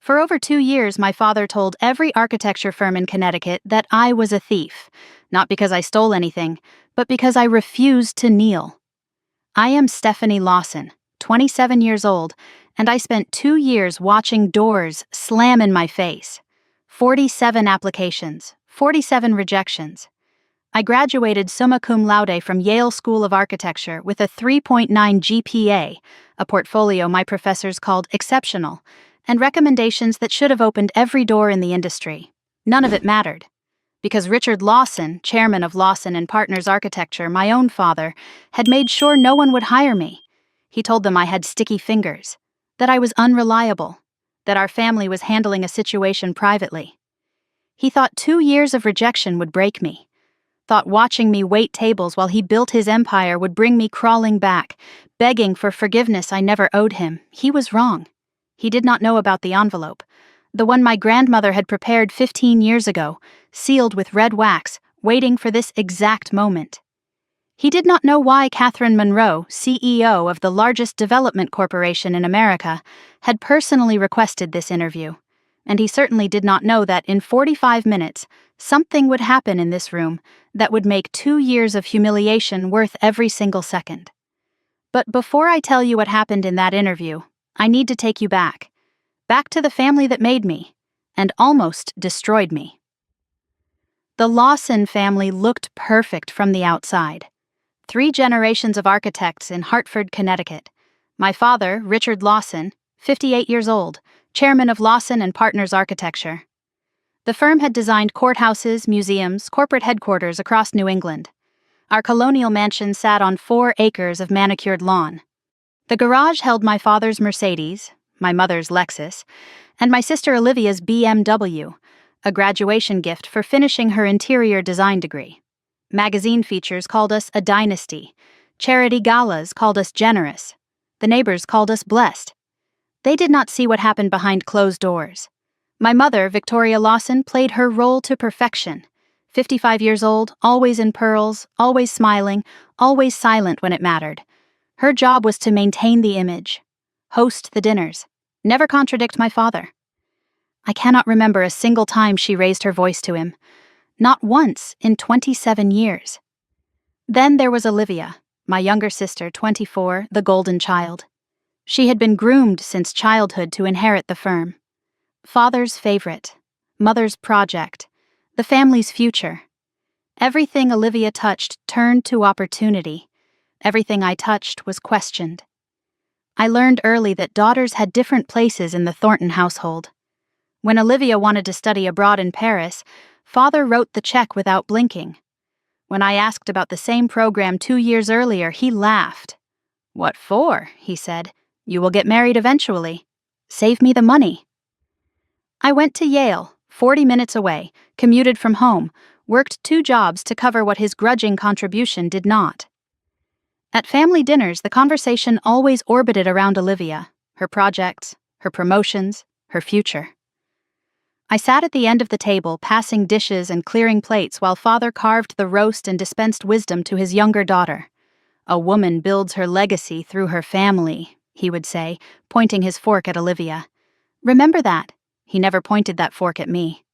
For over 2 years, my father told every architecture firm in Connecticut that I was a thief, not because I stole anything, but because I refused to kneel. I am Stephanie Lawson, 27 years old, and I spent 2 years watching doors slam in my face. 47 applications, 47 rejections. I graduated summa cum laude from Yale School of Architecture with a 3.9 GPA, a portfolio my professors called exceptional, and recommendations that should have opened every door in the industry. None of it mattered. Because Richard Lawson, chairman of Lawson and Partners Architecture, my own father, had made sure no one would hire me. He told them I had sticky fingers, that I was unreliable, that our family was handling a situation privately. He thought 2 years of rejection would break me, thought watching me wait tables while he built his empire would bring me crawling back, begging for forgiveness I never owed him. He was wrong. He did not know about the envelope, the one my grandmother had prepared 15 years ago, sealed with red wax, waiting for this exact moment. He did not know why Catherine Monroe, CEO of the largest development corporation in America, had personally requested this interview. And he certainly did not know that in 45 minutes, something would happen in this room that would make 2 years of humiliation worth every single second. But before I tell you what happened in that interview, I need to take you back to the family that made me, and almost destroyed me. The Lawson family looked perfect from the outside. 3 generations of architects in Hartford, Connecticut. My father, Richard Lawson, 58 years old, chairman of Lawson and Partners Architecture. The firm had designed courthouses, museums, corporate headquarters across New England. Our colonial mansion sat on 4 acres of manicured lawn. The garage held my father's Mercedes, my mother's Lexus, and my sister Olivia's BMW, a graduation gift for finishing her interior design degree. Magazine features called us a dynasty. Charity galas called us generous. The neighbors called us blessed. They did not see what happened behind closed doors. My mother, Victoria Lawson, played her role to perfection. 55 years old, always in pearls, always smiling, always silent when it mattered. Her job was to maintain the image, host the dinners, never contradict my father. I cannot remember a single time she raised her voice to him. Not once in 27 years. Then there was Olivia, my younger sister, 24, the golden child. She had been groomed since childhood to inherit the firm. Father's favorite, mother's project, the family's future. Everything Olivia touched turned to opportunity. Everything I touched was questioned. I learned early that daughters had different places in the Thornton household. When Olivia wanted to study abroad in Paris, Father wrote the check without blinking. When I asked about the same program 2 years earlier, he laughed. "What for?" he said. "You will get married eventually. Save me the money." I went to Yale, 40 minutes away, commuted from home, worked 2 jobs to cover what his grudging contribution did not. At family dinners, the conversation always orbited around Olivia, her projects, her promotions, her future. I sat at the end of the table, passing dishes and clearing plates while Father carved the roast and dispensed wisdom to his younger daughter. "A woman builds her legacy through her family," he would say, pointing his fork at Olivia. "Remember that." He never pointed that fork at me.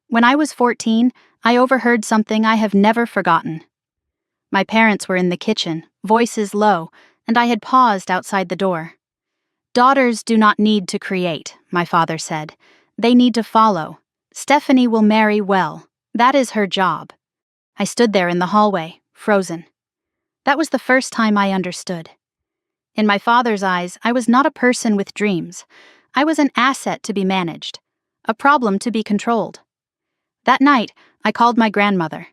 When I was 14, I overheard something I have never forgotten. My parents were in the kitchen, voices low, and I had paused outside the door. "Daughters do not need to create," my father said. "They need to follow. Stephanie will marry well. That is her job." I stood there in the hallway, frozen. That was the first time I understood. In my father's eyes, I was not a person with dreams. I was an asset to be managed, a problem to be controlled. That night, I called my grandmother.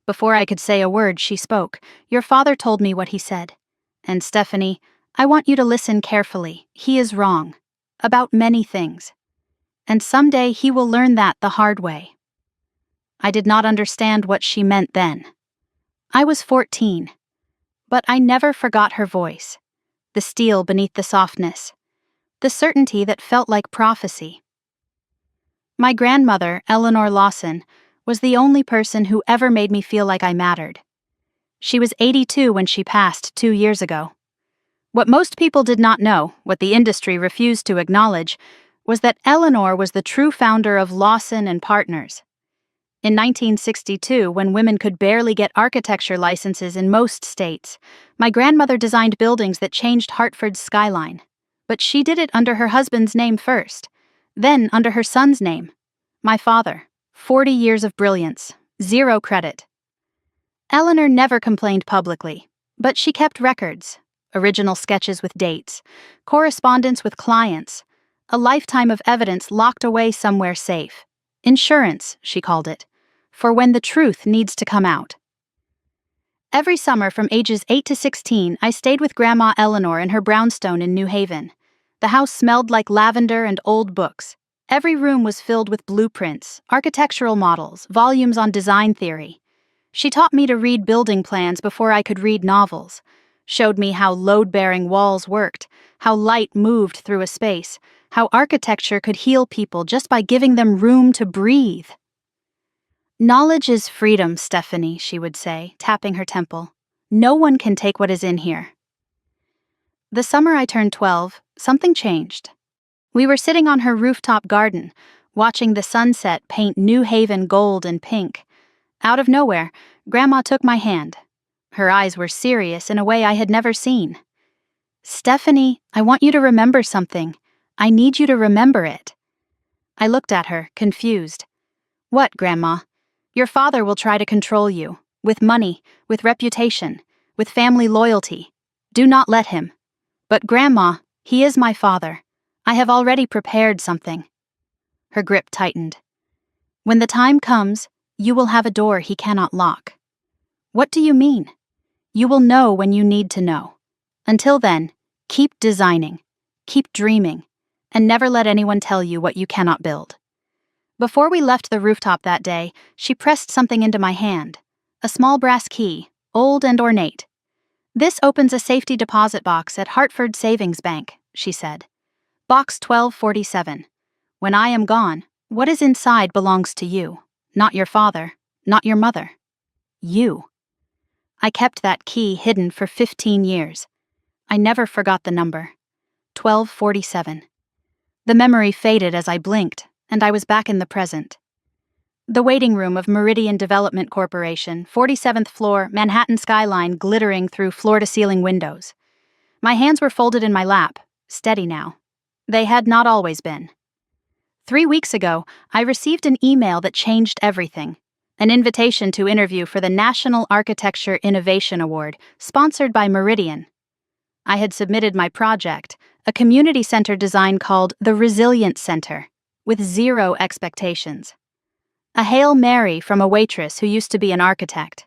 Before I could say a word, she spoke. "Your father told me what he said. And Stephanie, I want you to listen carefully. He is wrong. About many things. And someday he will learn that the hard way." I did not understand what she meant then. I was 14. But I never forgot her voice. The steel beneath the softness. The certainty that felt like prophecy. My grandmother, Eleanor Lawson, was the only person who ever made me feel like I mattered. She was 82 when she passed 2 years ago. What most people did not know, what the industry refused to acknowledge, was that Eleanor was the true founder of Lawson and Partners. In 1962, when women could barely get architecture licenses in most states, my grandmother designed buildings that changed Hartford's skyline. But she did it under her husband's name first, then under her son's name. My father. 40 years of brilliance, 0 credit. Eleanor never complained publicly, but she kept records, original sketches with dates, correspondence with clients, a lifetime of evidence locked away somewhere safe. Insurance, she called it, for when the truth needs to come out. Every summer from ages 8 to 16, I stayed with Grandma Eleanor in her brownstone in New Haven. The house smelled like lavender and old books. Every room was filled with blueprints, architectural models, volumes on design theory. She taught me to read building plans before I could read novels, showed me how load-bearing walls worked, how light moved through a space, how architecture could heal people just by giving them room to breathe. "Knowledge is freedom, Stephanie," she would say, tapping her temple. "No one can take what is in here." The summer I turned 12, something changed. We were sitting on her rooftop garden, watching the sunset paint New Haven gold and pink. Out of nowhere, Grandma took my hand. Her eyes were serious in a way I had never seen. "Stephanie, I want you to remember something. I need you to remember it." I looked at her, confused. "What, Grandma?" "Your father will try to control you, with money, with reputation, with family loyalty. Do not let him." "But Grandma, he is my father. I have already prepared something." Her grip tightened. "When the time comes, you will have a door he cannot lock." "What do you mean?" "You will know when you need to know. Until then, keep designing, keep dreaming, and never let anyone tell you what you cannot build." Before we left the rooftop that day, she pressed something into my hand, a small brass key, old and ornate. "This opens a safety deposit box at Hartford Savings Bank," she said. "Box 1247. When I am gone, what is inside belongs to you, not your father, not your mother. You." I kept that key hidden for 15 years. I never forgot the number. 1247. The memory faded as I blinked, and I was back in the present. The waiting room of Meridian Development Corporation, 47th floor, Manhattan skyline glittering through floor-to-ceiling windows. My hands were folded in my lap, steady now. They had not always been. 3 weeks ago, I received an email that changed everything. An invitation to interview for the National Architecture Innovation Award, sponsored by Meridian. I had submitted my project, a community center design called the Resilient Center, with 0 expectations. A Hail Mary from a waitress who used to be an architect.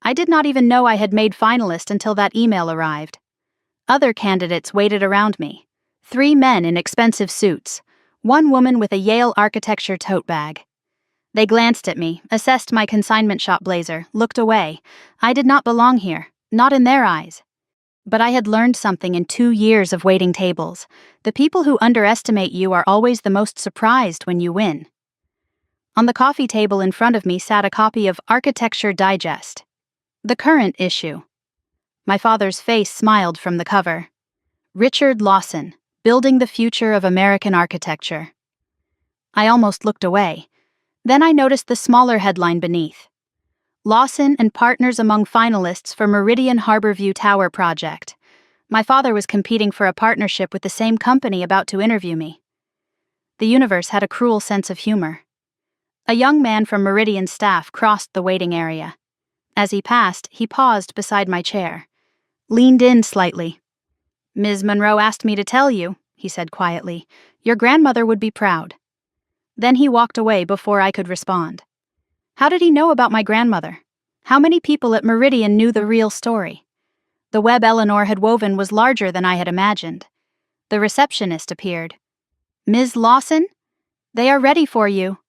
I did not even know I had made finalist until that email arrived. Other candidates waited around me. 3 men in expensive suits, 1 woman with a Yale architecture tote bag. They glanced at me, assessed my consignment shop blazer, looked away. I did not belong here, not in their eyes. But I had learned something in 2 years of waiting tables. The people who underestimate you are always the most surprised when you win. On the coffee table in front of me sat a copy of Architecture Digest, the current issue. My father's face smiled from the cover. Richard Lawson, Building the Future of American Architecture. I almost looked away. Then I noticed the smaller headline beneath. Lawson and Partners among finalists for Meridian Harborview Tower project. My father was competing for a partnership with the same company about to interview me. The universe had a cruel sense of humor. A young man from Meridian staff crossed the waiting area. As he passed, he paused beside my chair, leaned in slightly. "Ms. Monroe asked me to tell you," he said quietly, "your grandmother would be proud." Then he walked away before I could respond. How did he know about my grandmother? How many people at Meridian knew the real story? The web Eleanor had woven was larger than I had imagined. The receptionist appeared. "Ms. Lawson? They are ready for you."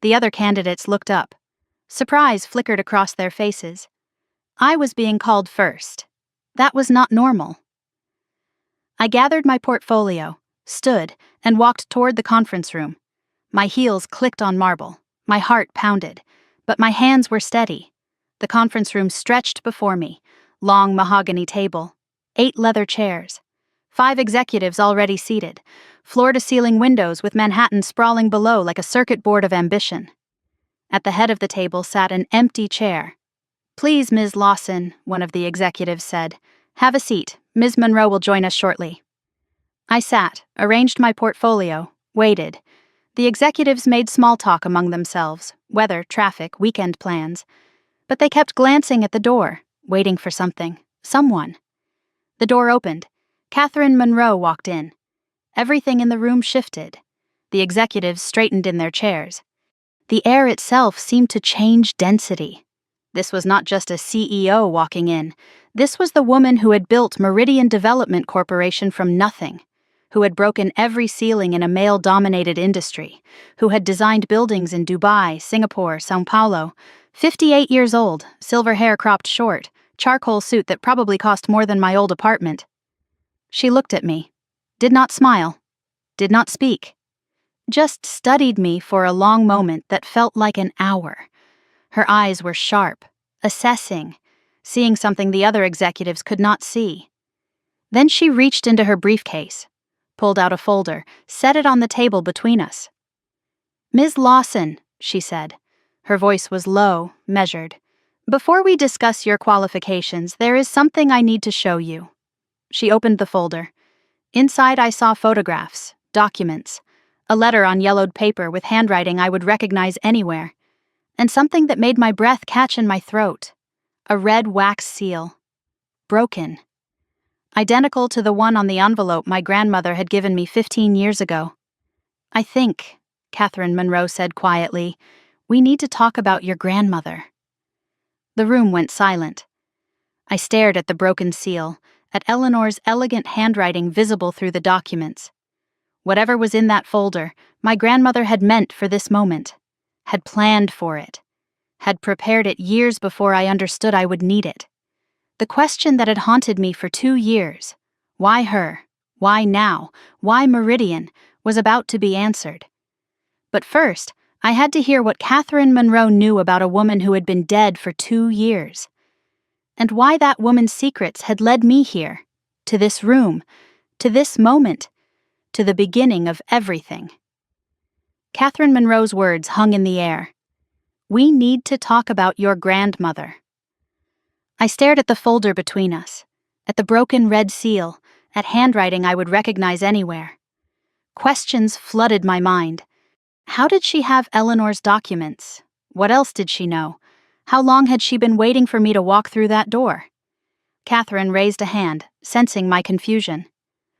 The other candidates looked up. Surprise flickered across their faces. I was being called first. That was not normal. I gathered my portfolio, stood, and walked toward the conference room. My heels clicked on marble. My heart pounded, but my hands were steady. The conference room stretched before me. Long mahogany table, 8 leather chairs, 5 executives already seated, floor-to-ceiling windows with Manhattan sprawling below like a circuit board of ambition. At the head of the table sat an empty chair. "Please, Ms. Lawson," one of the executives said. "Have a seat. Ms. Monroe will join us shortly." I sat, arranged my portfolio, waited. The executives made small talk among themselves, weather, traffic, weekend plans. But they kept glancing at the door, waiting for something, someone. The door opened. Catherine Monroe walked in. Everything in the room shifted. The executives straightened in their chairs. The air itself seemed to change density. This was not just a CEO walking in. This was the woman who had built Meridian Development Corporation from nothing, who had broken every ceiling in a male-dominated industry, who had designed buildings in Dubai, Singapore, São Paulo. 58 years old, silver hair cropped short, charcoal suit that probably cost more than my old apartment. She looked at me, did not smile, did not speak, just studied me for a long moment that felt like an hour. Her eyes were sharp, assessing, seeing something the other executives could not see. Then she reached into her briefcase, pulled out a folder, set it on the table between us. "Ms. Lawson," she said. Her voice was low, measured. "Before we discuss your qualifications, there is something I need to show you." She opened the folder. Inside I saw photographs, documents, a letter on yellowed paper with handwriting I would recognize anywhere, and something that made my breath catch in my throat. A red wax seal. Broken. Identical to the one on the envelope my grandmother had given me 15 years ago. "I think," Catherine Monroe said quietly, "we need to talk about your grandmother." The room went silent. I stared at the broken seal, at Eleanor's elegant handwriting visible through the documents. Whatever was in that folder, my grandmother had meant for this moment, had planned for it, had prepared it years before I understood I would need it. The question that had haunted me for 2 years, why her, why now, why Meridian, was about to be answered. But first, I had to hear what Catherine Monroe knew about a woman who had been dead for 2 years. And why that woman's secrets had led me here, to this room, to this moment, to the beginning of everything. Catherine Monroe's words hung in the air. "We need to talk about your grandmother." I stared at the folder between us, at the broken red seal, at handwriting I would recognize anywhere. Questions flooded my mind. How did she have Eleanor's documents? What else did she know? How long had she been waiting for me to walk through that door? Catherine raised a hand, sensing my confusion.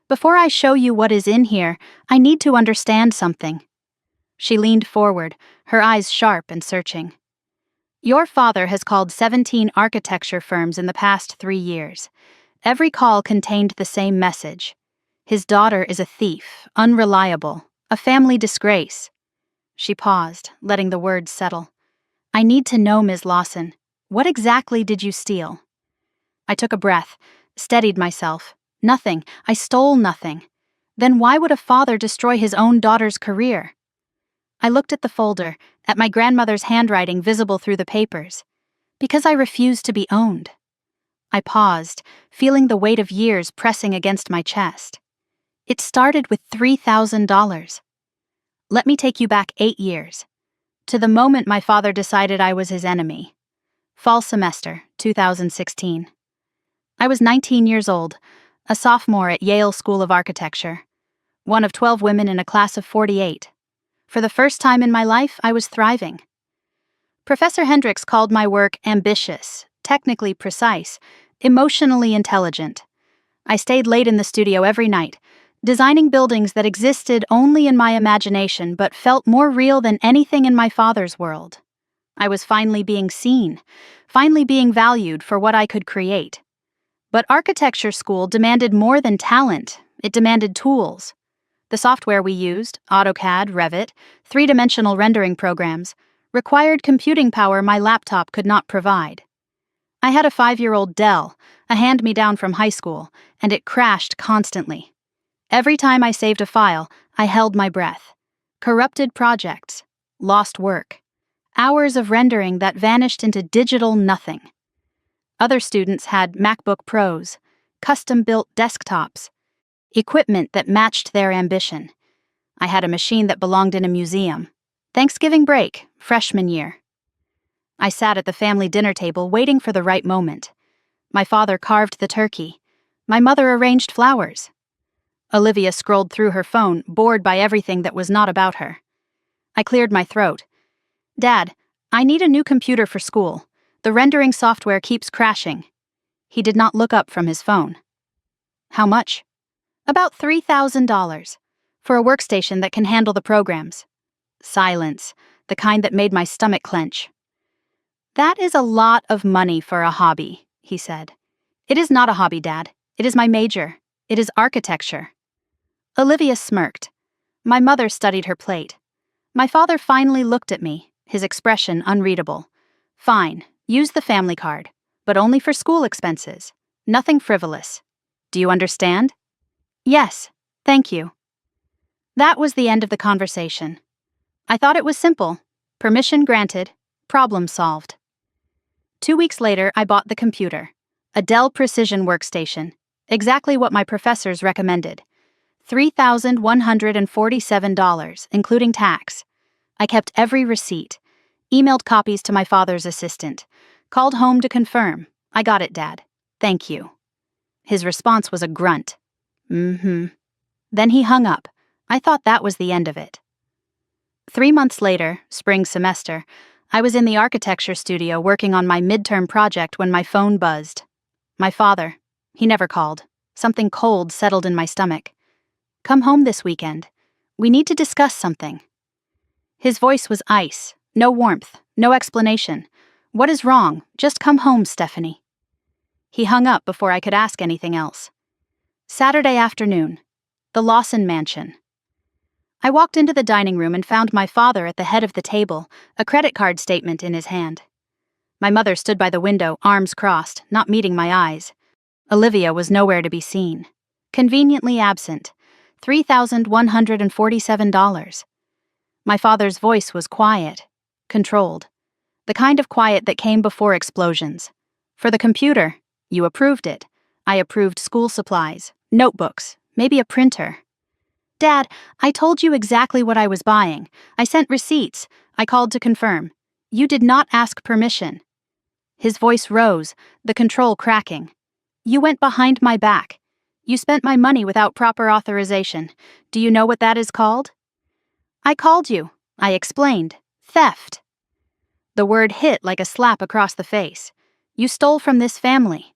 "Before I show you what is in here, I need to understand something." She leaned forward, her eyes sharp and searching. "Your father has called 17 architecture firms in the past 3 years. Every call contained the same message. His daughter is a thief, unreliable, a family disgrace." She paused, letting the words settle. "I need to know, Ms. Lawson, what exactly did you steal?" I took a breath, steadied myself. Nothing. I stole nothing. Then why would a father destroy his own daughter's career? I looked at the folder, at my grandmother's handwriting visible through the papers. Because I refused to be owned. I paused, feeling the weight of years pressing against my chest. It started with $3,000. Let me take you back 8 years. To the moment my father decided I was his enemy. Fall semester, 2016. I was 19 years old, a sophomore at Yale School of Architecture, one of 12 women in a class of 48. For the first time in my life, I was thriving. Professor Hendricks called my work ambitious, technically precise, emotionally intelligent. I stayed late in the studio every night, designing buildings that existed only in my imagination but felt more real than anything in my father's world. I was finally being seen, finally being valued for what I could create. But architecture school demanded more than talent, it demanded tools. The software we used, AutoCAD, Revit, 3-dimensional rendering programs, required computing power my laptop could not provide. I had a 5-year-old Dell, a hand-me-down from high school, and it crashed constantly. Every time I saved a file, I held my breath. Corrupted projects, lost work, hours of rendering that vanished into digital nothing. Other students had MacBook Pros, custom-built desktops. equipment that matched their ambition. I had a machine that belonged in a museum. Thanksgiving break, freshman year. I sat at the family dinner table waiting for the right moment. My father carved the turkey. My mother arranged flowers. Olivia scrolled through her phone, bored by everything that was not about her. I cleared my throat. Dad, I need a new computer for school. The rendering software keeps crashing. He did not look up from his phone. How much? About $3,000. For a workstation that can handle the programs. Silence, the kind that made my stomach clench. That is a lot of money for a hobby, he said. It is not a hobby, Dad. It is my major. It is architecture. Olivia smirked. My mother studied her plate. My father finally looked at me, his expression unreadable. Fine, use the family card, but only for school expenses. Nothing frivolous. Do you understand? Yes, thank you. That was the end of the conversation. I thought it was simple. Permission granted, problem solved. 2 weeks later, I bought the computer. A Dell Precision workstation. Exactly what my professors recommended. $3,147, including tax. I kept every receipt. Emailed copies to my father's assistant. Called home to confirm. I got it, Dad. Thank you. His response was a grunt. Then he hung up. I thought that was the end of it. 3 months later, spring semester, I was in the architecture studio working on my midterm project when my phone buzzed. My father. He never called. Something cold settled in my stomach. Come home this weekend. We need to discuss something. His voice was ice. No warmth. No explanation. What is wrong? Just come home, Stephanie. He hung up before I could ask anything else. Saturday afternoon. The Lawson Mansion. I walked into the dining room and found my father at the head of the table, a credit card statement in his hand. My mother stood by the window, arms crossed, not meeting my eyes. Olivia was nowhere to be seen. Conveniently absent. $3,147. My father's voice was quiet, controlled. The kind of quiet that came before explosions. For the computer, you approved it. I approved school supplies, notebooks, maybe a printer. Dad, I told you exactly what I was buying. I sent receipts. I called to confirm. You did not ask permission. His voice rose, the control cracking. You went behind my back. You spent my money without proper authorization. Do you know what that is called? I called you. I explained. Theft. The word hit like a slap across the face. You stole from this family.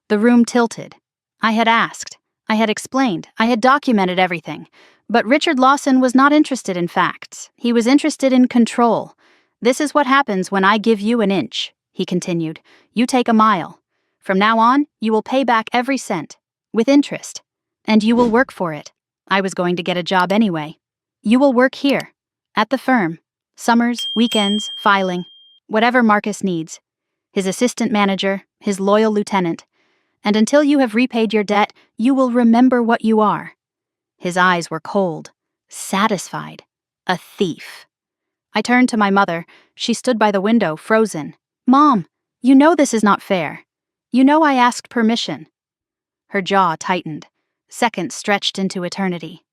The room tilted. I had asked. I had explained. I had documented everything. But Richard Lawson was not interested in facts. He was interested in control. This is what happens when I give you an inch, he continued. You take a mile. From now on, you will pay back every cent. With interest. And you will work for it. I was going to get a job anyway. You will work here. At the firm. Summers, weekends, filing. Whatever Marcus needs. His assistant manager, his loyal lieutenant. And until you have repaid your debt, you will remember what you are. His eyes were cold. Satisfied. A thief. I turned to my mother. She stood by the window, frozen. Mom, you know this is not fair. You know I asked permission. Her jaw tightened. Seconds stretched into eternity.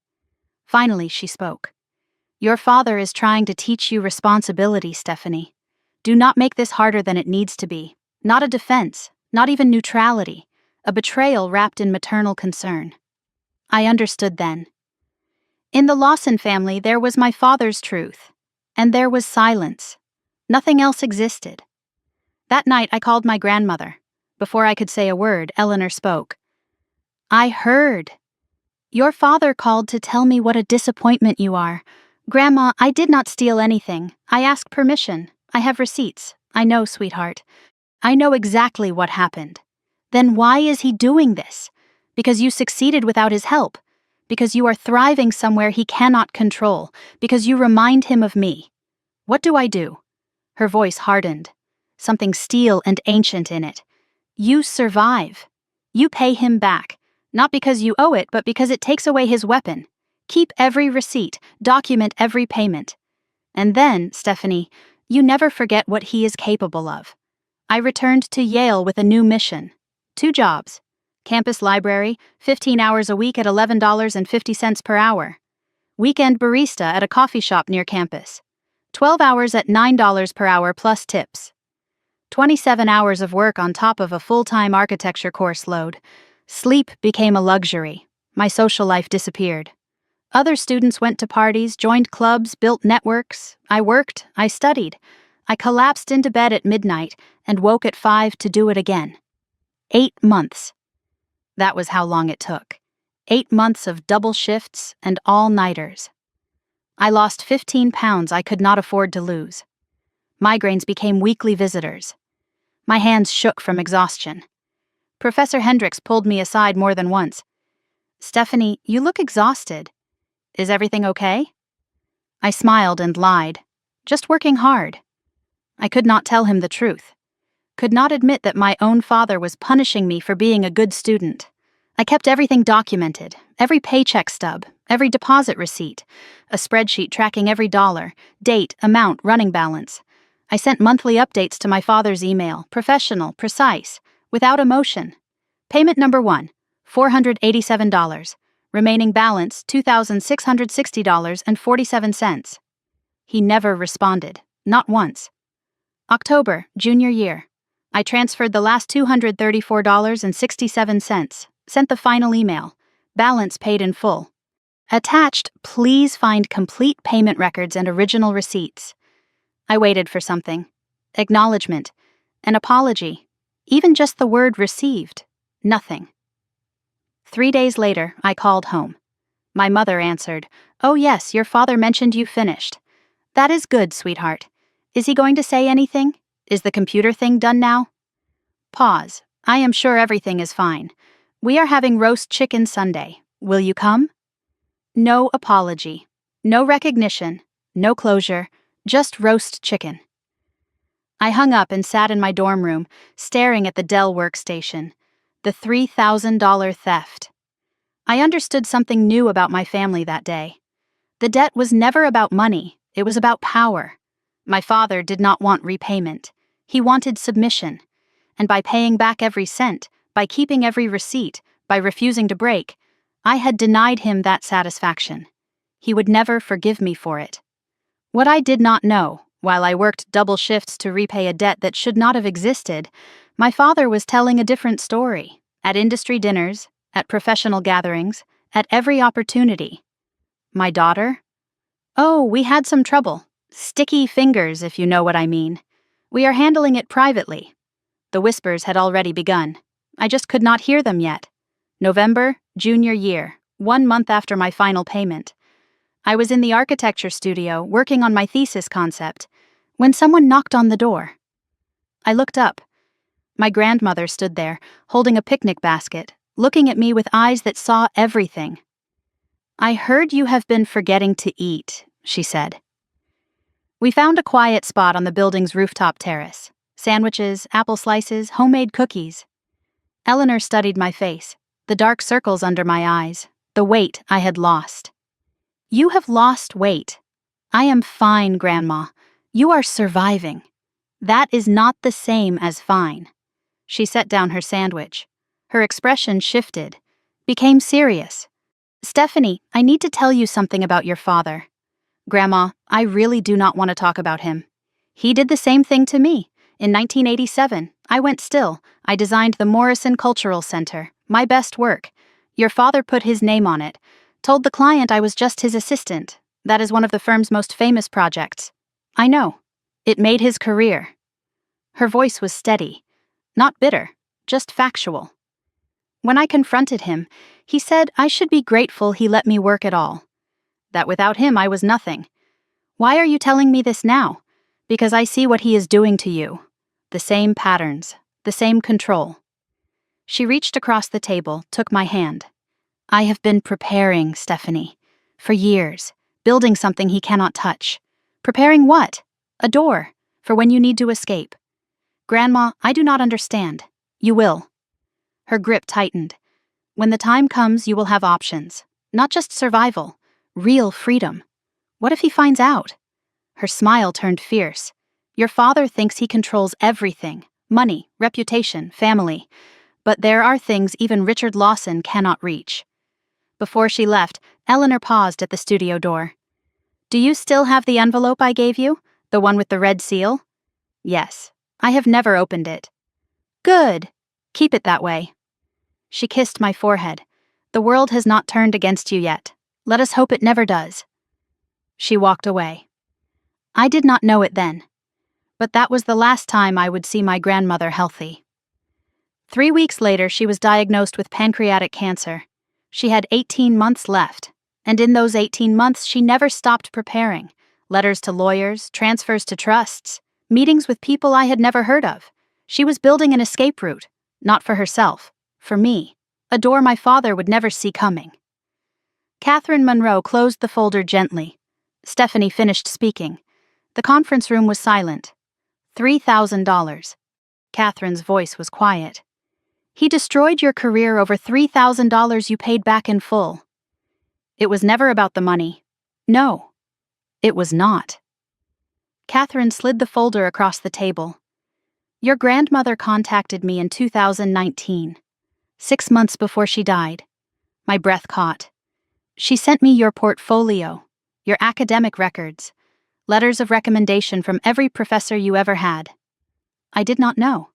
Finally, she spoke. Your father is trying to teach you responsibility, Stephanie. Do not make this harder than it needs to be. Not a defense, not even neutrality. A betrayal wrapped in maternal concern. I understood then. In the Lawson family, there was my father's truth. And there was silence. Nothing else existed. That night, I called my grandmother. Before I could say a word, Eleanor spoke. I heard. Your father called to tell me what a disappointment you are. Grandma, I did not steal anything. I asked permission. I have receipts. I know, sweetheart. I know exactly what happened. Then why is he doing this? Because you succeeded without his help. Because you are thriving somewhere he cannot control. Because you remind him of me. What do I do? Her voice hardened. Something steel and ancient in it. You survive. You pay him back. Not because you owe it, but because it takes away his weapon. Keep every receipt, document every payment. And then, Stephanie, you never forget what he is capable of. I returned to Yale with a new mission. 2 jobs. Campus library, 15 hours a week at $11.50 per hour. Weekend barista at a coffee shop near campus. 12 hours at $9 per hour plus tips. 27 hours of work on top of a full-time architecture course load. Sleep became a luxury. My social life disappeared. Other students went to parties, joined clubs, built networks. I worked, I studied. I collapsed into bed at midnight and woke at 5 to do it again. 8 months. That was how long it took. 8 months of double shifts and all-nighters. I lost 15 pounds I could not afford to lose. Migraines became weekly visitors. My hands shook from exhaustion. Professor Hendricks pulled me aside more than once. "Stephanie, you look exhausted. Is everything okay?" I smiled and lied. Just working hard. I could not tell him the truth. Could not admit that my own father was punishing me for being a good student. I kept everything documented, every paycheck stub, every deposit receipt, a spreadsheet tracking every dollar, date, amount, running balance. I sent monthly updates to my father's email, professional, precise, without emotion. Payment number 1, $487. Remaining balance, $2,660.47. He never responded, not once. October, junior year. I transferred the last $234.67, sent the final email, balance paid in full. Attached, please find complete payment records and original receipts. I waited for something. Acknowledgement. An apology. Even just the word received. Nothing. 3 days later, I called home. My mother answered, "Oh yes, your father mentioned you finished." "That is good, sweetheart. Is he going to say anything? Is the computer thing done now?" Pause. "I am sure everything is fine. We are having roast chicken Sunday. Will you come?" No apology. No recognition. No closure. Just roast chicken. I hung up and sat in my dorm room, staring at the Dell workstation. The $3,000 theft. I understood something new about my family that day. The debt was never about money, it was about power. My father did not want repayment. He wanted submission. And by paying back every cent, by keeping every receipt, by refusing to break, I had denied him that satisfaction. He would never forgive me for it. What I did not know, while I worked double shifts to repay a debt that should not have existed, my father was telling a different story, at industry dinners, at professional gatherings, at every opportunity. My daughter? "Oh, we had some trouble. Sticky fingers, if you know what I mean. We are handling it privately." The whispers had already begun. I just could not hear them yet. November, junior year, 1 month after my final payment. I was in the architecture studio working on my thesis concept when someone knocked on the door. I looked up. My grandmother stood there, holding a picnic basket, looking at me with eyes that saw everything. "I heard you have been forgetting to eat," she said. We found a quiet spot on the building's rooftop terrace. Sandwiches, apple slices, homemade cookies. Eleanor studied my face, the dark circles under my eyes, the weight I had lost. "You have lost weight. I am fine, Grandma. You are surviving. That is not the same as fine." She set down her sandwich. Her expression shifted, became serious. "Stephanie, I need to tell you something about your father. Grandma, I really do not want to talk about him. He did the same thing to me. In 1987, I went still. I designed the Morrison Cultural Center, my best work. Your father put his name on it, told the client I was just his assistant. That is one of the firm's most famous projects. I know. It made his career." Her voice was steady, not bitter, just factual. When I confronted him, he said I should be grateful he let me work at all. That without him I was nothing. "Why are you telling me this now?" "Because I see what he is doing to you. The same patterns, the same control." She reached across the table, took my hand. "I have been preparing, Stephanie, for years, building something he cannot touch." "Preparing what?" "A door, for when you need to escape." "Grandma, I do not understand." "You will." Her grip tightened. "When the time comes, you will have options. Not just survival, real freedom. What if he finds out?" Her smile turned fierce. "Your father thinks he controls everything. Money, reputation, family. But there are things even Richard Lawson cannot reach. Before she left, Eleanor paused at the studio door. Do you still have the envelope I gave you? The one with the red seal? Yes. I have never opened it. Good. Keep it that way. She kissed my forehead. The world has not turned against you yet. Let us hope it never does. She walked away. I did not know it then. But that was the last time I would see my grandmother healthy. 3 weeks later, she was diagnosed with pancreatic cancer. She had 18 months left, and in those 18 months she never stopped preparing. Letters to lawyers, transfers to trusts, meetings with people I had never heard of. She was building an escape route, not for herself, for me, a door my father would never see coming. Catherine Monroe closed the folder gently. Stephanie finished speaking. The conference room was silent. $3,000. Catherine's voice was quiet. He destroyed your career over $3,000 you paid back in full. It was never about the money. No, it was not. Catherine slid the folder across the table. Your grandmother contacted me in 2019, 6 months before she died. My breath caught. She sent me your portfolio, your academic records, letters of recommendation from every professor you ever had. I did not know.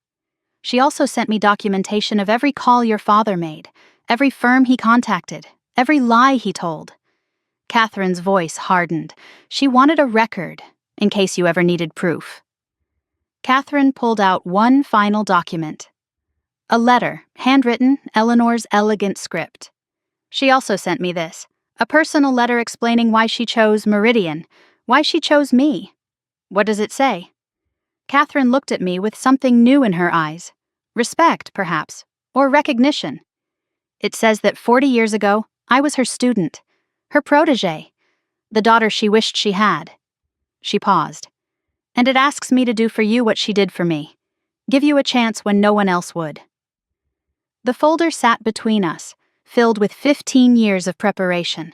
She also sent me documentation of every call your father made, every firm he contacted, every lie he told. Catherine's voice hardened. She wanted a record, in case you ever needed proof. Catherine pulled out one final document. A letter, handwritten, Eleanor's elegant script. She also sent me this, a personal letter explaining why she chose Meridian, why she chose me. What does it say? Catherine looked at me with something new in her eyes. Respect, perhaps, or recognition. It says that 40 years ago, I was her student, her protégé, the daughter she wished she had. She paused. And it asks me to do for you what she did for me, give you a chance when no one else would. The folder sat between us, filled with 15 years of preparation.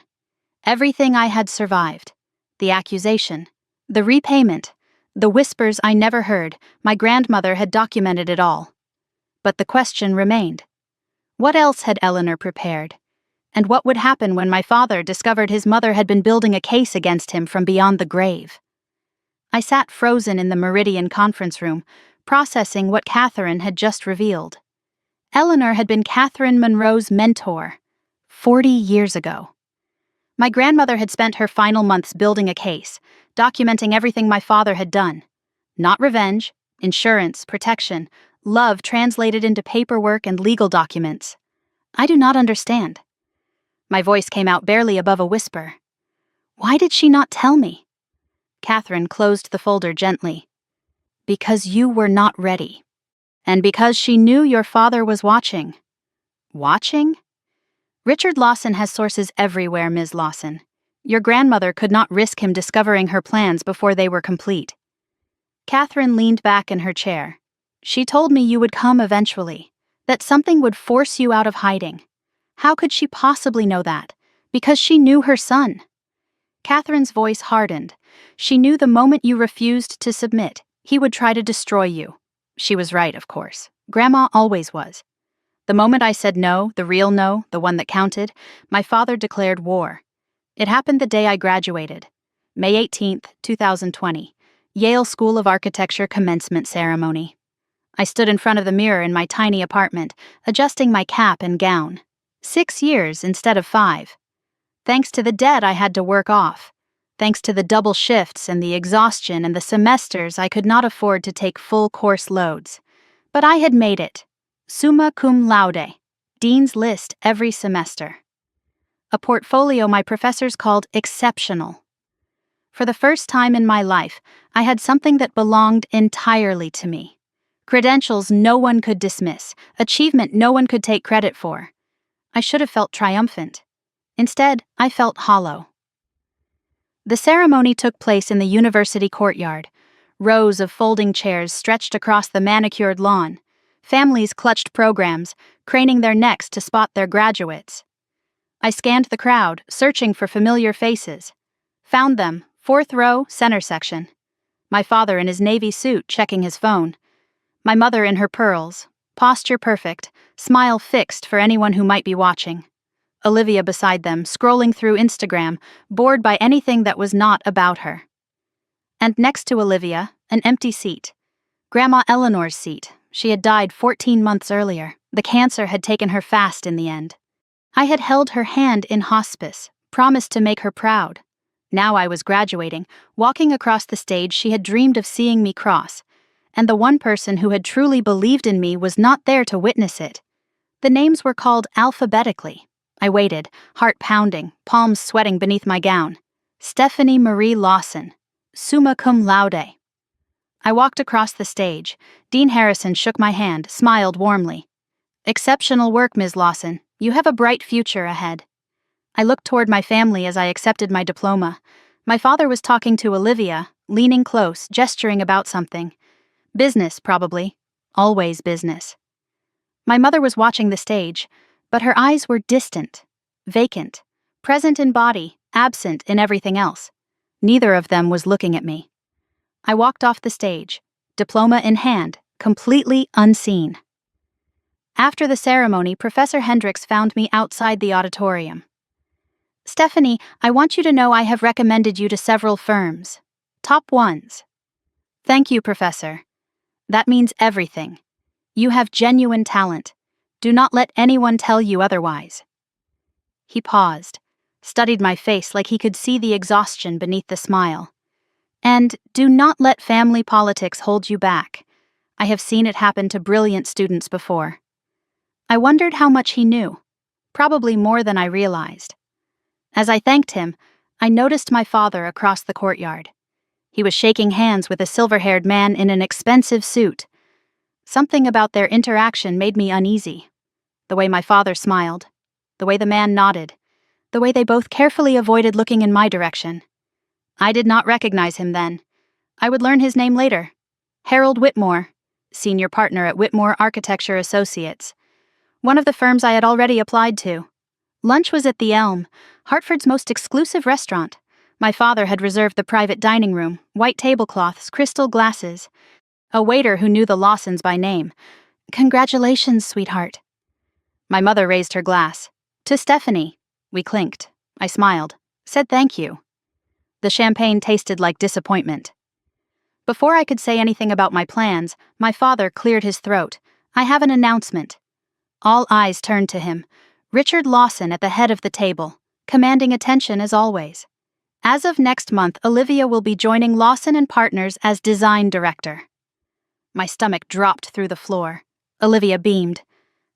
Everything I had survived, the accusation, the repayment, the whispers I never heard, my grandmother had documented it all. But the question remained. What else had Eleanor prepared? And what would happen when my father discovered his mother had been building a case against him from beyond the grave? I sat frozen in the Meridian conference room, processing what Catherine had just revealed. Eleanor had been Catherine Monroe's mentor 40 years ago. My grandmother had spent her final months building a case, documenting everything my father had done. Not revenge, insurance, protection, love translated into paperwork and legal documents. I do not understand. My voice came out barely above a whisper. Why did she not tell me? Catherine closed the folder gently. Because you were not ready. And because she knew your father was watching. Watching? Richard Lawson has sources everywhere, Ms. Lawson. Your grandmother could not risk him discovering her plans before they were complete. Catherine leaned back in her chair. She told me you would come eventually, that something would force you out of hiding. How could she possibly know that? Because she knew her son. Catherine's voice hardened. She knew the moment you refused to submit, he would try to destroy you. She was right, of course. Grandma always was. The moment I said no, the real no, the one that counted, my father declared war. It happened the day I graduated. May 18th, 2020. Yale School of Architecture commencement ceremony. I stood in front of the mirror in my tiny apartment, adjusting my cap and gown. 6 years instead of 5. Thanks to the debt I had to work off. Thanks to the double shifts and the exhaustion and the semesters I could not afford to take full course loads. But I had made it. Summa cum laude. Dean's List every semester. A portfolio my professors called exceptional. For the first time in my life, I had something that belonged entirely to me. Credentials no one could dismiss, achievement no one could take credit for. I should have felt triumphant. Instead, I felt hollow. The ceremony took place in the university courtyard. Rows of folding chairs stretched across the manicured lawn. Families clutched programs, craning their necks to spot their graduates. I scanned the crowd, searching for familiar faces. Found them, 4th row, center section. My father in his navy suit checking his phone. My mother in her pearls, Posture perfect, smile fixed for anyone who might be watching. Olivia beside them, scrolling through Instagram, bored by anything that was not about her. And next to Olivia, an empty seat. Grandma Eleanor's seat. She had died 14 months earlier. The cancer had taken her fast in the end. I had held her hand in hospice, promised to make her proud. Now I was graduating, walking across the stage she had dreamed of seeing me cross, and the one person who had truly believed in me was not there to witness it. The names were called alphabetically. I waited, heart pounding, palms sweating beneath my gown. Stephanie Marie Lawson, summa cum laude. I walked across the stage. Dean Harrison shook my hand, smiled warmly. Exceptional work, Ms. Lawson. You have a bright future ahead. I looked toward my family as I accepted my diploma. My father was talking to Olivia, leaning close, gesturing about something. Business, probably. Always business. My mother was watching the stage, but her eyes were distant, vacant, present in body, absent in everything else. Neither of them was looking at me. I walked off the stage, diploma in hand, completely unseen. After the ceremony, Professor Hendricks found me outside the auditorium. Stephanie, I want you to know I have recommended you to several firms. Top ones. Thank you, Professor. That means everything. You have genuine talent. Do not let anyone tell you otherwise. He paused, studied my face like he could see the exhaustion beneath the smile. And do not let family politics hold you back. I have seen it happen to brilliant students before. I wondered how much he knew. Probably more than I realized. As I thanked him, I noticed my father across the courtyard. He was shaking hands with a silver-haired man in an expensive suit. Something about their interaction made me uneasy. The way my father smiled, the way the man nodded, the way they both carefully avoided looking in my direction. I did not recognize him then. I would learn his name later. Harold Whitmore, senior partner at Whitmore Architecture Associates, one of the firms I had already applied to. Lunch was at the Elm, Hartford's most exclusive restaurant. My father had reserved the private dining room, white tablecloths, crystal glasses. A waiter who knew the Lawsons by name. Congratulations, sweetheart. My mother raised her glass. To Stephanie. We clinked. I smiled, said thank you. The champagne tasted like disappointment. Before I could say anything about my plans, my father cleared his throat. I have an announcement. All eyes turned to him. Richard Lawson at the head of the table, commanding attention as always. As of next month, Olivia will be joining Lawson & Partners as design director. My stomach dropped through the floor. Olivia beamed.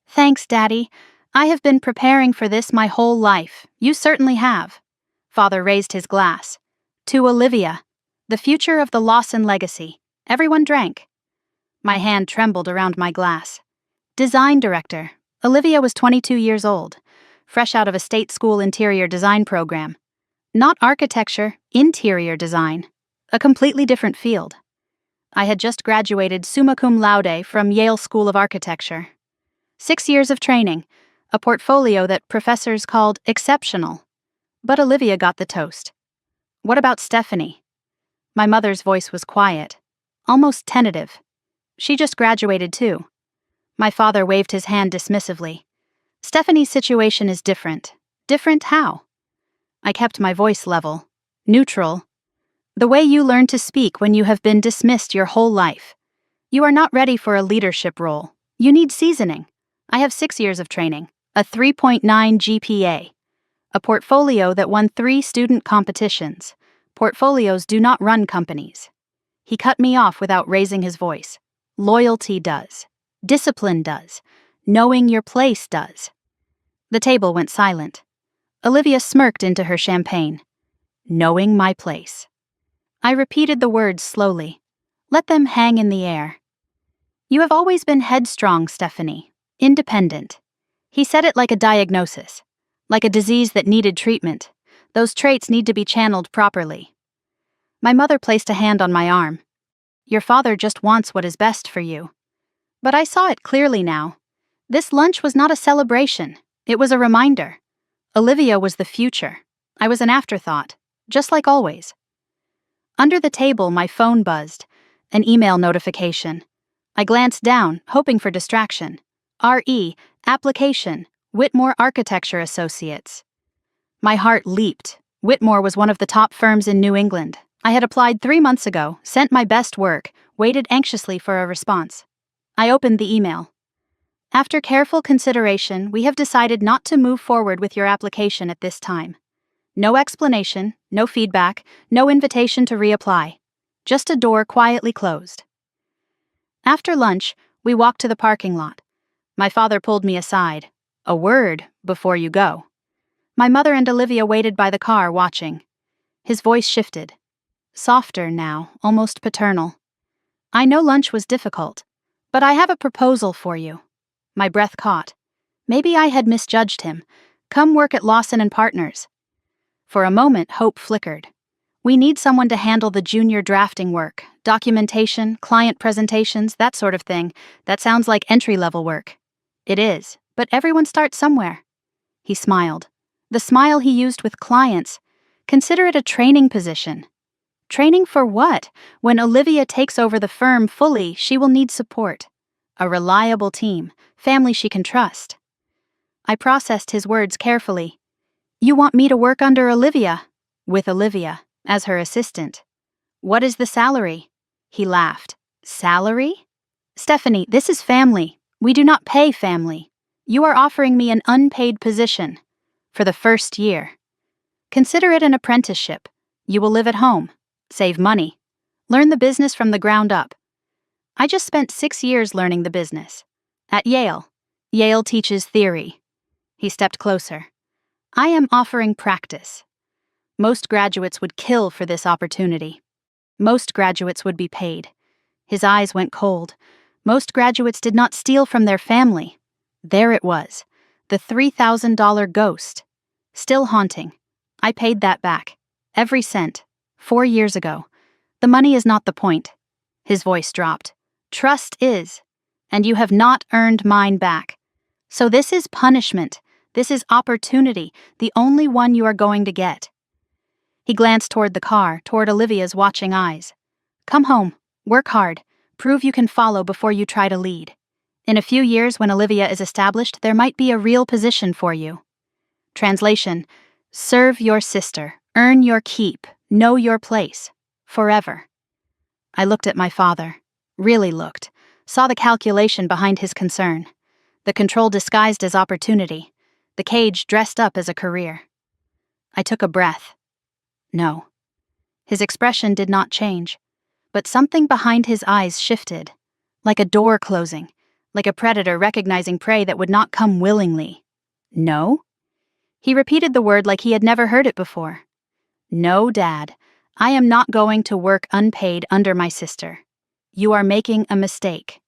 Thanks, Daddy. I have been preparing for this my whole life. You certainly have. Father raised his glass. To Olivia, the future of the Lawson legacy. Everyone drank. My hand trembled around my glass. Design director. Olivia was 22 years old, fresh out of a state school interior design program. Not architecture, interior design. A completely different field. I had just graduated summa cum laude from Yale School of Architecture. 6 years of training, a portfolio that professors called exceptional. But Olivia got the toast. What about Stephanie? My mother's voice was quiet, almost tentative. She just graduated too. My father waved his hand dismissively. Stephanie's situation is different. Different how? I kept my voice level, neutral. The way you learn to speak when you have been dismissed your whole life. You are not ready for a leadership role. You need seasoning. I have 6 years of training, a 3.9 GPA, a portfolio that won 3 student competitions. Portfolios do not run companies. He cut me off without raising his voice. Loyalty does. Discipline does. Knowing your place does. The table went silent. Olivia smirked into her champagne. Knowing my place. I repeated the words slowly. Let them hang in the air. You have always been headstrong, Stephanie. Independent. He said it like a diagnosis. Like a disease that needed treatment. Those traits need to be channeled properly. My mother placed a hand on my arm. Your father just wants what is best for you. But I saw it clearly now. This lunch was not a celebration. It was a reminder. Olivia was the future. I was an afterthought, just like always. Under the table, my phone buzzed. An email notification. I glanced down, hoping for distraction. R.E. Application. Whitmore Architecture Associates. My heart leaped. Whitmore was one of the top firms in New England. I had applied 3 months ago, sent my best work, waited anxiously for a response. I opened the email. After careful consideration, we have decided not to move forward with your application at this time. No explanation, no feedback, no invitation to reapply. Just a door quietly closed. After lunch, we walked to the parking lot. My father pulled me aside. A word before you go. My mother and Olivia waited by the car, watching. His voice shifted. Softer now, almost paternal. I know lunch was difficult, but I have a proposal for you. My breath caught. Maybe I had misjudged him. Come work at Lawson & Partners. For a moment, hope flickered. We need someone to handle the junior drafting work, documentation, client presentations, that sort of thing. That sounds like entry-level work. It is, but everyone starts somewhere. He smiled. The smile he used with clients. Consider it a training position. Training for what? When Olivia takes over the firm fully, she will need support. A reliable team, family she can trust. I processed his words carefully. You want me to work under Olivia? With Olivia, as her assistant. What is the salary? He laughed. Salary? Stephanie, this is family. We do not pay family. You are offering me an unpaid position. For the first year. Consider it an apprenticeship. You will live at home. Save money. Learn the business from the ground up. I just spent 6 years learning the business. At Yale. Yale teaches theory. He stepped closer. I am offering practice. Most graduates would kill for this opportunity. Most graduates would be paid. His eyes went cold. Most graduates did not steal from their family. There it was. The $3,000 ghost. Still haunting. I paid that back. Every cent. 4 years ago. The money is not the point. His voice dropped. Trust is. And you have not earned mine back. So this is punishment. This is opportunity, the only one you are going to get. He glanced toward the car, toward Olivia's watching eyes. Come home. Work hard. Prove you can follow before you try to lead. In a few years, when Olivia is established, there might be a real position for you. Translation. Serve your sister. Earn your keep. Know your place. Forever. I looked at my father. Really looked. Saw the calculation behind his concern. The control disguised as opportunity. The cage dressed up as a career. I took a breath. No. His expression did not change, but something behind his eyes shifted, like a door closing, like a predator recognizing prey that would not come willingly. No? He repeated the word like he had never heard it before. No, Dad. I am not going to work unpaid under my sister. You are making a mistake.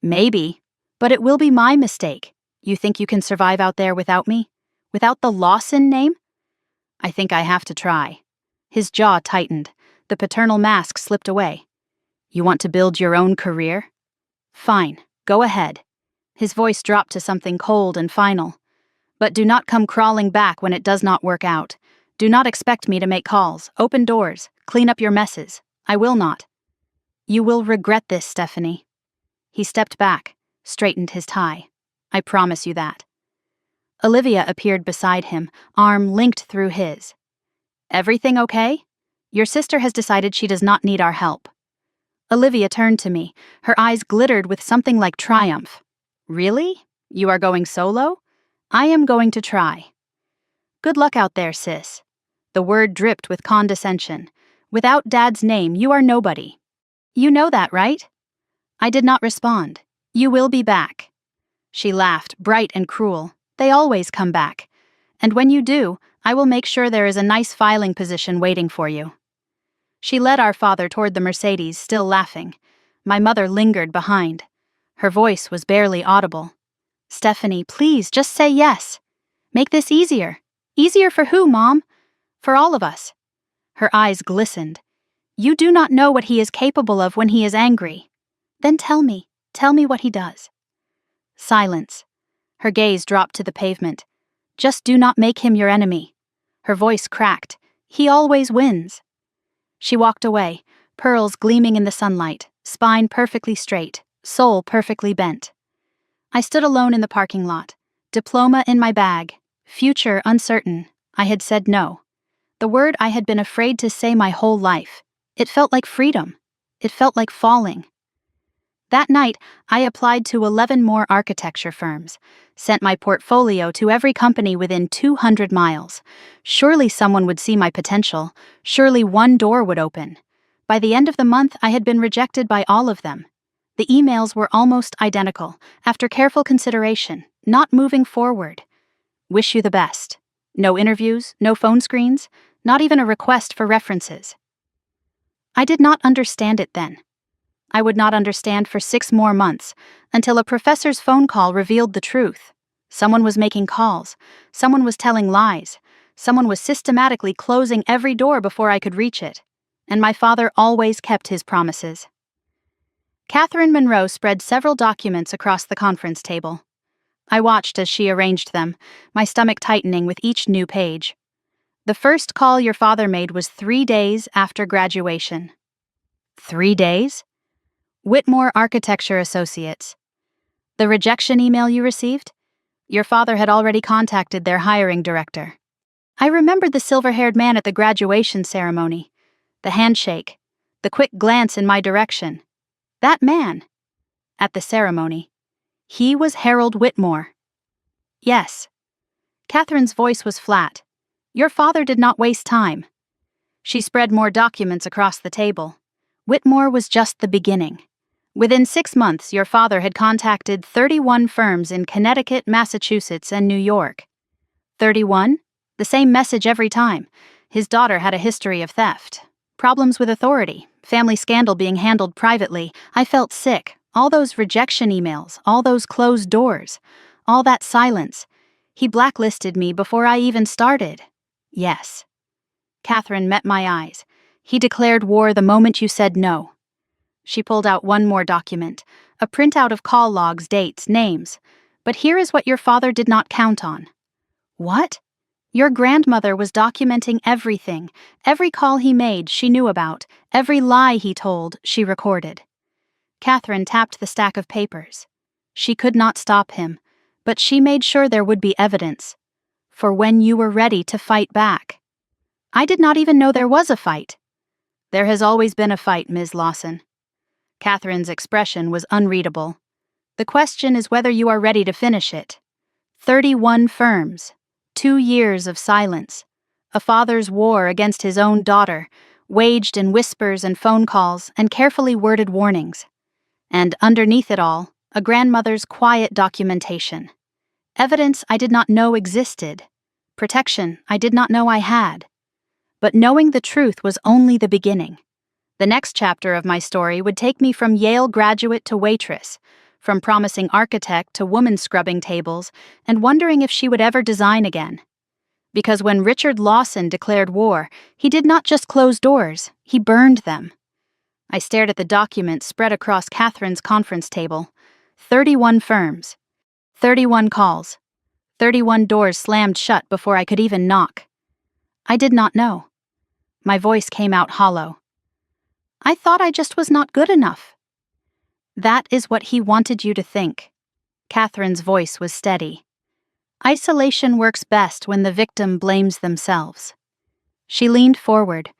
Maybe, but it will be my mistake. You think you can survive out there without me? Without the Lawson name? I think I have to try. His jaw tightened. The paternal mask slipped away. You want to build your own career? Fine, go ahead. His voice dropped to something cold and final. But do not come crawling back when it does not work out. Do not expect me to make calls, open doors, clean up your messes. I will not. You will regret this, Stephanie. He stepped back, straightened his tie. I promise you that. Olivia appeared beside him, arm linked through his. Everything okay? Your sister has decided she does not need our help. Olivia turned to me. Her eyes glittered with something like triumph. Really? You are going solo? I am going to try. Good luck out there, sis. The word dripped with condescension. Without Dad's name, you are nobody. You know that, right? I did not respond. You will be back. She laughed, bright and cruel. They always come back. And when you do, I will make sure there is a nice filing position waiting for you. She led our father toward the Mercedes, still laughing. My mother lingered behind. Her voice was barely audible. Stephanie, please, just say yes. Make this easier. Easier for who, Mom? For all of us. Her eyes glistened. You do not know what he is capable of when he is angry. Then tell me what he does. Silence. Her gaze dropped to the pavement. Just do not make him your enemy. Her voice cracked. He always wins. She walked away, pearls gleaming in the sunlight, spine perfectly straight, soul perfectly bent. I stood alone in the parking lot, diploma in my bag, future uncertain. I had said no. The word I had been afraid to say my whole life. It felt like freedom. It felt like falling. That night, I applied to 11 more architecture firms, sent my portfolio to every company within 200 miles. Surely someone would see my potential. Surely one door would open. By the end of the month, I had been rejected by all of them. The emails were almost identical. After careful consideration, not moving forward. Wish you the best. No interviews, no phone screens, not even a request for references. I did not understand it then. I would not understand for 6 more months, until a professor's phone call revealed the truth. Someone was making calls. Someone was telling lies. Someone was systematically closing every door before I could reach it. And my father always kept his promises. Catherine Monroe spread several documents across the conference table. I watched as she arranged them, my stomach tightening with each new page. The first call your father made was 3 days after graduation. 3 days? Whitmore Architecture Associates. The rejection email you received? Your father had already contacted their hiring director. I remembered the silver-haired man at the graduation ceremony. The handshake. The quick glance in my direction. That man. At the ceremony. He was Harold Whitmore. Yes. Catherine's voice was flat. Your father did not waste time. She spread more documents across the table. Whitmore was just the beginning. Within 6 months, your father had contacted 31 firms in Connecticut, Massachusetts, and New York. 31? The same message every time. His daughter had a history of theft. Problems with authority. Family scandal being handled privately. I felt sick. All those rejection emails. All those closed doors. All that silence. He blacklisted me before I even started. Yes. Catherine met my eyes. He declared war the moment you said no. She pulled out one more document, a printout of call logs, dates, names. But here is what your father did not count on. What? Your grandmother was documenting everything. Every call he made, she knew about. Every lie he told, she recorded. Catherine tapped the stack of papers. She could not stop him, but she made sure there would be evidence. For when you were ready to fight back. I did not even know there was a fight. There has always been a fight, Ms. Lawson. Catherine's expression was unreadable. The question is whether you are ready to finish it. 31 firms, 2 years of silence, a father's war against his own daughter, waged in whispers and phone calls and carefully worded warnings. And underneath it all, a grandmother's quiet documentation. Evidence I did not know existed. Protection I did not know I had. But knowing the truth was only the beginning. The next chapter of my story would take me from Yale graduate to waitress, from promising architect to woman scrubbing tables, and wondering if she would ever design again. Because when Richard Lawson declared war, he did not just close doors, he burned them. I stared at the documents spread across Catherine's conference table. 31 firms. 31 calls. 31 doors slammed shut before I could even knock. I did not know. My voice came out hollow. I thought I just was not good enough. That is what he wanted you to think. Catherine's voice was steady. Isolation works best when the victim blames themselves. She leaned forward.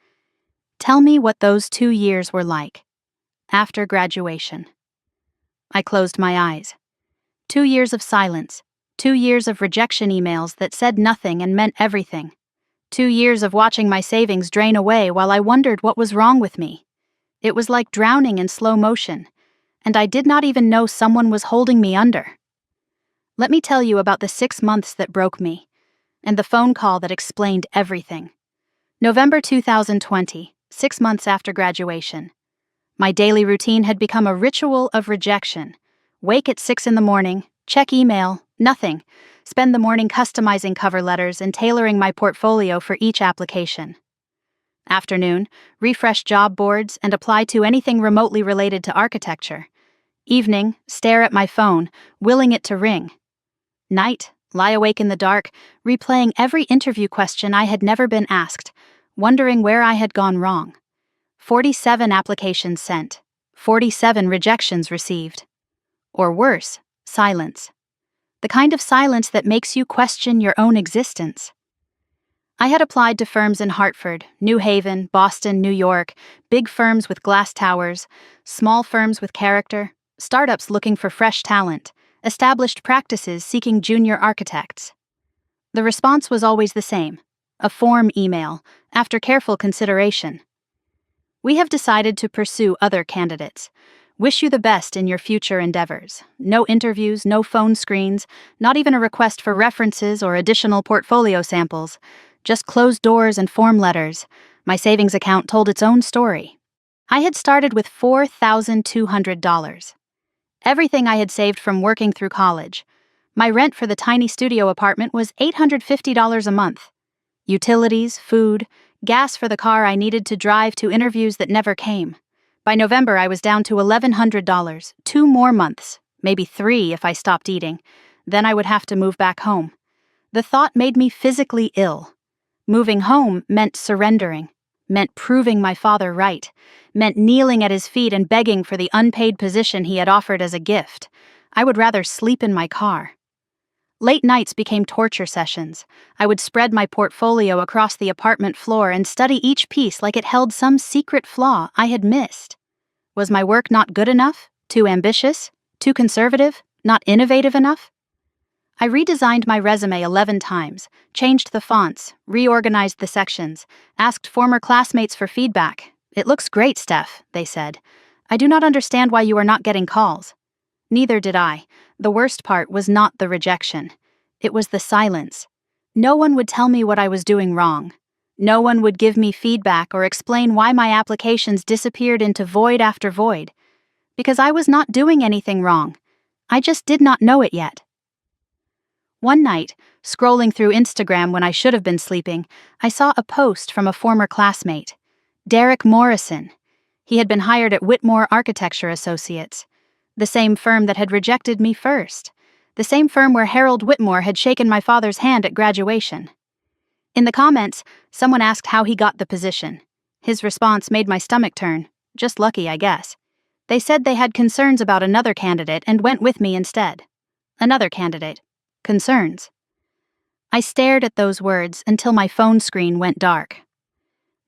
Tell me what those 2 years were like. After graduation. I closed my eyes. 2 years of silence. 2 years of rejection emails that said nothing and meant everything. 2 years of watching my savings drain away while I wondered what was wrong with me. It was like drowning in slow motion, and I did not even know someone was holding me under. Let me tell you about the 6 months that broke me, and the phone call that explained everything. November 2020, 6 months after graduation. My daily routine had become a ritual of rejection. Wake at 6 in the morning, check email, nothing. Spend the morning customizing cover letters and tailoring my portfolio for each application. Afternoon, refresh job boards and apply to anything remotely related to architecture. Evening, stare at my phone, willing it to ring. Night, lie awake in the dark, replaying every interview question I had never been asked, wondering where I had gone wrong. 47 applications sent, 47 rejections received. Or worse, silence. The kind of silence that makes you question your own existence. I had applied to firms in Hartford, New Haven, Boston, New York, big firms with glass towers, small firms with character, startups looking for fresh talent, established practices seeking junior architects. The response was always the same, a form email, after careful consideration. We have decided to pursue other candidates. Wish you the best in your future endeavors. No interviews, no phone screens, not even a request for references or additional portfolio samples. Just closed doors and form letters. My savings account told its own story. I had started with $4,200. Everything I had saved from working through college. My rent for the tiny studio apartment was $850 a month. Utilities, food, gas for the car I needed to drive to interviews that never came. By November, I was down to $1,100, 2 more months, maybe 3 if I stopped eating. Then I would have to move back home. The thought made me physically ill. Moving home meant surrendering, meant proving my father right, meant kneeling at his feet and begging for the unpaid position he had offered as a gift. I would rather sleep in my car. Late nights became torture sessions. I would spread my portfolio across the apartment floor and study each piece like it held some secret flaw I had missed. Was my work not good enough? Too ambitious? Too conservative? Not innovative enough? I redesigned my resume 11 times, changed the fonts, reorganized the sections, asked former classmates for feedback. "It looks great, Steph," they said. "I do not understand why you are not getting calls." Neither did I. The worst part was not the rejection. It was the silence. No one would tell me what I was doing wrong. No one would give me feedback or explain why my applications disappeared into void after void. Because I was not doing anything wrong. I just did not know it yet. One night, scrolling through Instagram when I should have been sleeping, I saw a post from a former classmate, Derek Morrison. He had been hired at Whitmore Architecture Associates, the same firm that had rejected me first, the same firm where Harold Whitmore had shaken my father's hand at graduation. In the comments, someone asked how he got the position. His response made my stomach turn. Just lucky, I guess. They said they had concerns about another candidate and went with me instead. Another candidate. Concerns. I stared at those words until my phone screen went dark.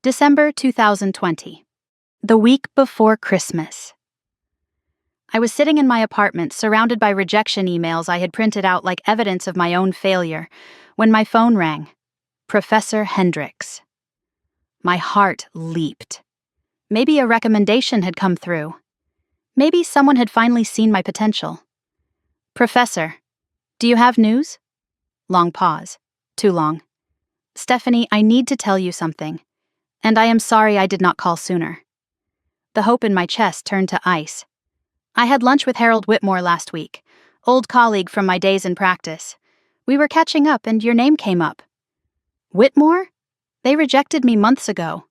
December 2020. The week before Christmas. I was sitting in my apartment, surrounded by rejection emails I had printed out like evidence of my own failure, when my phone rang. Professor Hendricks. My heart leaped. Maybe a recommendation had come through. Maybe someone had finally seen my potential. "Professor, do you have news?" Long pause. Too long. "Stephanie, I need to tell you something. And I am sorry I did not call sooner." The hope in my chest turned to ice. I had lunch with Harold Whitmore last week, old colleague from my days in practice. We were catching up and your name came up. "Whitmore? They rejected me months ago."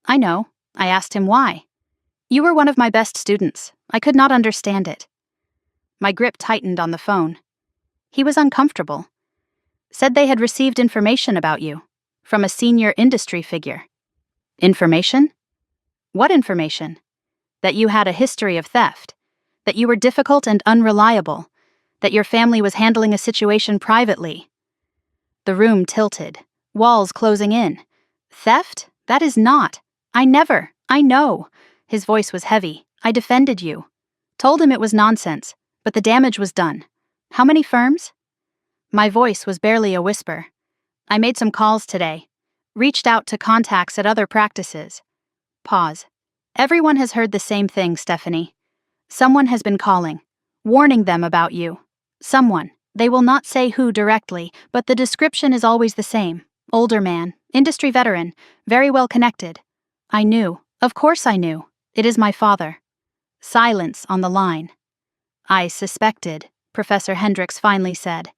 "I know." I asked him why. "You were one of my best students. I could not understand it." My grip tightened on the phone. He was uncomfortable. "Said they had received information about you, from a senior industry figure." "Information? What information?" "That you had a history of theft, that you were difficult and unreliable, that your family was handling a situation privately." The room tilted, walls closing in. "Theft? That is not. I know." His voice was heavy. "I defended you. Told him it was nonsense, but the damage was done. How many firms?" My voice was barely a whisper. "I made some calls today. Reached out to contacts at other practices." Pause. "Everyone has heard the same thing, Stephanie. Someone has been calling, warning them about you. Someone. They will not say who directly, but the description is always the same. Older man, industry veteran, very well connected." I knew. Of course I knew. It is my father. Silence on the line. "I suspected," Professor Hendricks finally said.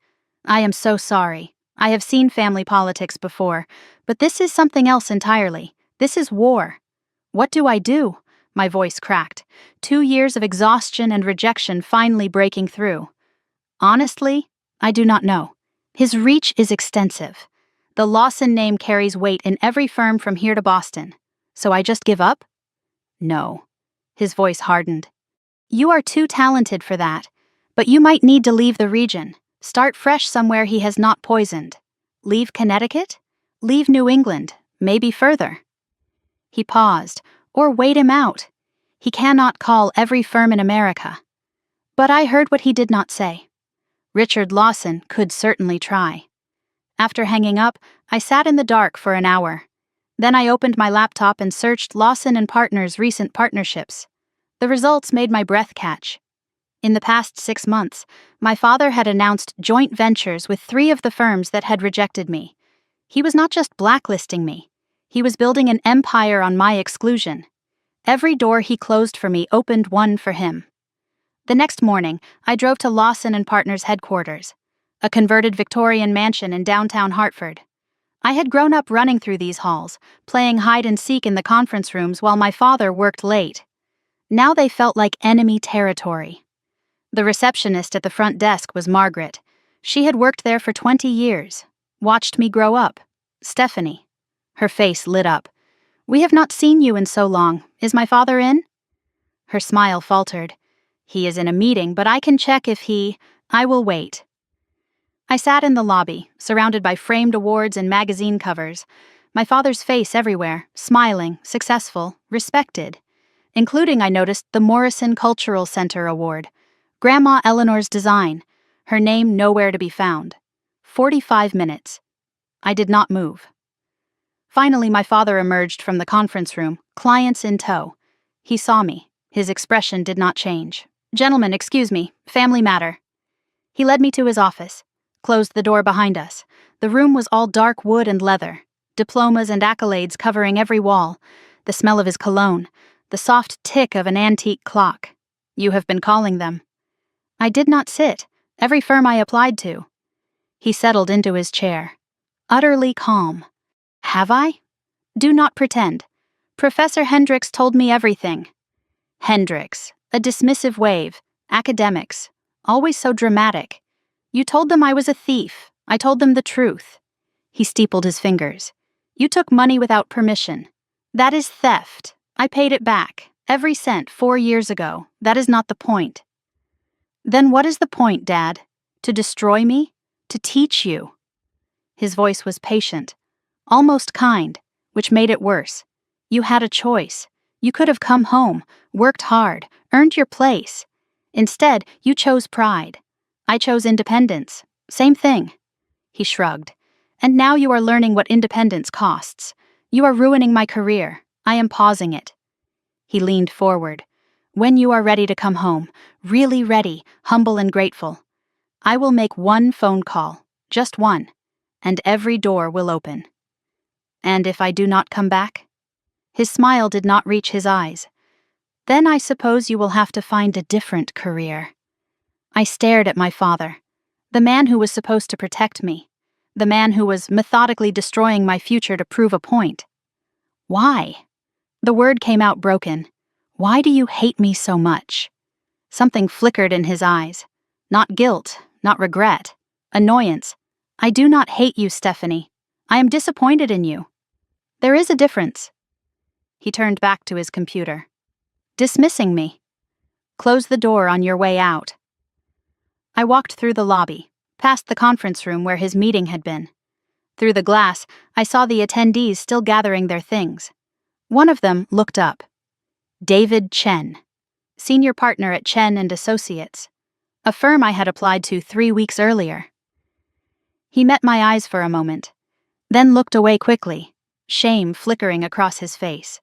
"I am so sorry. I have seen family politics before, but this is something else entirely. This is war." "What do I do?" My voice cracked. 2 years of exhaustion and rejection finally breaking through. "Honestly, I do not know. His reach is extensive. The Lawson name carries weight in every firm from here to Boston. So I just give up?" "No." His voice hardened. "You are too talented for that. But you might need to leave the region. Start fresh somewhere he has not poisoned. Leave Connecticut? Leave New England, maybe further. He paused. Or wait him out. He cannot call every firm in America. But I heard what he did not say. Richard Lawson could certainly try. After hanging up, I sat in the dark for an hour. Then I opened my laptop and searched Lawson and Partners' recent partnerships. The results made my breath catch. In the past 6 months, my father had announced joint ventures with 3 of the firms that had rejected me. He was not just blacklisting me. He was building an empire on my exclusion. Every door he closed for me opened one for him. The next morning, I drove to Lawson and Partners headquarters, a converted Victorian mansion in downtown Hartford. I had grown up running through these halls, playing hide and seek in the conference rooms while my father worked late. Now they felt like enemy territory. The receptionist at the front desk was Margaret. She had worked there for 20 years, watched me grow up. Stephanie. Her face lit up. "We have not seen you in so long. Is my father in?" Her smile faltered. "He is in a meeting, but I can check if I will wait." I sat in the lobby, surrounded by framed awards and magazine covers. My father's face everywhere, smiling, successful, respected. Including, I noticed, the Morrison Cultural Center Award. Grandma Eleanor's design. Her name nowhere to be found. 45 minutes. I did not move. Finally, my father emerged from the conference room, clients in tow. He saw me. His expression did not change. "Gentlemen, excuse me. Family matter." He led me to his office, closed the door behind us. The room was all dark wood and leather, diplomas and accolades covering every wall, the smell of his cologne, the soft tick of an antique clock. "You have been calling them." I did not sit. Every firm I applied to. He settled into his chair, utterly calm. "Have I? Do not pretend. Professor Hendricks told me everything." Hendricks, a dismissive wave, academics, always so dramatic. "You told them I was a thief. I told them the truth." He steepled his fingers. "You took money without permission. That is theft. I paid it back, every cent, 4 years ago. That is not the point." "Then what is the point, Dad? To destroy me? To teach you?" His voice was patient, almost kind, which made it worse. "You had a choice. You could have come home, worked hard, earned your place. Instead, you chose pride. I chose independence. Same thing." He shrugged. "And now you are learning what independence costs. You are ruining my career. I am pausing it." He leaned forward. "When you are ready to come home, really ready, humble and grateful, I will make one phone call, just one, and every door will open." "And if I do not come back?" His smile did not reach his eyes. "Then I suppose you will have to find a different career." I stared at my father, the man who was supposed to protect me, the man who was methodically destroying my future to prove a point. "Why?" The word came out broken. "Why do you hate me so much?" Something flickered in his eyes. Not guilt, not regret. Annoyance. "I do not hate you, Stephanie. I am disappointed in you. There is a difference." He turned back to his computer. "Dismissing me. Close the door on your way out." I walked through the lobby, past the conference room where his meeting had been. Through the glass, I saw the attendees still gathering their things. One of them looked up. David Chen, senior partner at Chen and Associates, a firm I had applied to 3 weeks earlier. He met my eyes for a moment, then looked away quickly, shame flickering across his face.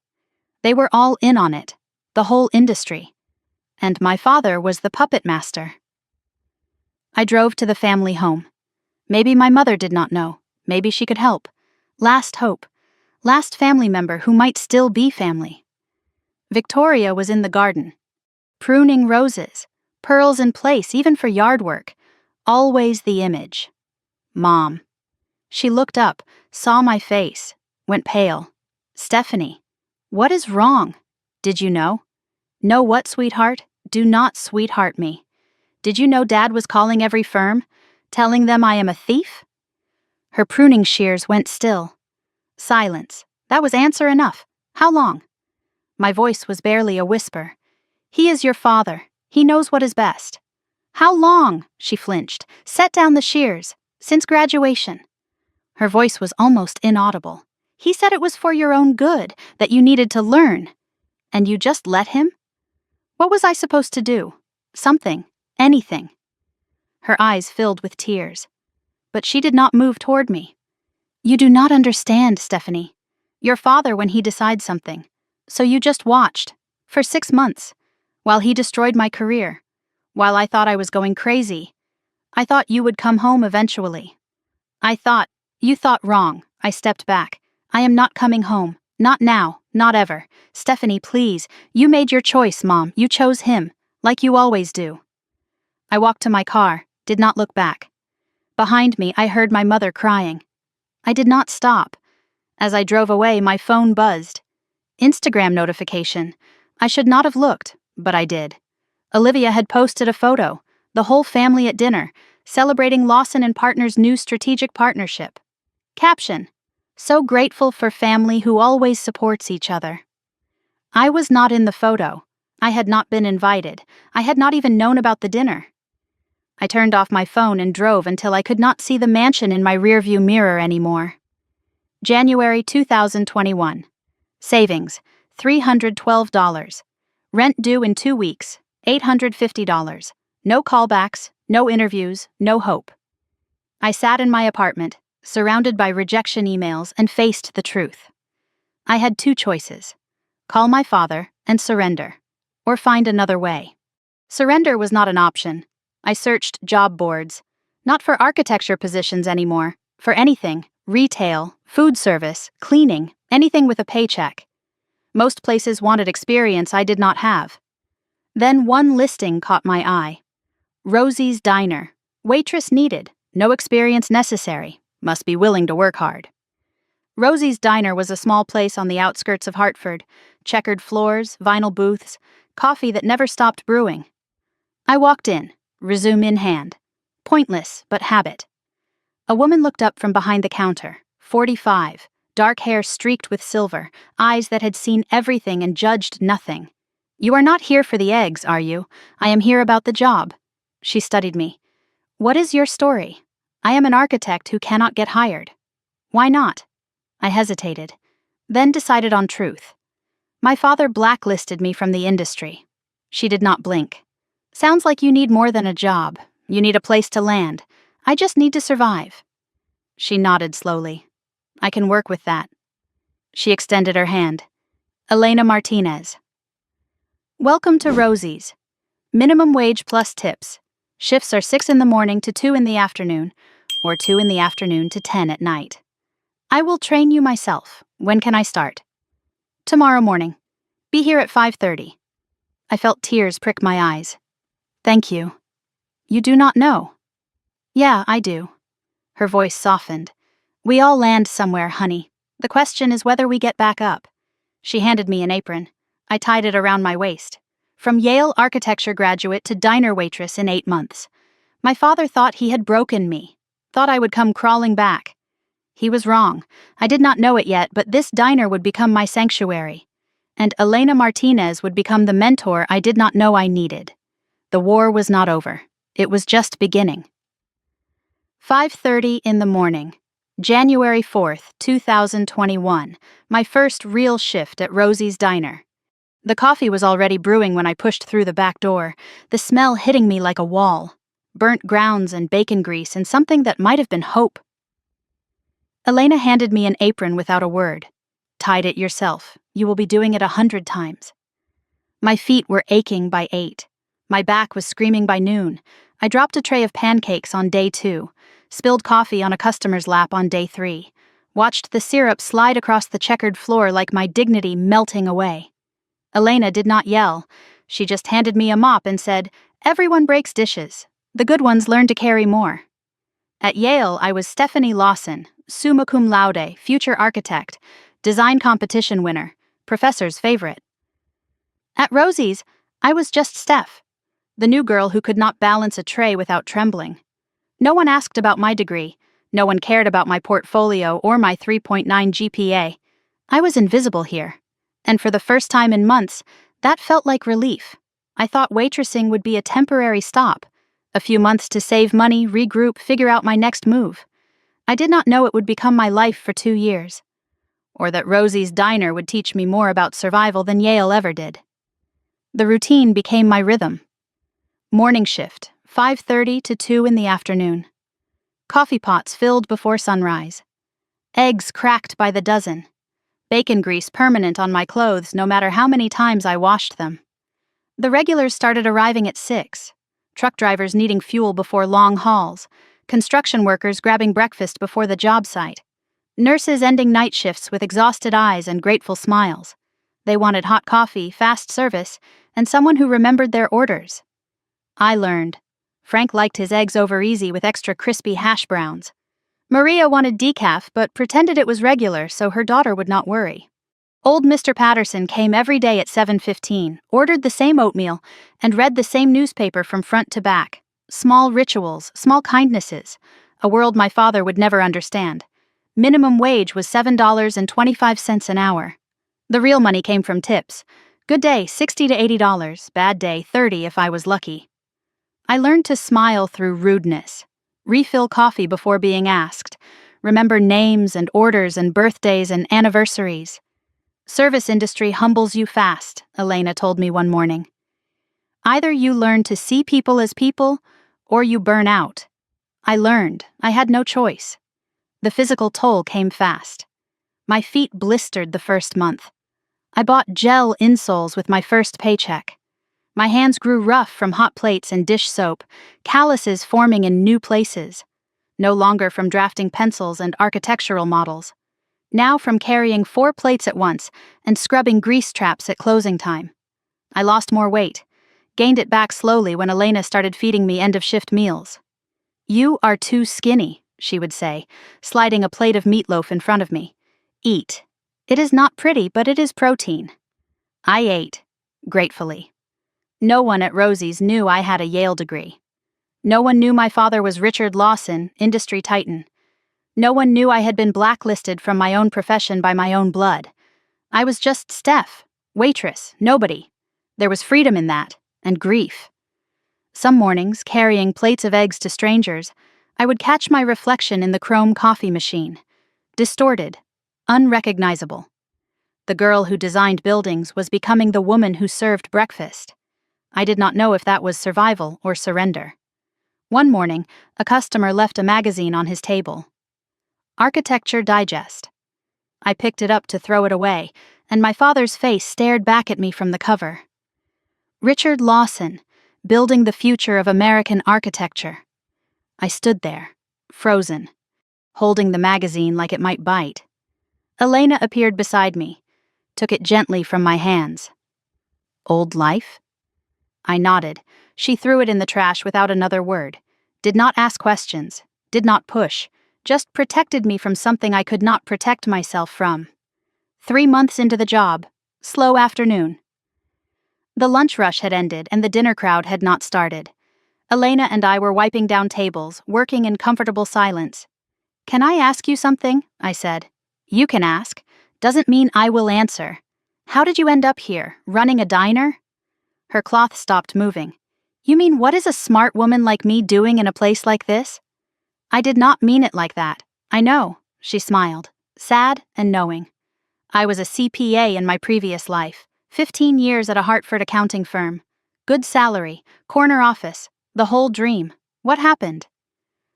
They were all in on it, the whole industry. And my father was the puppet master. I drove to the family home. Maybe my mother did not know. Maybe she could help. Last hope. Last family member who might still be family. Victoria was in the garden, pruning roses, pearls in place even for yard work. Always the image. Mom. She looked up, saw my face, went pale. "Stephanie, what is wrong? Did you know?" "Know what, sweetheart? Do not sweetheart me. Did you know Dad was calling every firm, telling them I am a thief?" Her pruning shears went still. Silence. That was answer enough. "How long?" My voice was barely a whisper. "He is your father. He knows what is best." How long? She flinched. Set down the shears. Since graduation. Her voice was almost inaudible. He said it was for your own good, that you needed to learn. And you just let him? What was I supposed to do? Something. Anything. Her eyes filled with tears. But she did not move toward me. You do not understand, Stephanie. Your father when he decides something. So you just watched. For 6 months. While he destroyed my career. While I thought I was going crazy. I thought you would come home eventually. You thought wrong. I stepped back. I am not coming home. Not now. Not ever. Stephanie, please. You made your choice, Mom. You chose him. Like you always do. I walked to my car, did not look back. Behind me, I heard my mother crying. I did not stop. As I drove away, my phone buzzed. Instagram notification. I should not have looked, but I did. Olivia had posted a photo, the whole family at dinner, celebrating Lawson and Partners' new strategic partnership. Caption: so grateful for family who always supports each other. I was not in the photo. I had not been invited. I had not even known about the dinner. I turned off my phone and drove until I could not see the mansion in my rearview mirror anymore. January 2021. Savings, $312. Rent due in 2 weeks, $850. No callbacks, no interviews, no hope. I sat in my apartment, surrounded by rejection emails, and faced the truth. I had 2 choices: call my father and surrender, or find another way. Surrender was not an option. I searched job boards, not for architecture positions anymore, for anything, retail, food service, cleaning, anything with a paycheck. Most places wanted experience I did not have. Then one listing caught my eye. Rosie's Diner. Waitress needed, no experience necessary, must be willing to work hard. Rosie's Diner was a small place on the outskirts of Hartford, checkered floors, vinyl booths, coffee that never stopped brewing. I walked in, resume in hand. Pointless, but habit. A woman looked up from behind the counter, 45, dark hair streaked with silver, eyes that had seen everything and judged nothing. You are not here for the eggs, are you? I am here about the job. She studied me. What is your story? I am an architect who cannot get hired. Why not? I hesitated, then decided on truth. My father blacklisted me from the industry. She did not blink. Sounds like you need more than a job. You need a place to land. I just need to survive. She nodded slowly. I can work with that. She extended her hand. Elena Martinez. Welcome to Rosie's. Minimum wage plus tips. Shifts are 6 in the morning to 2 in the afternoon, or 2 in the afternoon to 10 at night. I will train you myself. When can I start? Tomorrow morning. Be here at 5:30. I felt tears prick my eyes. Thank you. You do not know. Yeah, I do. Her voice softened. We all land somewhere, honey. The question is whether we get back up. She handed me an apron. I tied it around my waist. From Yale architecture graduate to diner waitress in 8 months. My father thought he had broken me. Thought I would come crawling back. He was wrong. I did not know it yet, but this diner would become my sanctuary. And Elena Martinez would become the mentor I did not know I needed. The war was not over. It was just beginning. 5:30 in the morning. January 4th, 2021. My first real shift at Rosie's Diner. The coffee was already brewing when I pushed through the back door, the smell hitting me like a wall. Burnt grounds and bacon grease and something that might have been hope. Elena handed me an apron without a word. Tied it yourself. You will be doing it 100 times. My feet were aching by 8. My back was screaming by noon. I dropped a tray of pancakes on day 2, spilled coffee on a customer's lap on day 3, watched the syrup slide across the checkered floor like my dignity melting away. Elena did not yell. She just handed me a mop and said, "Everyone breaks dishes. The good ones learn to carry more." At Yale, I was Stephanie Lawson, summa cum laude, future architect, design competition winner, professor's favorite. At Rosie's, I was just Steph, the new girl who could not balance a tray without trembling. No one asked about my degree. No one cared about my portfolio or my 3.9 GPA. I was invisible here. And for the first time in months, that felt like relief. I thought waitressing would be a temporary stop, A few months to save money, regroup, figure out my next move. I did not know it would become my life for 2 years. Or that Rosie's Diner would teach me more about survival than Yale ever did. The routine became my rhythm. Morning shift, 5:30 to 2 in the afternoon. Coffee pots filled before sunrise. Eggs cracked by the dozen. Bacon grease permanent on my clothes no matter how many times I washed them. The regulars started arriving at 6. Truck drivers needing fuel before long hauls. Construction workers grabbing breakfast before the job site. Nurses ending night shifts with exhausted eyes and grateful smiles. They wanted hot coffee, fast service, and someone who remembered their orders. I learned. Frank liked his eggs over easy with extra crispy hash browns. Maria wanted decaf but pretended it was regular so her daughter would not worry. Old Mr. Patterson came every day at 7:15, ordered the same oatmeal, and read the same newspaper from front to back. Small rituals, small kindnesses, a world my father would never understand. Minimum wage was $7.25 an hour. The real money came from tips. Good day, $60 to $80, bad day, $30 if I was lucky. I learned to smile through rudeness. Refill coffee before being asked. Remember names and orders and birthdays and anniversaries. Service industry humbles you fast, Elena told me one morning. Either you learn to see people as people, or you burn out. I learned. I had no choice. The physical toll came fast. My feet blistered the first month. I bought gel insoles with my first paycheck. My hands grew rough from hot plates and dish soap, calluses forming in new places. No longer from drafting pencils and architectural models. Now from carrying 4 plates at once and scrubbing grease traps at closing time. I lost more weight, gained it back slowly when Elena started feeding me end-of-shift meals. "You are too skinny," she would say, sliding a plate of meatloaf in front of me. "Eat. It is not pretty, but it is protein." I ate, gratefully. No one at Rosie's knew I had a Yale degree. No one knew my father was Richard Lawson, industry titan. No one knew I had been blacklisted from my own profession by my own blood. I was just Steph, waitress, nobody. There was freedom in that, and grief. Some mornings, carrying plates of eggs to strangers, I would catch my reflection in the chrome coffee machine. Distorted, unrecognizable. The girl who designed buildings was becoming the woman who served breakfast. I did not know if that was survival or surrender. One morning, a customer left a magazine on his table. Architecture Digest. I picked it up to throw it away, and my father's face stared back at me from the cover. Richard Lawson, building the future of American architecture. I stood there, frozen, holding the magazine like it might bite. Elena appeared beside me, took it gently from my hands. "Old life?" I nodded. She threw it in the trash without another word, did not ask questions, did not push, just protected me from something I could not protect myself from. 3 months into the job, slow afternoon. The lunch rush had ended and the dinner crowd had not started. Elena and I were wiping down tables, working in comfortable silence. "Can I ask you something?" I said. "You can ask. Doesn't mean I will answer. How did you end up here, running a diner?" Her cloth stopped moving. "You mean what is a smart woman like me doing in a place like this?" "I did not mean it like that. I know," she smiled, sad and knowing. "I was a CPA in my previous life, 15 years at a Hartford accounting firm. Good salary, corner office, the whole dream. What happened?"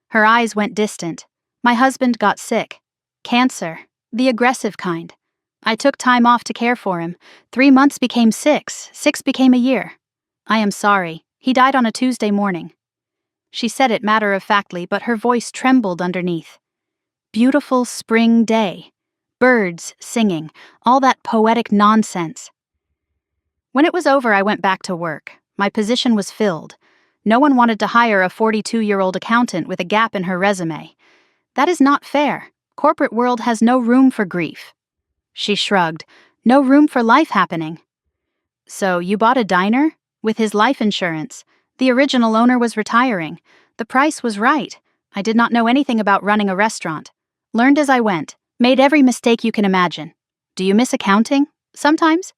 Her eyes went distant. "My husband got sick. Cancer, the aggressive kind. I took time off to care for him. 3 months became 6, 6 became a year. I am sorry. He died on a Tuesday morning." She said it matter-of-factly, but her voice trembled underneath. Beautiful spring day. Birds singing, all that poetic nonsense. When it was over, I went back to work. My position was filled. No one wanted to hire a 42-year-old accountant with a gap in her resume. That is not fair. Corporate world has no room for grief. She shrugged. No room for life happening. "So you bought a diner? With his life insurance. The original owner was retiring. The price was right. I did not know anything about running a restaurant. Learned as I went. Made every mistake you can imagine. Do you miss accounting? Sometimes?"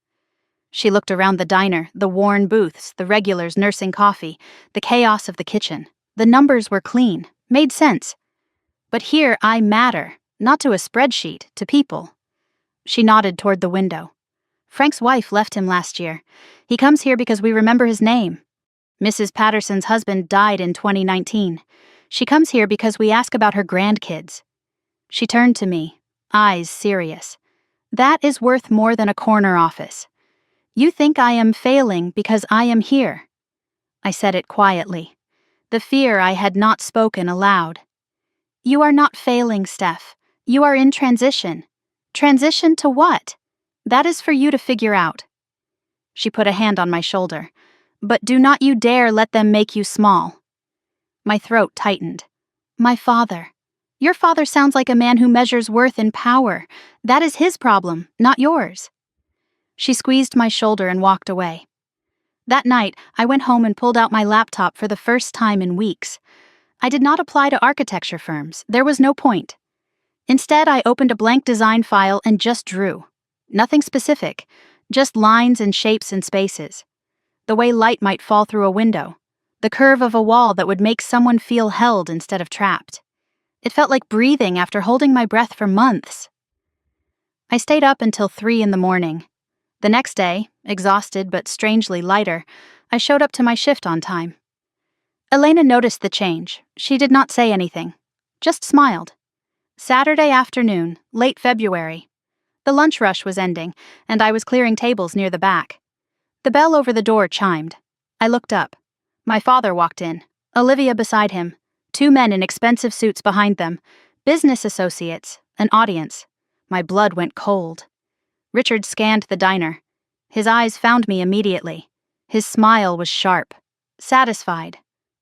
She looked around the diner, the worn booths, the regulars nursing coffee, the chaos of the kitchen. The numbers were clean, made sense. But here I matter, not to a spreadsheet, to people. She nodded toward the window. Frank's wife left him last year. He comes here because we remember his name. Mrs. Patterson's husband died in 2019. She comes here because we ask about her grandkids. She turned to me, eyes serious. That is worth more than a corner office. You think I am failing because I am here. I said it quietly. The fear I had not spoken aloud. You are not failing, Steph. You are in transition. Transition to what? That is for you to figure out. She put a hand on my shoulder. But do not you dare let them make you small. My throat tightened. My father. Your father sounds like a man who measures worth in power. That is his problem, not yours. She squeezed my shoulder and walked away. That night, I went home and pulled out my laptop for the first time in weeks. I did not apply to architecture firms. There was no point. Instead, I opened a blank design file and just drew. Nothing specific, just lines and shapes and spaces. The way light might fall through a window. The curve of a wall that would make someone feel held instead of trapped. It felt like breathing after holding my breath for months. I stayed up until 3 a.m. The next day, exhausted but strangely lighter, I showed up to my shift on time. Elena noticed the change. She did not say anything, just smiled. Saturday afternoon, late February. The lunch rush was ending, and I was clearing tables near the back. The bell over the door chimed. I looked up. My father walked in, Olivia beside him, 2 men in expensive suits behind them, business associates, an audience. My blood went cold. Richard scanned the diner. His eyes found me immediately. His smile was sharp, satisfied.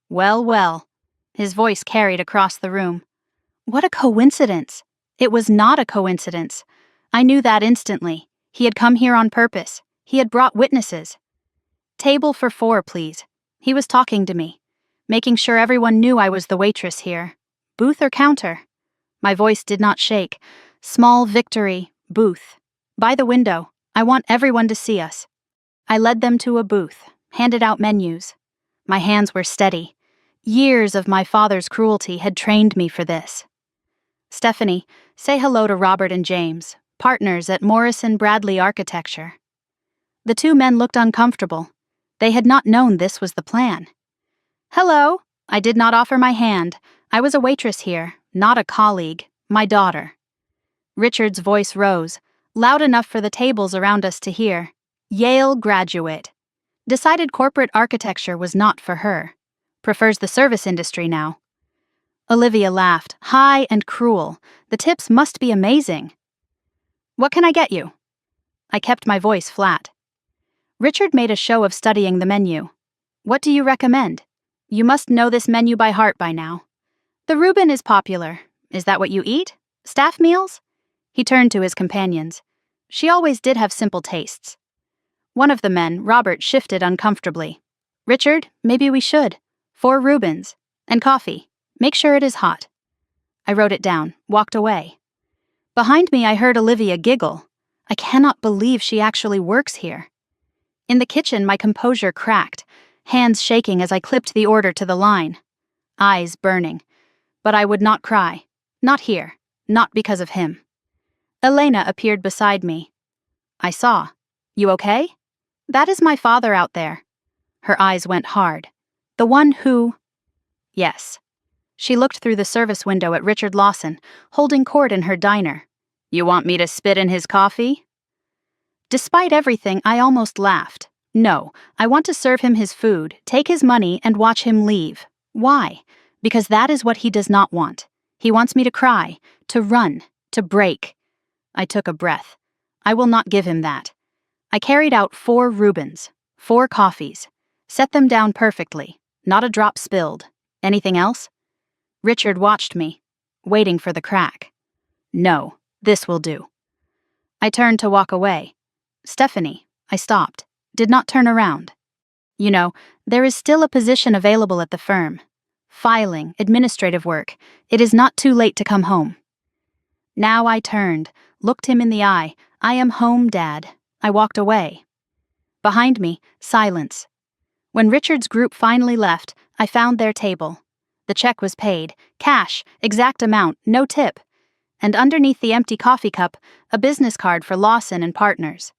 Well, well. His voice carried across the room. What a coincidence. It was not a coincidence. I knew that instantly. He had come here on purpose. He had brought witnesses. Table for 4, please. He was talking to me, making sure everyone knew I was the waitress here. Booth or counter? My voice did not shake. Small victory, booth. By the window. I want everyone to see us. I led them to a booth, handed out menus. My hands were steady. Years of my father's cruelty had trained me for this. Stephanie, say hello to Robert and James, partners at Morrison Bradley Architecture. The 2 men looked uncomfortable. They had not known this was the plan. Hello. I did not offer my hand. I was a waitress here, not a colleague, my daughter. Richard's voice rose, loud enough for the tables around us to hear. Yale graduate. Decided corporate architecture was not for her. Prefers the service industry now. Olivia laughed, high and cruel. The tips must be amazing. What can I get you? I kept my voice flat. Richard made a show of studying the menu. What do you recommend? You must know this menu by heart by now. The Reuben is popular. Is that what you eat? Staff meals? He turned to his companions. She always did have simple tastes. One of the men, Robert, shifted uncomfortably. Richard, maybe we should. 4 Reubens. And coffee. Make sure it is hot. I wrote it down, walked away. Behind me I heard Olivia giggle. I cannot believe she actually works here. In the kitchen my composure cracked, hands shaking as I clipped the order to the line. Eyes burning. But I would not cry. Not here. Not because of him. Elena appeared beside me. I saw. You okay? That is my father out there. Her eyes went hard. The one who... Yes. She looked through the service window at Richard Lawson, holding court in her diner. You want me to spit in his coffee? Despite everything, I almost laughed. No, I want to serve him his food, take his money, and watch him leave. Why? Because that is what he does not want. He wants me to cry, to run, to break. I took a breath. I will not give him that. I carried out 4 Reubens, 4 coffees, set them down perfectly, not a drop spilled. Anything else? Richard watched me, waiting for the crack. No, this will do. I turned to walk away. Stephanie, I stopped, did not turn around. You know, there is still a position available at the firm. Filing, administrative work. It is not too late to come home. Now I turned, looked him in the eye. I am home, Dad. I walked away. Behind me, silence. When Richard's group finally left, I found their table. The check was paid, cash, exact amount, no tip. And underneath the empty coffee cup, a business card for Lawson and Partners.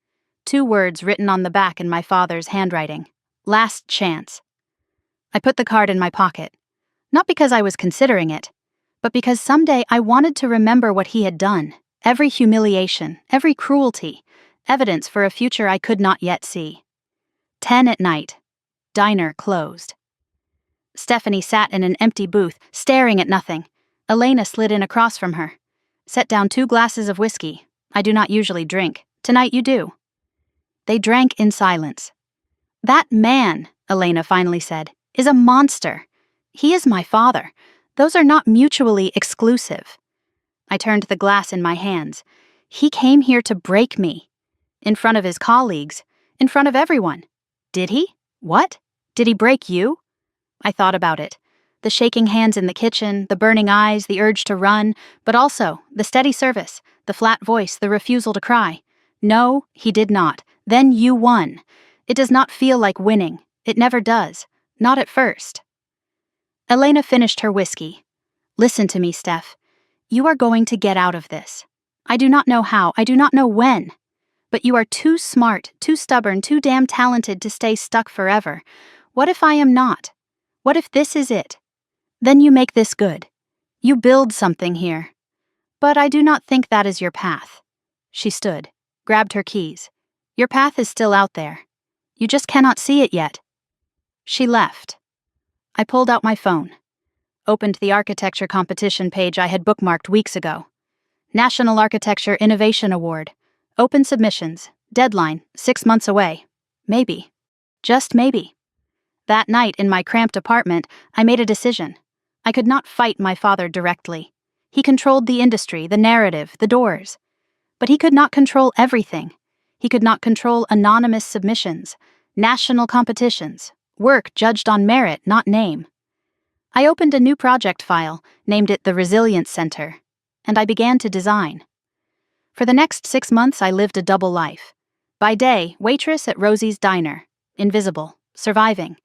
2 words written on the back in my father's handwriting. Last chance. I put the card in my pocket. Not because I was considering it, but because someday I wanted to remember what he had done. Every humiliation, every cruelty, evidence for a future I could not yet see. 10 at night. Diner closed. Stephanie sat in an empty booth, staring at nothing. Elena slid in across from her. Set down 2 glasses of whiskey. I do not usually drink. Tonight you do. They drank in silence. That man, Elena finally said, is a monster. He is my father. Those are not mutually exclusive. I turned the glass in my hands. He came here to break me. In front of his colleagues. In front of everyone. Did he? What? Did he break you? I thought about it. The shaking hands in the kitchen, the burning eyes, the urge to run, but also the steady service, the flat voice, the refusal to cry. No, he did not. Then you won. It does not feel like winning. It never does. Not at first. Elena finished her whiskey. Listen to me, Steph. You are going to get out of this. I do not know how, I do not know when. But you are too smart, too stubborn, too damn talented to stay stuck forever. What if I am not? What if this is it? Then you make this good. You build something here. But I do not think that is your path. She stood, grabbed her keys. Your path is still out there. You just cannot see it yet. She left. I pulled out my phone. Opened the architecture competition page I had bookmarked weeks ago. National Architecture Innovation Award. Open submissions. Deadline, 6 months away. Maybe. Just maybe. That night in my cramped apartment, I made a decision. I could not fight my father directly. He controlled the industry, the narrative, the doors. But he could not control everything. He could not control anonymous submissions, national competitions, work judged on merit, not name. I opened a new project file, named it the Resilience Center, and I began to design. For the next 6 months, I lived a double life. By day, waitress at Rosie's Diner, invisible, surviving.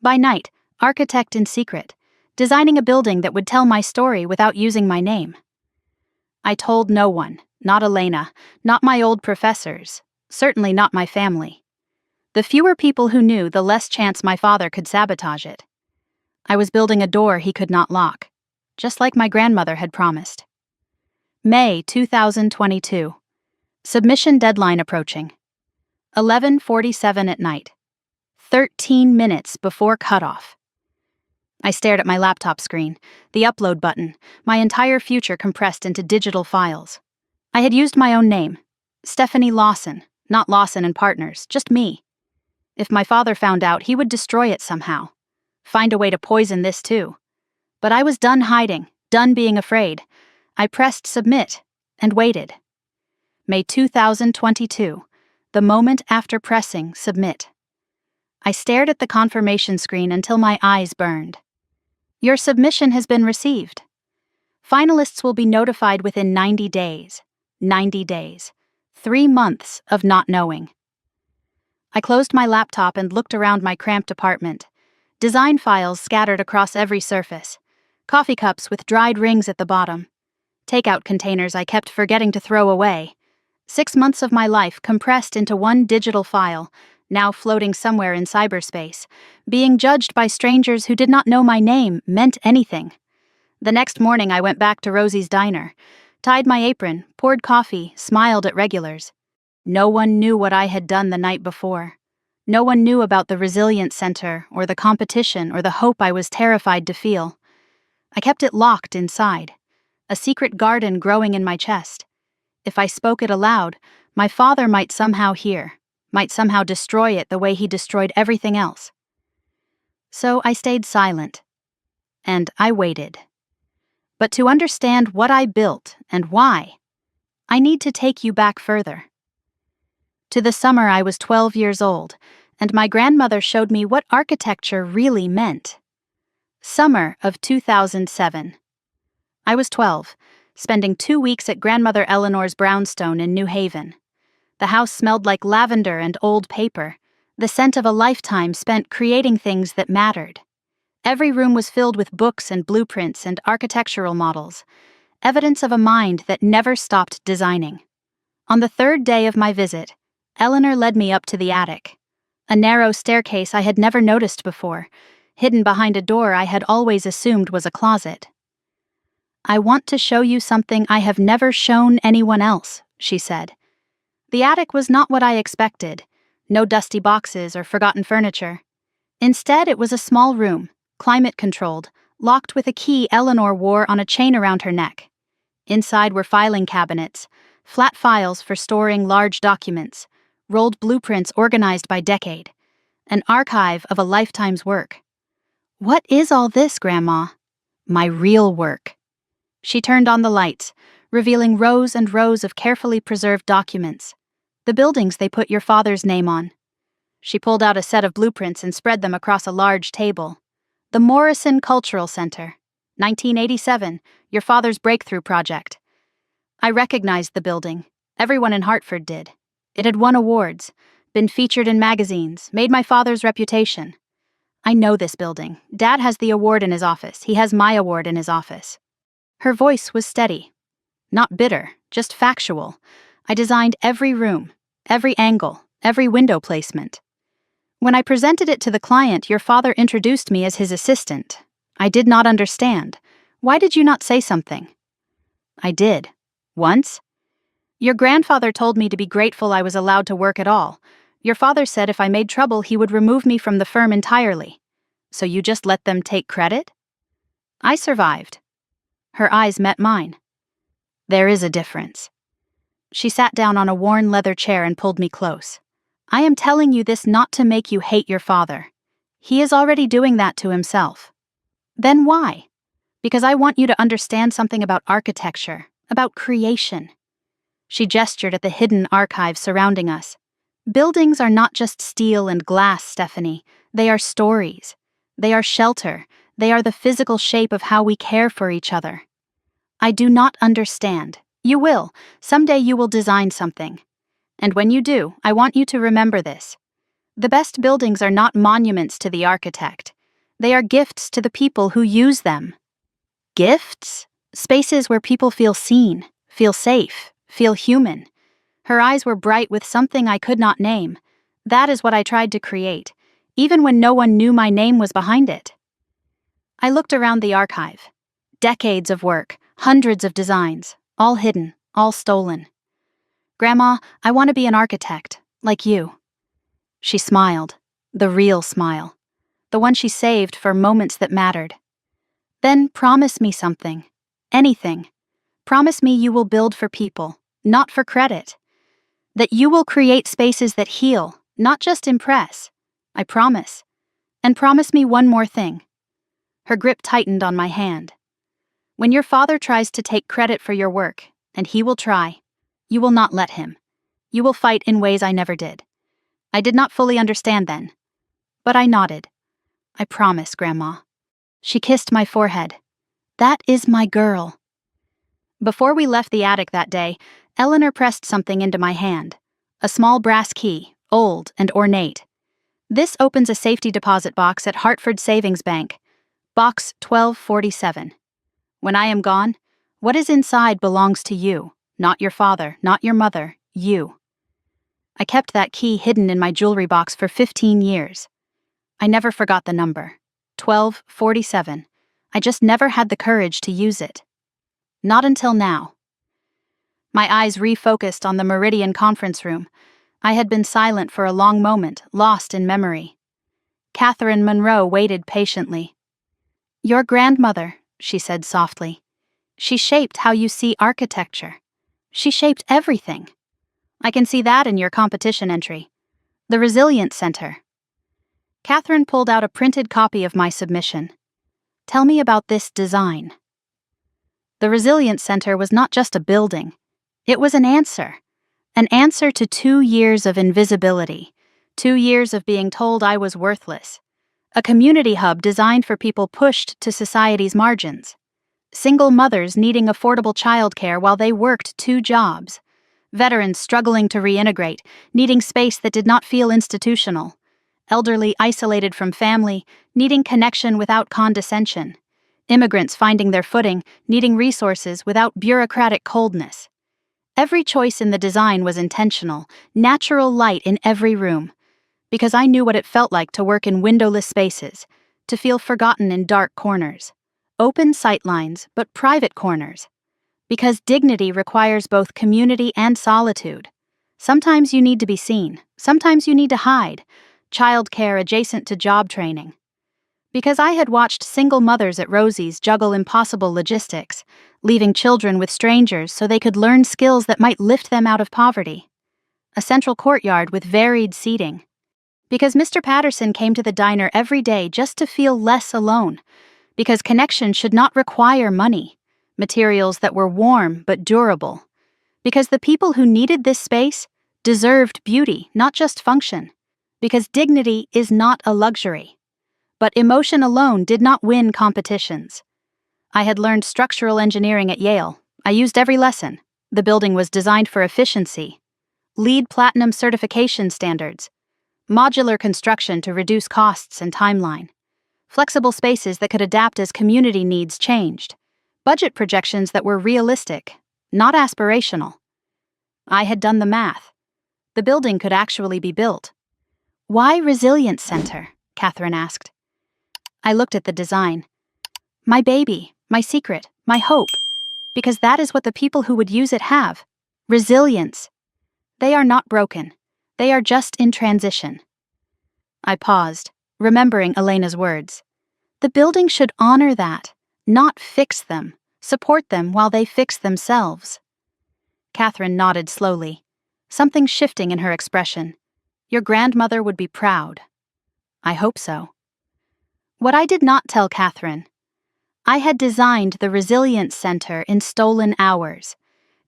By night, architect in secret, designing a building that would tell my story without using my name. I told no one, not Elena, not my old professors, certainly not my family. The fewer people who knew, the less chance my father could sabotage it. I was building a door he could not lock, just like my grandmother had promised. May 2022. Submission deadline approaching. 11:47 at night. 13 minutes before cutoff. I stared at my laptop screen, the upload button, my entire future compressed into digital files. I had used my own name, Stephanie Lawson, not Lawson and Partners, just me. If my father found out, he would destroy it somehow. Find a way to poison this too. But I was done hiding, done being afraid. I pressed submit and waited. May 2022, the moment after pressing submit. I stared at the confirmation screen until my eyes burned. Your submission has been received. Finalists will be notified within 90 days. 90 days. 3 months of not knowing. I closed my laptop and looked around my cramped apartment. Design files scattered across every surface. Coffee cups with dried rings at the bottom. Takeout containers I kept forgetting to throw away. 6 months of my life compressed into one digital file, now floating somewhere in cyberspace. Being judged by strangers who did not know my name meant anything. The next morning I went back to Rosie's Diner, tied my apron, poured coffee, smiled at regulars. No one knew what I had done the night before. No one knew about the Resilience Center, or the competition, or the hope I was terrified to feel. I kept it locked inside, a secret garden growing in my chest. If I spoke it aloud, my father might somehow hear, might somehow destroy it the way he destroyed everything else. So I stayed silent, and I waited. But to understand what I built and why, I need to take you back further. To the summer I was 12 years old, and my grandmother showed me what architecture really meant. Summer of 2007. I was 12, spending 2 weeks at Grandmother Eleanor's brownstone in New Haven. The house smelled like lavender and old paper, the scent of a lifetime spent creating things that mattered. Every room was filled with books and blueprints and architectural models, evidence of a mind that never stopped designing. On the third day of my visit, Eleanor led me up to the attic. A narrow staircase I had never noticed before, hidden behind a door I had always assumed was a closet. "I want to show you something I have never shown anyone else," she said. The attic was not what I expected. No dusty boxes or forgotten furniture. Instead, it was a small room, climate-controlled, locked with a key Eleanor wore on a chain around her neck. Inside were filing cabinets, flat files for storing large documents, rolled blueprints organized by decade, an archive of a lifetime's work. "What is all this, Grandma?" "My real work." She turned on the lights, revealing rows and rows of carefully preserved documents, the buildings they put your father's name on. She pulled out a set of blueprints and spread them across a large table. The Morrison Cultural Center, 1987, your father's breakthrough project. I recognized the building. Everyone in Hartford did. It had won awards, been featured in magazines, made my father's reputation. "I know this building. Dad has the award in his office. He has my award in his office." Her voice was steady. Not bitter, just factual. I designed every room, every angle, every window placement. When I presented it to the client, your father introduced me as his assistant. I did not understand. "Why did you not say something?" "I did. Once. Your grandfather told me to be grateful I was allowed to work at all. Your father said if I made trouble, he would remove me from the firm entirely. So you just let them take credit?" I survived. Her eyes met mine. "There is a difference." She sat down on a worn leather chair and pulled me close. "I am telling you this not to make you hate your father. He is already doing that to himself." "Then why?" "Because I want you to understand something about architecture, about creation." She gestured at the hidden archive surrounding us. "Buildings are not just steel and glass, Stephanie. They are stories. They are shelter. They are the physical shape of how we care for each other." "I do not understand." "You will. Someday you will design something. And when you do, I want you to remember this. The best buildings are not monuments to the architect. They are gifts to the people who use them." Gifts? Spaces where people feel seen, feel safe, feel human. Her eyes were bright with something I could not name. That is what I tried to create, even when no one knew my name was behind it. I looked around the archive. Decades of work, hundreds of designs, all hidden, all stolen. "Grandma, I want to be an architect, like you." She smiled, the real smile, the one she saved for moments that mattered. "Then promise me something. Anything. Promise me you will build for people, not for credit. That you will create spaces that heal, not just impress. I promise. And promise me one more thing." Her grip tightened on my hand. "When your father tries to take credit for your work, and he will try, you will not let him. You will fight in ways I never did." I did not fully understand then, but I nodded. "I promise, Grandma." She kissed my forehead. "That is my girl." Before we left the attic that day, Eleanor pressed something into my hand. A small brass key, old and ornate. "This opens a safety deposit box at Hartford Savings Bank. Box 1247. When I am gone, what is inside belongs to you, not your father, not your mother, you." I kept that key hidden in my jewelry box for 15 years. I never forgot the number. 1247. I just never had the courage to use it. Not until now. My eyes refocused on the Meridian conference room. I had been silent for a long moment, lost in memory. Catherine Monroe waited patiently. "Your grandmother," she said softly. "She shaped how you see architecture. She shaped everything. I can see that in your competition entry. The Resilience Center." Catherine pulled out a printed copy of my submission. "Tell me about this design." The Resilience Center was not just a building. It was an answer to 2 years of invisibility, 2 years of being told I was worthless. A community hub designed for people pushed to society's margins. Single mothers needing affordable childcare while they worked 2 jobs. Veterans struggling to reintegrate, needing space that did not feel institutional. elderly isolated from family, needing connection without condescension, immigrants finding their footing, needing resources without bureaucratic coldness. Every choice in the design was intentional, natural light in every room, because I knew what it felt like to work in windowless spaces, to feel forgotten in dark corners, open sightlines but private corners, because dignity requires both community and solitude. Sometimes you need to be seen, sometimes you need to hide, childcare adjacent to job training. Because I had watched single mothers at Rosie's juggle impossible logistics, leaving children with strangers so they could learn skills that might lift them out of poverty. A central courtyard with varied seating. Because Mr. Patterson came to the diner every day just to feel less alone. Because connection should not require money, materials that were warm but durable. Because the people who needed this space deserved beauty, not just function. Because dignity is not a luxury. But emotion alone did not win competitions. I had learned structural engineering at Yale. I used every lesson. The building was designed for efficiency. LEED Platinum certification standards. Modular construction to reduce costs and timeline. Flexible spaces that could adapt as community needs changed. Budget projections that were realistic, not aspirational. I had done the math. The building could actually be built. "Why Resilience Center?" Catherine asked. I looked at the design. My baby, my secret, my hope. Because that is what the people who would use it have. Resilience. They are not broken. They are just in transition. I paused, remembering Elena's words. The building should honor that, not fix them, support them while they fix themselves. Catherine nodded slowly, something shifting in her expression. Your grandmother would be proud. I hope so. What I did not tell Catherine. I had designed the Resilience Center in stolen hours,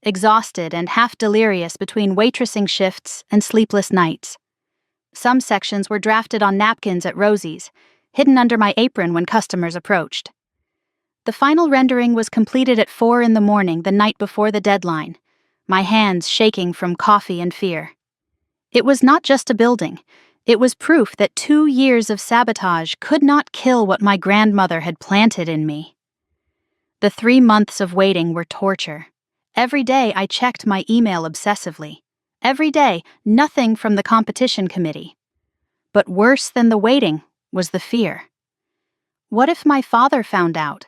exhausted and half delirious between waitressing shifts and sleepless nights. Some sections were drafted on napkins at Rosie's, hidden under my apron when customers approached. The final rendering was completed at 4 a.m. the night before the deadline, my hands shaking from coffee and fear. It was not just a building. It was proof that 2 years of sabotage could not kill what my grandmother had planted in me. The 3 months of waiting were torture. Every day I checked my email obsessively. Every day, nothing from the competition committee. But worse than the waiting was the fear. What if my father found out?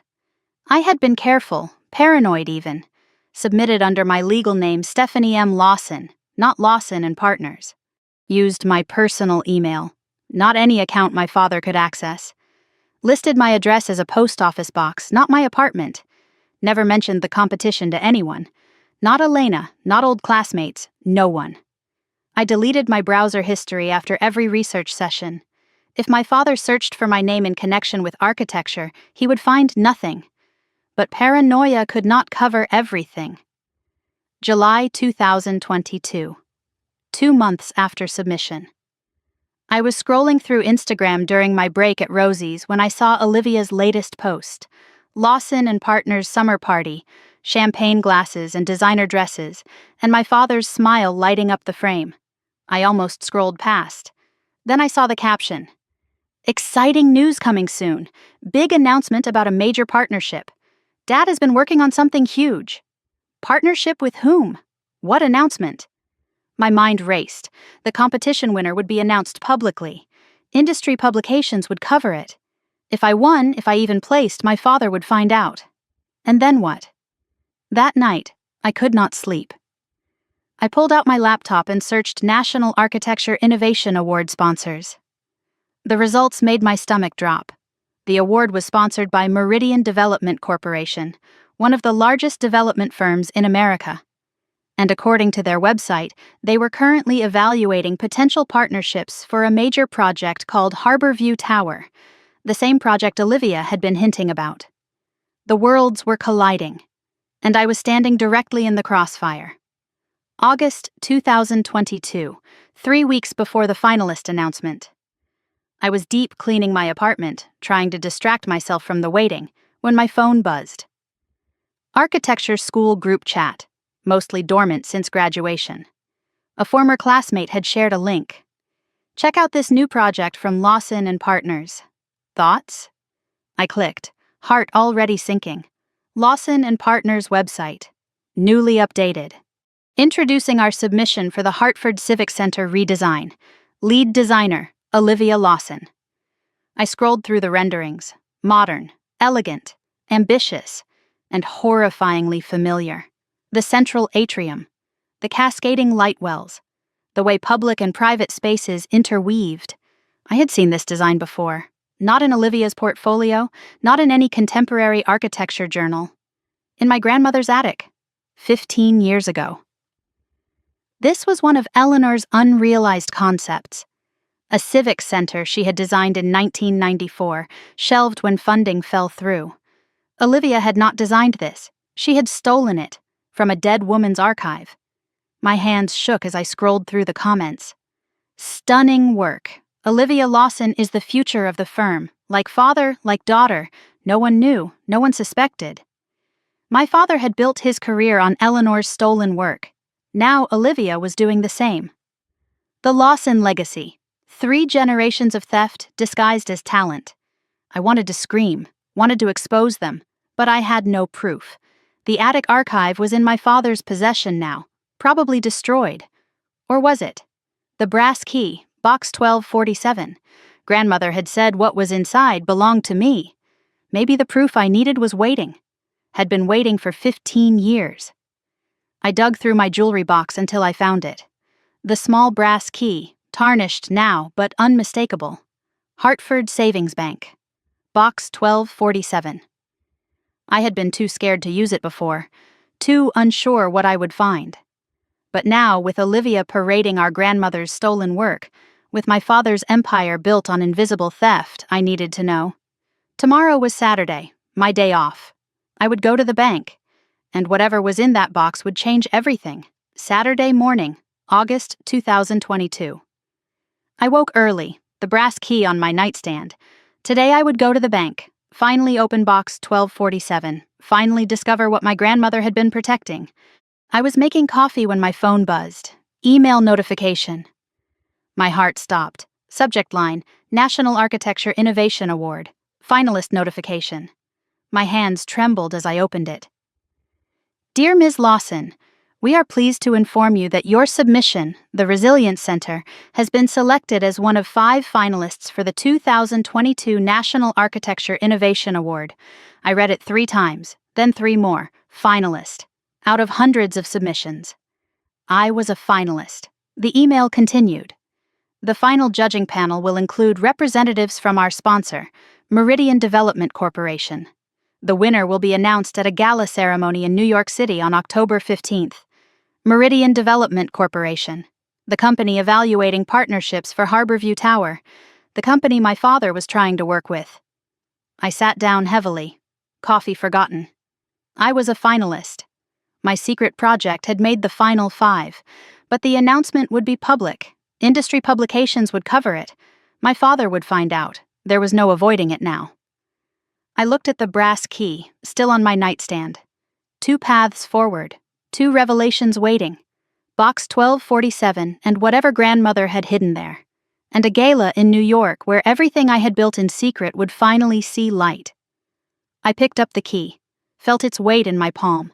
I had been careful, paranoid even, submitted under my legal name Stephanie M. Lawson, not Lawson and Partners. Used my personal email, not any account my father could access. Listed my address as a post office box, not my apartment. Never mentioned the competition to anyone. Not Elena, not old classmates, no one. I deleted my browser history after every research session. If my father searched for my name in connection with architecture, he would find nothing. But paranoia could not cover everything. July 2022. 2 months after submission. I was scrolling through Instagram during my break at Rosie's when I saw Olivia's latest post. Lawson and Partners summer party, champagne glasses and designer dresses, and my father's smile lighting up the frame. I almost scrolled past. Then I saw the caption. Exciting news coming soon. Big announcement about a major partnership. Dad has been working on something huge. Partnership with whom? What announcement? My mind raced. The competition winner would be announced publicly. Industry publications would cover it. If I won, if I even placed, my father would find out. And then what? That night, I could not sleep. I pulled out my laptop and searched National Architecture Innovation Award sponsors. The results made my stomach drop. The award was sponsored by Meridian Development Corporation, one of the largest development firms in America. And according to their website, they were currently evaluating potential partnerships for a major project called Harborview Tower, the same project Olivia had been hinting about. The worlds were colliding, and I was standing directly in the crossfire. August 2022, 3 weeks before the finalist announcement. I was deep cleaning my apartment, trying to distract myself from the waiting, when my phone buzzed. Architecture school group chat. Mostly dormant since graduation. A former classmate had shared a link. Check out this new project from Lawson and Partners. Thoughts? I clicked, heart already sinking. Lawson and Partners website. Newly updated. Introducing our submission for the Hartford Civic Center redesign. Lead designer, Olivia Lawson. I scrolled through the renderings. Modern, elegant, ambitious, and horrifyingly familiar. The central atrium, the cascading light wells, the way public and private spaces interweaved. I had seen this design before, not in Olivia's portfolio, not in any contemporary architecture journal. In my grandmother's attic, 15 years ago. This was one of Eleanor's unrealized concepts. A civic center she had designed in 1994, shelved when funding fell through. Olivia had not designed this. She had stolen it from a dead woman's archive. My hands shook as I scrolled through the comments. Stunning work. Olivia Lawson is the future of the firm. Like father, like daughter. No one knew, no one suspected. My father had built his career on Eleanor's stolen work. Now Olivia was doing the same. The Lawson legacy. 3 generations of theft disguised as talent. I wanted to scream, wanted to expose them, but I had no proof. The attic archive was in my father's possession now, probably destroyed. Or was it? The brass key, box 1247. Grandmother had said what was inside belonged to me. Maybe the proof I needed was waiting. Had been waiting for 15 years. I dug through my jewelry box until I found it. The small brass key, tarnished now but unmistakable. Hartford Savings Bank. Box 1247. I had been too scared to use it before, too unsure what I would find. But now, with Olivia parading our grandmother's stolen work, with my father's empire built on invisible theft, I needed to know. Tomorrow was Saturday, my day off. I would go to the bank, and whatever was in that box would change everything. Saturday morning, August 2022. I woke early, the brass key on my nightstand. Today I would go to the bank, finally open box 1247, finally discover what my grandmother had been protecting. I was making coffee when my phone buzzed. Email notification. My heart stopped. Subject line, National Architecture Innovation Award. Finalist notification. My hands trembled as I opened it. Dear Ms. Lawson, we are pleased to inform you that your submission, the Resilience Center, has been selected as one of 5 finalists for the 2022 National Architecture Innovation Award. I read it 3 times, then 3 more. Finalist. Out of hundreds of submissions. I was a finalist. The email continued. The final judging panel will include representatives from our sponsor, Meridian Development Corporation. The winner will be announced at a gala ceremony in New York City on October 15th. Meridian Development Corporation, the company evaluating partnerships for Harborview Tower, the company my father was trying to work with. I sat down heavily, coffee forgotten. I was a finalist. My secret project had made the final 5, but the announcement would be public. Industry publications would cover it. My father would find out. There was no avoiding it now. I looked at the brass key, still on my nightstand. 2 paths forward. 2 revelations waiting. Box 1247 and whatever grandmother had hidden there. And a gala in New York where everything I had built in secret would finally see light. I picked up the key, felt its weight in my palm.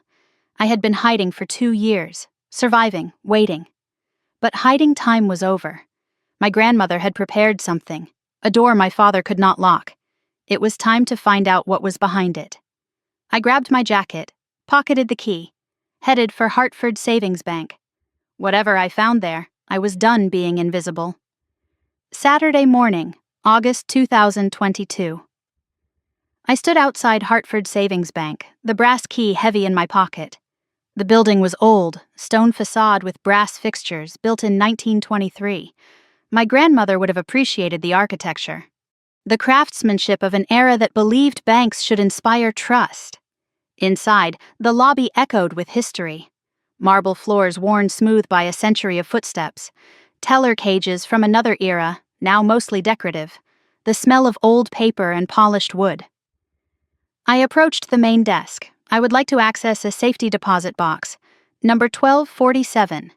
I had been hiding for 2 years, surviving, waiting. But hiding time was over. My grandmother had prepared something, a door my father could not lock. It was time to find out what was behind it. I grabbed my jacket, pocketed the key, headed for Hartford Savings Bank. Whatever I found there, I was done being invisible. Saturday morning, August 2022. I stood outside Hartford Savings Bank, the brass key heavy in my pocket. The building was old, stone facade with brass fixtures, built in 1923. My grandmother would have appreciated the architecture. The craftsmanship of an era that believed banks should inspire trust. Inside, the lobby echoed with history. Marble floors worn smooth by a century of footsteps. Teller cages from another era, now mostly decorative. The smell of old paper and polished wood. I approached the main desk. I would like to access a safety deposit box. Number 1247.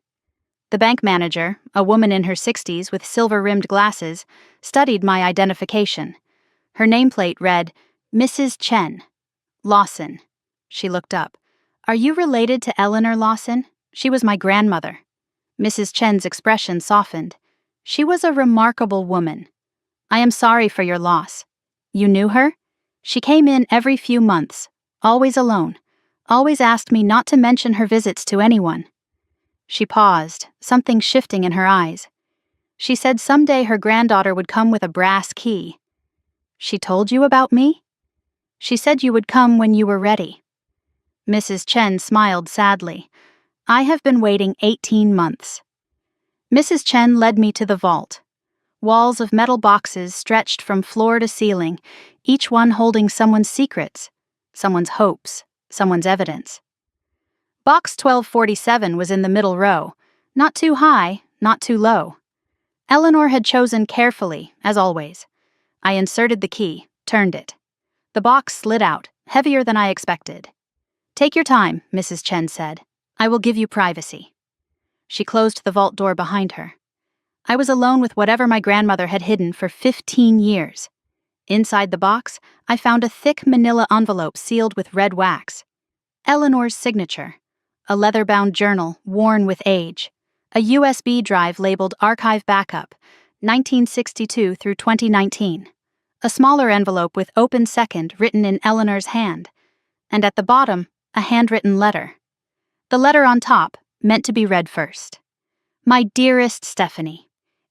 The bank manager, a woman in her 60s with silver-rimmed glasses, studied my identification. Her nameplate read, Mrs. Chen. Lawson. She looked up. Are you related to Eleanor Lawson? She was my grandmother. Mrs. Chen's expression softened. She was a remarkable woman. I am sorry for your loss. You knew her? She came in every few months, always alone, always asked me not to mention her visits to anyone. She paused, something shifting in her eyes. She said someday her granddaughter would come with a brass key. She told you about me? She said you would come when you were ready. Mrs. Chen smiled sadly. I have been waiting 18 months. Mrs. Chen led me to the vault. Walls of metal boxes stretched from floor to ceiling, each one holding someone's secrets, someone's hopes, someone's evidence. Box 1247 was in the middle row, not too high, not too low. Eleanor had chosen carefully, as always. I inserted the key, turned it. The box slid out, heavier than I expected. Take your time, Mrs. Chen said. I will give you privacy. She closed the vault door behind her. I was alone with whatever my grandmother had hidden for 15 years. Inside the box, I found a thick manila envelope sealed with red wax. Eleanor's signature. A leather-bound journal, worn with age. A USB drive labeled Archive Backup, 1962 through 2019. A smaller envelope with Open Second written in Eleanor's hand. And at the bottom, a handwritten letter. The letter on top, meant to be read first. My dearest Stephanie,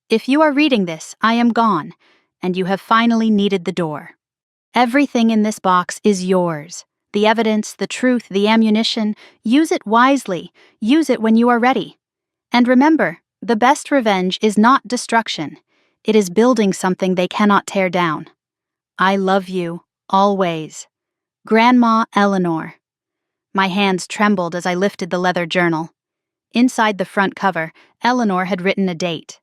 if you are reading this, I am gone, and you have finally needed the door. Everything in this box is yours. The evidence, the truth, the ammunition. Use it wisely. Use it when you are ready. And remember, the best revenge is not destruction. It is building something they cannot tear down. I love you, always. Grandma Eleanor. My hands trembled as I lifted the leather journal. Inside the front cover, Eleanor had written a date.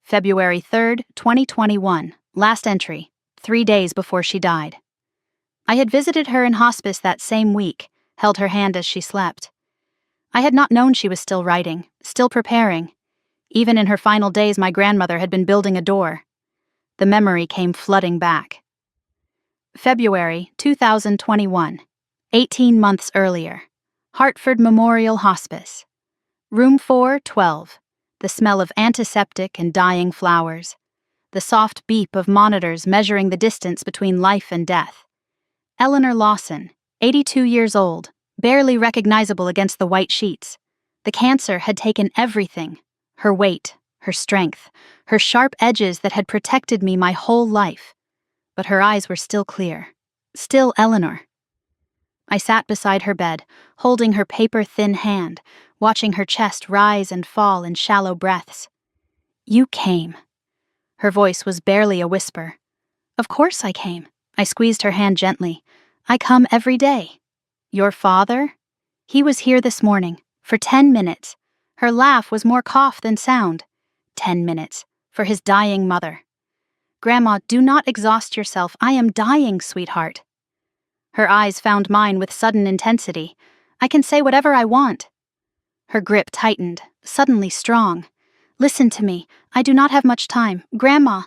February 3rd, 2021, last entry, 3 days before she died. I had visited her in hospice that same week, held her hand as she slept. I had not known she was still writing, still preparing. Even in her final days, my grandmother had been building a door. The memory came flooding back. February 2021, 18 months earlier, Hartford Memorial Hospice. Room 412. The smell of antiseptic and dying flowers. The soft beep of monitors measuring the distance between life and death. Eleanor Lawson, 82 years old, barely recognizable against the white sheets. The cancer had taken everything. Her weight, her strength, her sharp edges that had protected me my whole life. But her eyes were still clear. Still Eleanor. I sat beside her bed, holding her paper-thin hand, watching her chest rise and fall in shallow breaths. You came. Her voice was barely a whisper. Of course I came. I squeezed her hand gently. I come every day. Your father? He was here this morning, for 10 minutes. Her laugh was more cough than sound. 10 minutes, for his dying mother. Grandma, do not exhaust yourself. I am dying, sweetheart. Her eyes found mine with sudden intensity. I can say whatever I want. Her grip tightened, suddenly strong. Listen to me. I do not have much time. Grandma,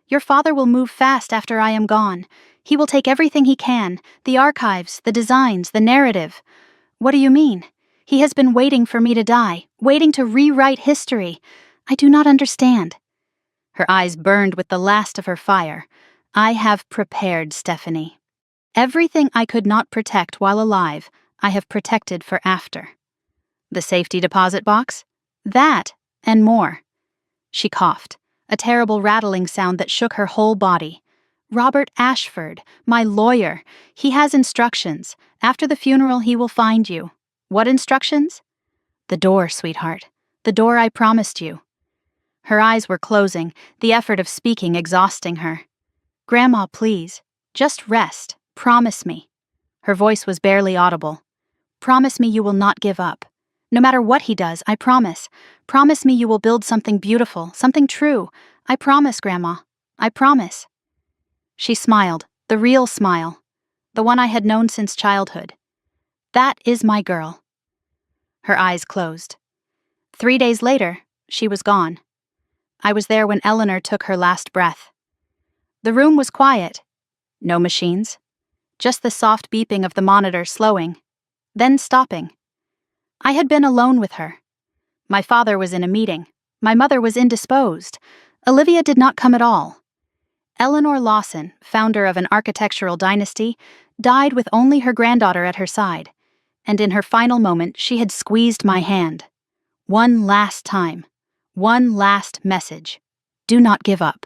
your father will move fast after I am gone. He will take everything he can, the archives, the designs, the narrative. What do you mean? He has been waiting for me to die, waiting to rewrite history. I do not understand. Her eyes burned with the last of her fire. I have prepared, Stephanie. Everything I could not protect while alive, I have protected for after. The safety deposit box? That, and more. She coughed, a terrible rattling sound that shook her whole body. Robert Ashford, my lawyer. He has instructions. After the funeral, he will find you. What instructions? The door, sweetheart. The door I promised you. Her eyes were closing, the effort of speaking exhausting her. Grandma, please. Just rest. Promise me. Her voice was barely audible. Promise me you will not give up. No matter what he does, I promise. Promise me you will build something beautiful, something true. I promise, Grandma. I promise. She smiled, the real smile, the one I had known since childhood. That is my girl. Her eyes closed. 3 days later, She was gone. I was there when Eleanor took her last breath. The room was quiet. No machines. Just the soft beeping of the monitor slowing, then stopping. I had been alone with her. My father was in a meeting. My mother was indisposed. Olivia did not come at all. Eleanor Lawson, founder of an architectural dynasty, died with only her granddaughter at her side, and in her final moment she had squeezed my hand. One last time. One last message. Do not give up.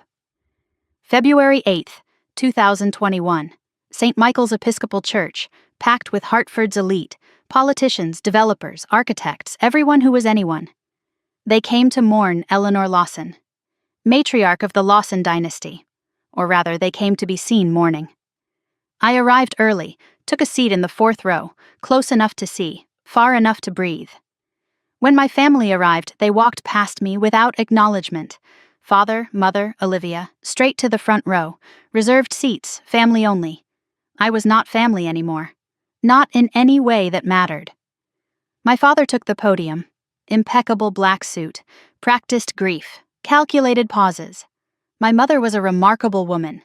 February 8th, 2021. St. Michael's Episcopal Church, packed with Hartford's elite, politicians, developers, architects, everyone who was anyone. They came to mourn Eleanor Lawson, matriarch of the Lawson dynasty, or rather, they came to be seen mourning. I arrived early, took a seat in the 4th row, close enough to see, far enough to breathe. When my family arrived, they walked past me without acknowledgement. Father, mother, Olivia, straight to the front row, reserved seats, family only. I was not family anymore. Not in any way that mattered. My father took the podium. Impeccable black suit, practiced grief, calculated pauses. My mother was a remarkable woman.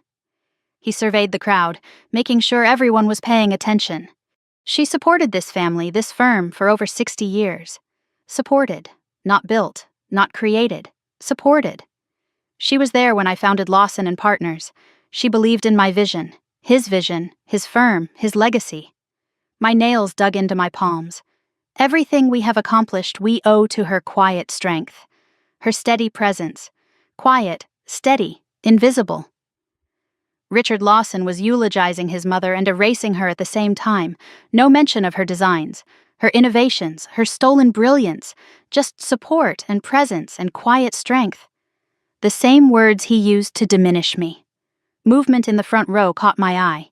He surveyed the crowd, making sure everyone was paying attention. She supported this family, this firm, for over 60 years. Supported, not built, not created. Supported. She was there when I founded Lawson and Partners. She believed in my vision, his firm, his legacy. My nails dug into my palms. Everything we have accomplished we owe to her quiet strength, her steady presence. Quiet, steady, invisible. Richard Lawson was eulogizing his mother and erasing her at the same time. No mention of her designs, her innovations, her stolen brilliance, just support and presence and quiet strength. The same words he used to diminish me. Movement in the front row caught my eye.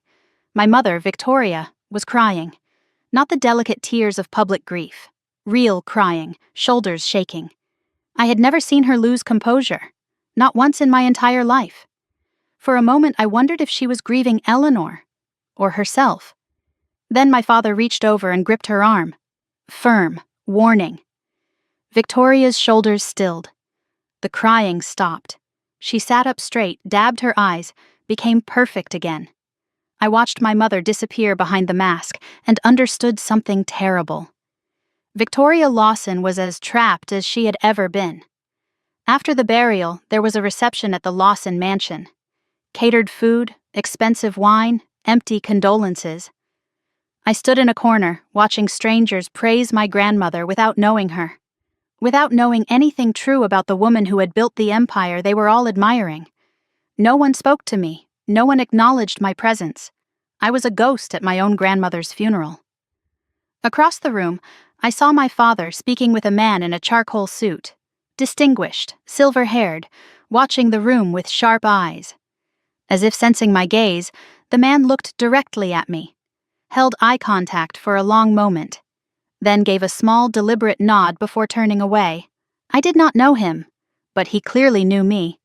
My mother, Victoria, was crying. Not the delicate tears of public grief. Real crying, shoulders shaking. I had never seen her lose composure. Not once in my entire life. For a moment I wondered if she was grieving Eleanor, or herself. Then my father reached over and gripped her arm. Firm, warning. Victoria's shoulders stilled. The crying stopped. She sat up straight, dabbed her eyes, became perfect again. I watched my mother disappear behind the mask and understood something terrible. Victoria Lawson was as trapped as she had ever been. After the burial, there was a reception at the Lawson mansion. Catered food, expensive wine, empty condolences. I stood in a corner, watching strangers praise my grandmother without knowing her. Without knowing anything true about the woman who had built the empire they were all admiring. No one spoke to me. No one acknowledged my presence. I was a ghost at my own grandmother's funeral. Across the room, I saw my father speaking with a man in a charcoal suit. Distinguished, silver-haired, watching the room with sharp eyes. As if sensing my gaze, the man looked directly at me, held eye contact for a long moment, then gave a small, deliberate nod before turning away. I did not know him, but he clearly knew me,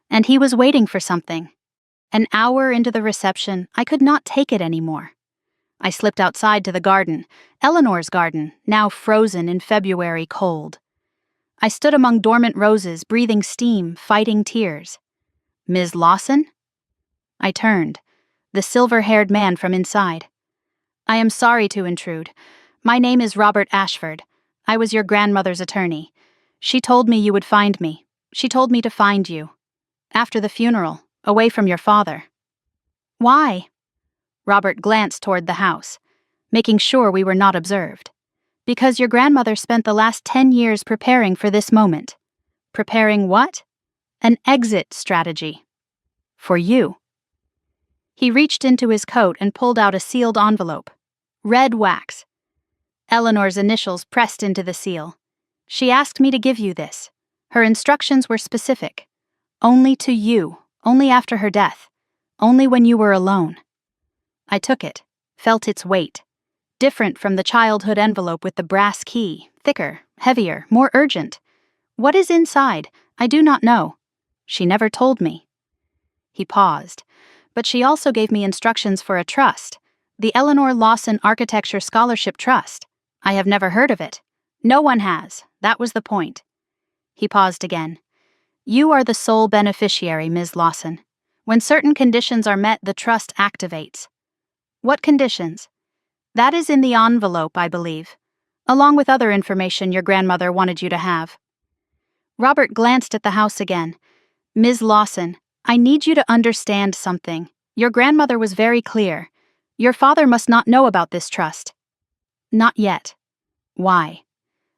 and he was waiting for something. An hour into the reception, I could not take it anymore. I slipped outside to the garden, Eleanor's garden, now frozen in February cold. I stood among dormant roses, breathing steam, fighting tears. Ms. Lawson? I turned, the silver-haired man from inside. I am sorry to intrude. My name is Robert Ashford. I was your grandmother's attorney. She told me you would find me. She told me to find you. After the funeral, away from your father. Why? Robert glanced toward the house, making sure we were not observed. Because your grandmother spent the last 10 years preparing for this moment. Preparing what? An exit strategy. For you. He reached into his coat and pulled out a sealed envelope. Red wax. Eleanor's initials pressed into the seal. She asked me to give you this. Her instructions were specific. Only to you, only after her death, only when you were alone. I took it, felt its weight. Different from the childhood envelope with the brass key, thicker, heavier, more urgent. What is inside? I do not know. She never told me. He paused, but she also gave me instructions for a trust, the Eleanor Lawson Architecture Scholarship Trust. I have never heard of it. No one has. That was the point. He paused again. You are the sole beneficiary, Ms. Lawson. When certain conditions are met, the trust activates. What conditions? That is in the envelope, I believe, along with other information your grandmother wanted you to have. Robert glanced at the house again. Ms. Lawson, I need you to understand something. Your grandmother was very clear. Your father must not know about this trust. Not yet. Why?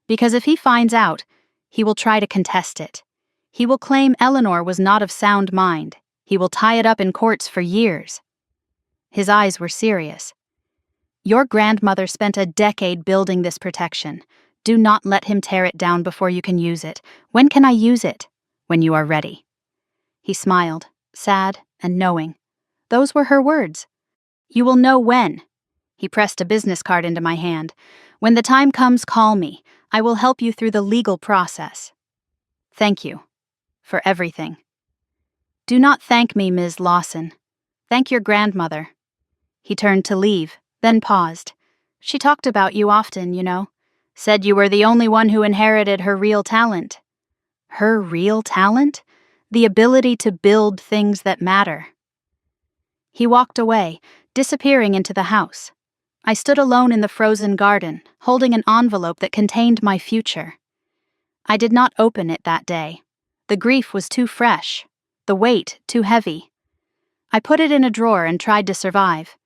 Because if he finds out, he will try to contest it. He will claim Eleanor was not of sound mind. He will tie it up in courts for years. His eyes were serious. Your grandmother spent a decade building this protection. Do not let him tear it down before you can use it. When can I use it? When you are ready. He smiled, sad and knowing. Those were her words. You will know when. He pressed a business card into my hand. When the time comes, call me. I will help you through the legal process. Thank you. For everything. Do not thank me, Ms. Lawson. Thank your grandmother. He turned to leave, then paused. She talked about you often, you know. Said you were the only one who inherited her real talent. Her real talent? The ability to build things that matter. He walked away, disappearing into the house. I stood alone in the frozen garden, holding an envelope that contained my future. I did not open it that day. The grief was too fresh, the weight too heavy. I put it in a drawer and tried to survive.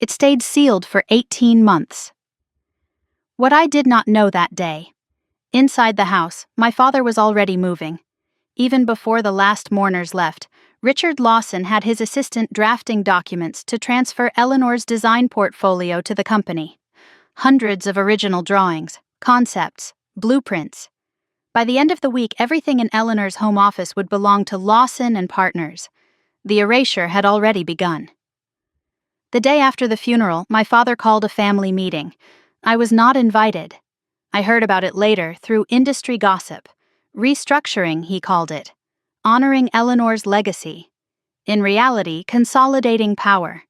It stayed sealed for 18 months. What I did not know that day. Inside the house, my father was already moving. Even before the last mourners left, Richard Lawson had his assistant drafting documents to transfer Eleanor's design portfolio to the company. Hundreds of original drawings, concepts, blueprints. By the end of the week, everything in Eleanor's home office would belong to Lawson and Partners. The erasure had already begun. The day after the funeral, my father called a family meeting. I was not invited. I heard about it later through industry gossip. Restructuring, he called it. Honoring Eleanor's legacy. In reality, consolidating power.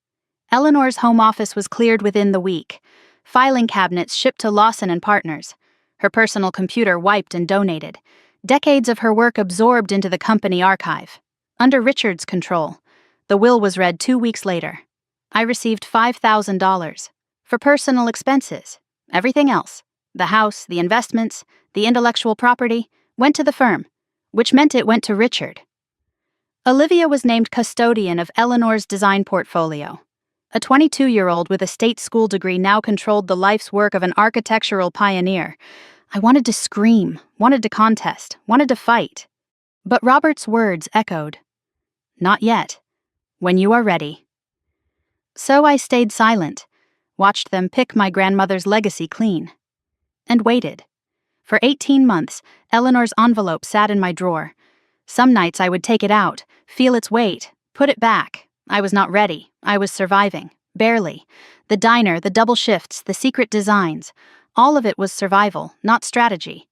Eleanor's home office was cleared within the week. Filing cabinets shipped to Lawson and Partners. Her personal computer wiped and donated. Decades of her work absorbed into the company archive. Under Richard's control. The will was read 2 weeks later. I received $5,000. For personal expenses. Everything else, the house, the investments, the intellectual property, went to the firm, which meant it went to Richard. Olivia was named custodian of Eleanor's design portfolio. A 22-year-old with a state school degree now controlled the life's work of an architectural pioneer. I wanted to scream, wanted to contest, wanted to fight. But Robert's words echoed. Not yet. When you are ready. So I stayed silent, watched them pick my grandmother's legacy clean. And waited. For 18 months, Eleanor's envelope sat in my drawer. Some nights I would take it out, feel its weight, put it back. I was not ready. I was surviving. Barely. The diner, the double shifts, the secret designs. All of it was survival, not strategy.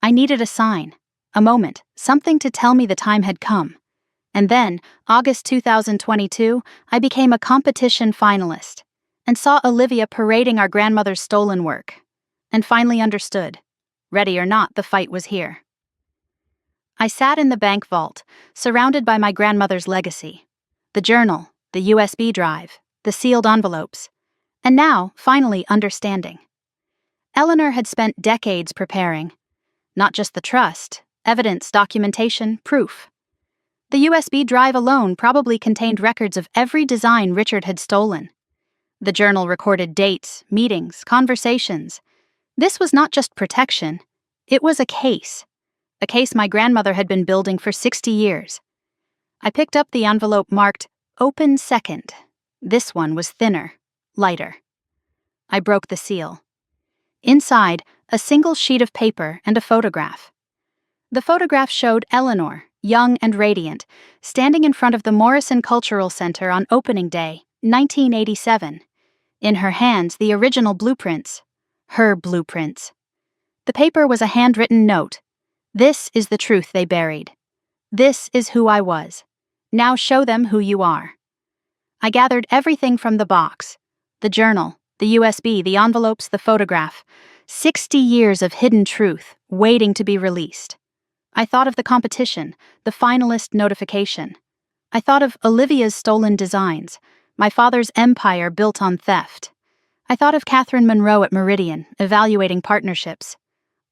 I needed a sign, a moment, something to tell me the time had come. And then, August 2022, I became a competition finalist and saw Olivia parading our grandmother's stolen work. And finally understood. Ready or not, the fight was here. I sat in the bank vault, surrounded by my grandmother's legacy. The journal, the USB drive, the sealed envelopes. And now, finally, understanding. Eleanor had spent decades preparing. Not just the trust, evidence, documentation, proof. The USB drive alone probably contained records of every design Richard had stolen. The journal recorded dates, meetings, conversations. This was not just protection. It was a case my grandmother had been building for 60 years. I picked up the envelope marked, "Open Second." This one was thinner, lighter. I broke the seal. Inside, a single sheet of paper and a photograph. The photograph showed Eleanor, young and radiant, standing in front of the Morrison Cultural Center on opening day, 1987. In her hands, the original blueprints. Her blueprints. The paper was a handwritten note. This is the truth they buried. This is who I was. Now show them who you are. I gathered everything from the box. The journal, the USB, the envelopes, the photograph. 60 years of hidden truth, waiting to be released. I thought of the competition, the finalist notification. I thought of Olivia's stolen designs, my father's empire built on theft. I thought of Catherine Monroe at Meridian, evaluating partnerships.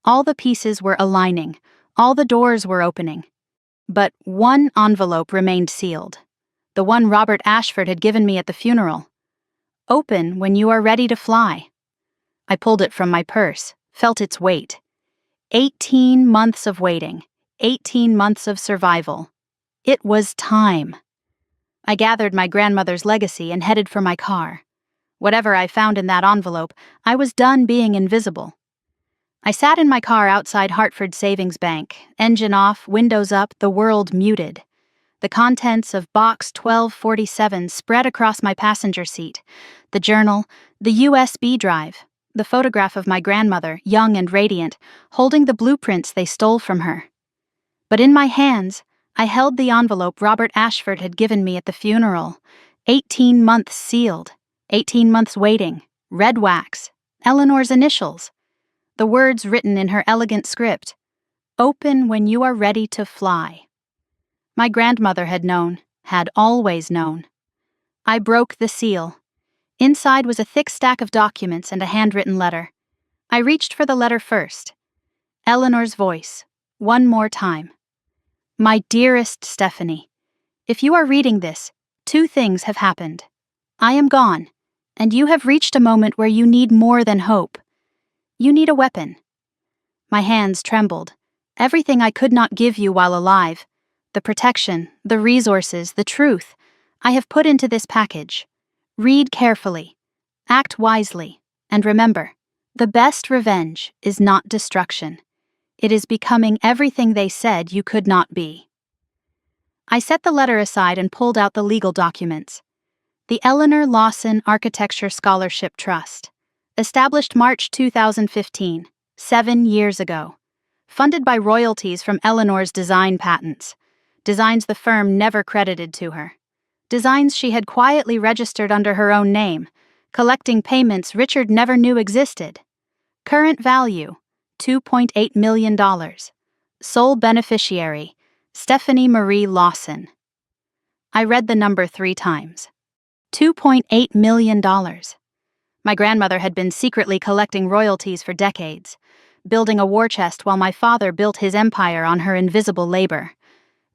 All the pieces were aligning, all the doors were opening. But one envelope remained sealed. The one Robert Ashford had given me at the funeral. Open when you are ready to fly. I pulled it from my purse, felt its weight. 18 months of waiting, 18 months of survival. It was time. I gathered my grandmother's legacy and headed for my car. Whatever I found in that envelope, I was done being invisible. I sat in my car outside Hartford Savings Bank, engine off, windows up, the world muted. The contents of box 1247 spread across my passenger seat. The journal, the USB drive, the photograph of my grandmother, young and radiant, holding the blueprints they stole from her. But in my hands, I held the envelope Robert Ashford had given me at the funeral. 18 months sealed, 18 months waiting, red wax, Eleanor's initials. The words written in her elegant script. Open when you are ready to fly. My grandmother had known, had always known. I broke the seal. Inside was a thick stack of documents and a handwritten letter. I reached for the letter first. Eleanor's voice, one more time. My dearest Stephanie, if you are reading this, 2 things have happened. I am gone, and you have reached a moment where you need more than hope. You need a weapon. My hands trembled. Everything I could not give you while alive, the protection, the resources, the truth, I have put into this package. Read carefully, act wisely, and remember, the best revenge is not destruction. It is becoming everything they said you could not be. I set the letter aside and pulled out the legal documents. The Eleanor Lawson Architecture Scholarship Trust, established March 2015, 7 years ago. Funded by royalties from Eleanor's design patents, designs the firm never credited to her. Designs she had quietly registered under her own name, collecting payments Richard never knew existed. Current value, $2.8 million. Sole beneficiary, Stephanie Marie Lawson. I read the number 3 times. $2.8 million. My grandmother had been secretly collecting royalties for decades, building a war chest while my father built his empire on her invisible labor.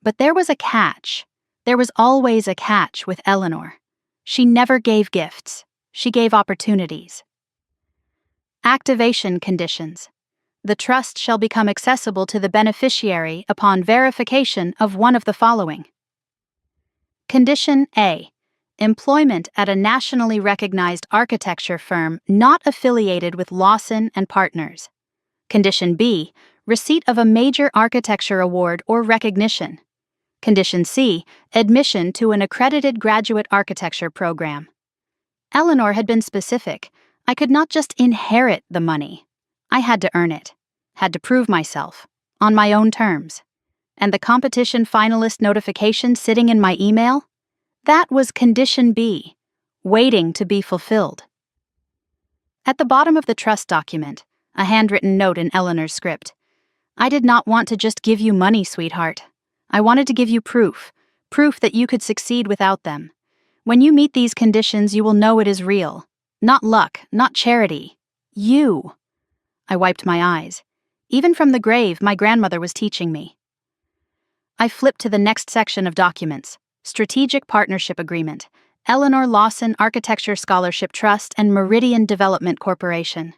But there was a catch. There was always a catch with Eleanor. She never gave gifts. She gave opportunities. Activation conditions. The trust shall become accessible to the beneficiary upon verification of one of the following. Condition A. Employment at a nationally recognized architecture firm not affiliated with Lawson and Partners. Condition B. Receipt of a major architecture award or recognition. Condition C. Admission to an accredited graduate architecture program. Eleanor had been specific. I could not just inherit the money. I had to earn it, had to prove myself, on my own terms. And the competition finalist notification sitting in my email? That was Condition B, waiting to be fulfilled. At the bottom of the trust document, a handwritten note in Eleanor's script. I did not want to just give you money, sweetheart. I wanted to give you proof that you could succeed without them. When you meet these conditions, you will know it is real. Not luck, not charity. You. I wiped my eyes. Even from the grave, my grandmother was teaching me. I flipped to the next section of documents. Strategic Partnership Agreement, Eleanor Lawson Architecture Scholarship Trust and Meridian Development Corporation.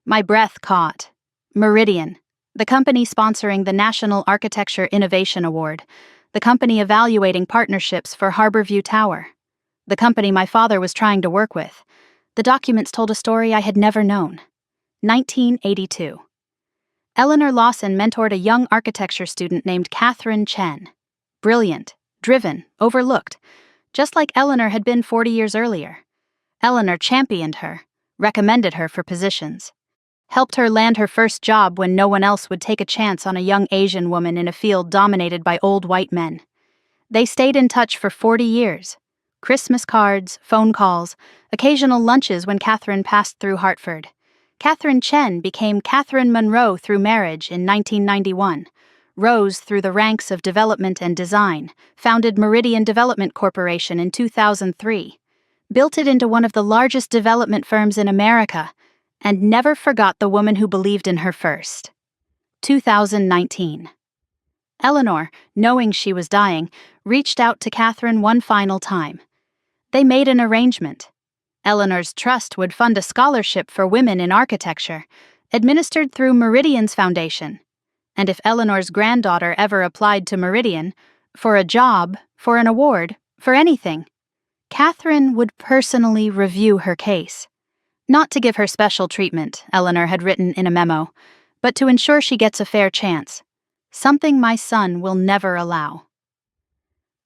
My breath caught. Meridian, the company sponsoring the National Architecture Innovation Award, the company evaluating partnerships for Harborview Tower, the company my father was trying to work with. The documents told a story I had never known. 1982. Eleanor Lawson mentored a young architecture student named Catherine Chen. Brilliant, driven, overlooked, just like Eleanor had been 40 years earlier. Eleanor championed her, recommended her for positions, helped her land her first job when no one else would take a chance on a young Asian woman in a field dominated by old white men. They stayed in touch for 40 years. Christmas cards, phone calls, occasional lunches when Catherine passed through Hartford. Catherine Chen became Catherine Monroe through marriage in 1991. rose through the ranks of development and design, founded Meridian Development Corporation in 2003, built it into one of the largest development firms in America, and never forgot the woman who believed in her first. 2019. Eleanor, knowing she was dying, reached out to Catherine one final time. They made an arrangement. Eleanor's trust would fund a scholarship for women in architecture, administered through Meridian's foundation. And if Eleanor's granddaughter ever applied to Meridian, for a job, for an award, for anything, Catherine would personally review her case. Not to give her special treatment, Eleanor had written in a memo, but to ensure she gets a fair chance. Something my son will never allow.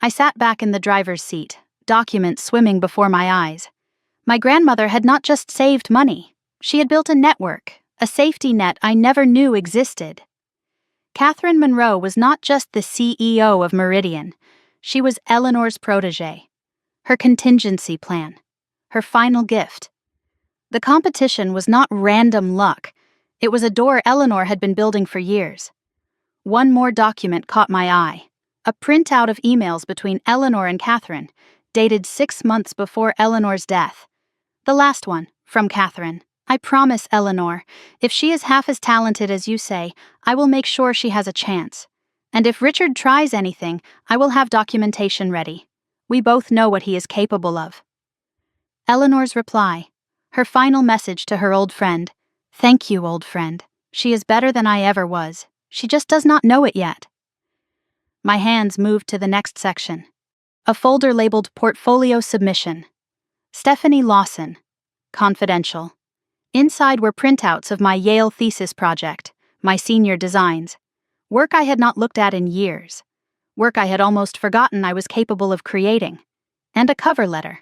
I sat back in the driver's seat, documents swimming before my eyes. My grandmother had not just saved money, she had built a network, a safety net I never knew existed. Catherine Monroe was not just the CEO of Meridian, she was Eleanor's protégé, her contingency plan, her final gift. The competition was not random luck, it was a door Eleanor had been building for years. One more document caught my eye, a printout of emails between Eleanor and Catherine, dated 6 months before Eleanor's death. The last one, from Catherine. I promise, Eleanor, if she is half as talented as you say, I will make sure she has a chance. And if Richard tries anything, I will have documentation ready. We both know what he is capable of. Eleanor's reply, her final message to her old friend. Thank you, old friend. She is better than I ever was. She just does not know it yet. My hands moved to the next section. A folder labeled Portfolio Submission. Stephanie Lawson. Confidential. Inside were printouts of my Yale thesis project, my senior designs. Work I had not looked at in years. Work I had almost forgotten I was capable of creating. And a cover letter.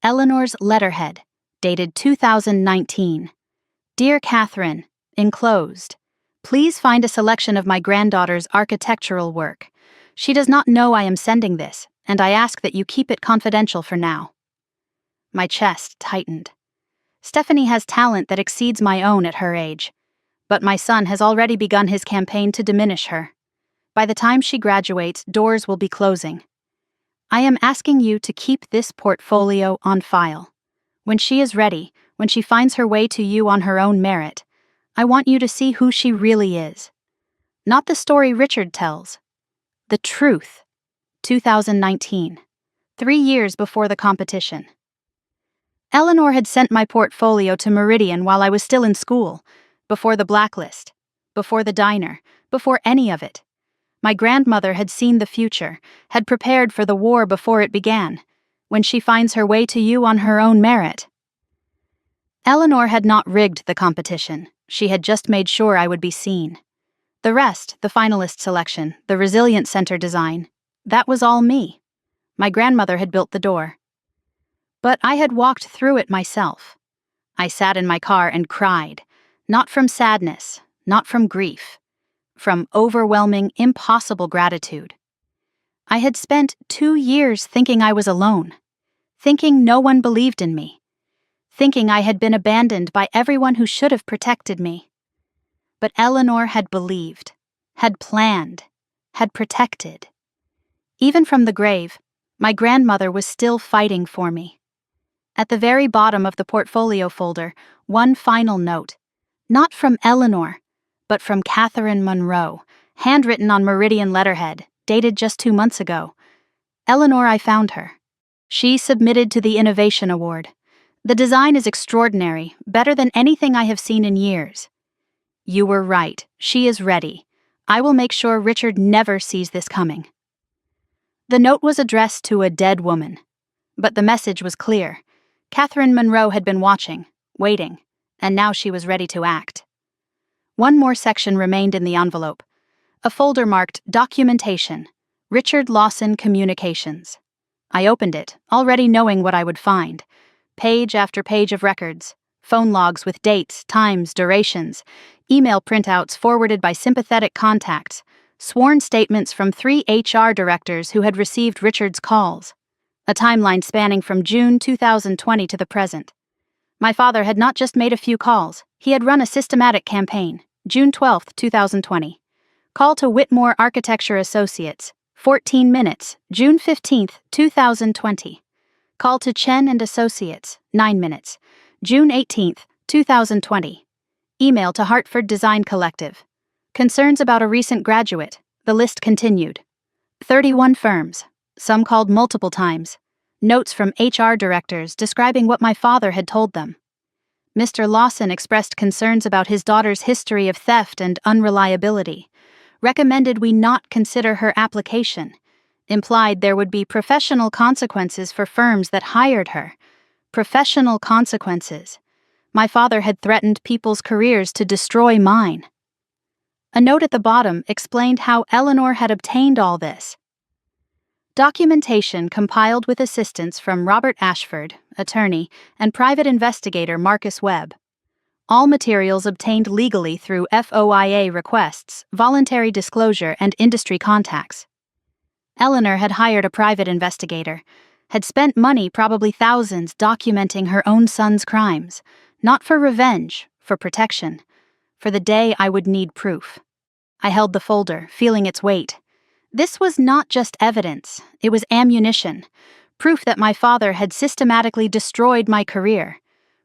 Eleanor's letterhead, dated 2019. Dear Catherine, enclosed. Please find a selection of my granddaughter's architectural work. She does not know I am sending this, and I ask that you keep it confidential for now. My chest tightened. Stephanie has talent that exceeds my own at her age, but my son has already begun his campaign to diminish her. By the time she graduates, doors will be closing. I am asking you to keep this portfolio on file. When she is ready, when she finds her way to you on her own merit, I want you to see who she really is. Not the story Richard tells. The truth. 2019. 3 years before the competition. Eleanor had sent my portfolio to Meridian while I was still in school, before the blacklist, before the diner, before any of it. My grandmother had seen the future, had prepared for the war before it began, when she finds her way to you on her own merit. Eleanor had not rigged the competition, she had just made sure I would be seen. The rest, the finalist selection, the Resilient Center design, that was all me. My grandmother had built the door. But I had walked through it myself. I sat in my car and cried, not from sadness, not from grief, from overwhelming, impossible gratitude. I had spent 2 years thinking I was alone, thinking no one believed in me, thinking I had been abandoned by everyone who should have protected me. But Eleanor had believed, had planned, had protected. Even from the grave, my grandmother was still fighting for me. At the very bottom of the portfolio folder, one final note, not from Eleanor, but from Catherine Monroe, handwritten on Meridian letterhead, dated just 2 months ago. Eleanor, I found her. She submitted to the Innovation Award. The design is extraordinary, better than anything I have seen in years. You were right, she is ready. I will make sure Richard never sees this coming. The note was addressed to a dead woman, but the message was clear. Catherine Monroe had been watching, waiting, and now she was ready to act. One more section remained in the envelope, a folder marked Documentation, Richard Lawson Communications. I opened it, already knowing what I would find. Page after page of records, phone logs with dates, times, durations, email printouts forwarded by sympathetic contacts, sworn statements from 3 HR directors who had received Richard's calls. A timeline spanning from June 2020 to the present. My father had not just made a few calls, he had run a systematic campaign, June 12, 2020. Call to Whitmore Architecture Associates, 14 minutes, June 15, 2020. Call to Chen and Associates, 9 minutes, June 18, 2020. Email to Hartford Design Collective. Concerns about a recent graduate. The list continued. 31 firms, some called multiple times. Notes from HR directors describing what my father had told them. Mr. Lawson expressed concerns about his daughter's history of theft and unreliability. Recommended we not consider her application. Implied there would be professional consequences for firms that hired her. Professional consequences. My father had threatened people's careers to destroy mine. A note at the bottom explained how Eleanor had obtained all this. Documentation compiled with assistance from Robert Ashford, attorney, and private investigator Marcus Webb. All materials obtained legally through FOIA requests, voluntary disclosure, and industry contacts. Eleanor had hired a private investigator, had spent money, probably thousands, documenting her own son's crimes, not for revenge, for protection, for the day I would need proof. I held the folder, feeling its weight. This was not just evidence, it was ammunition, proof that my father had systematically destroyed my career,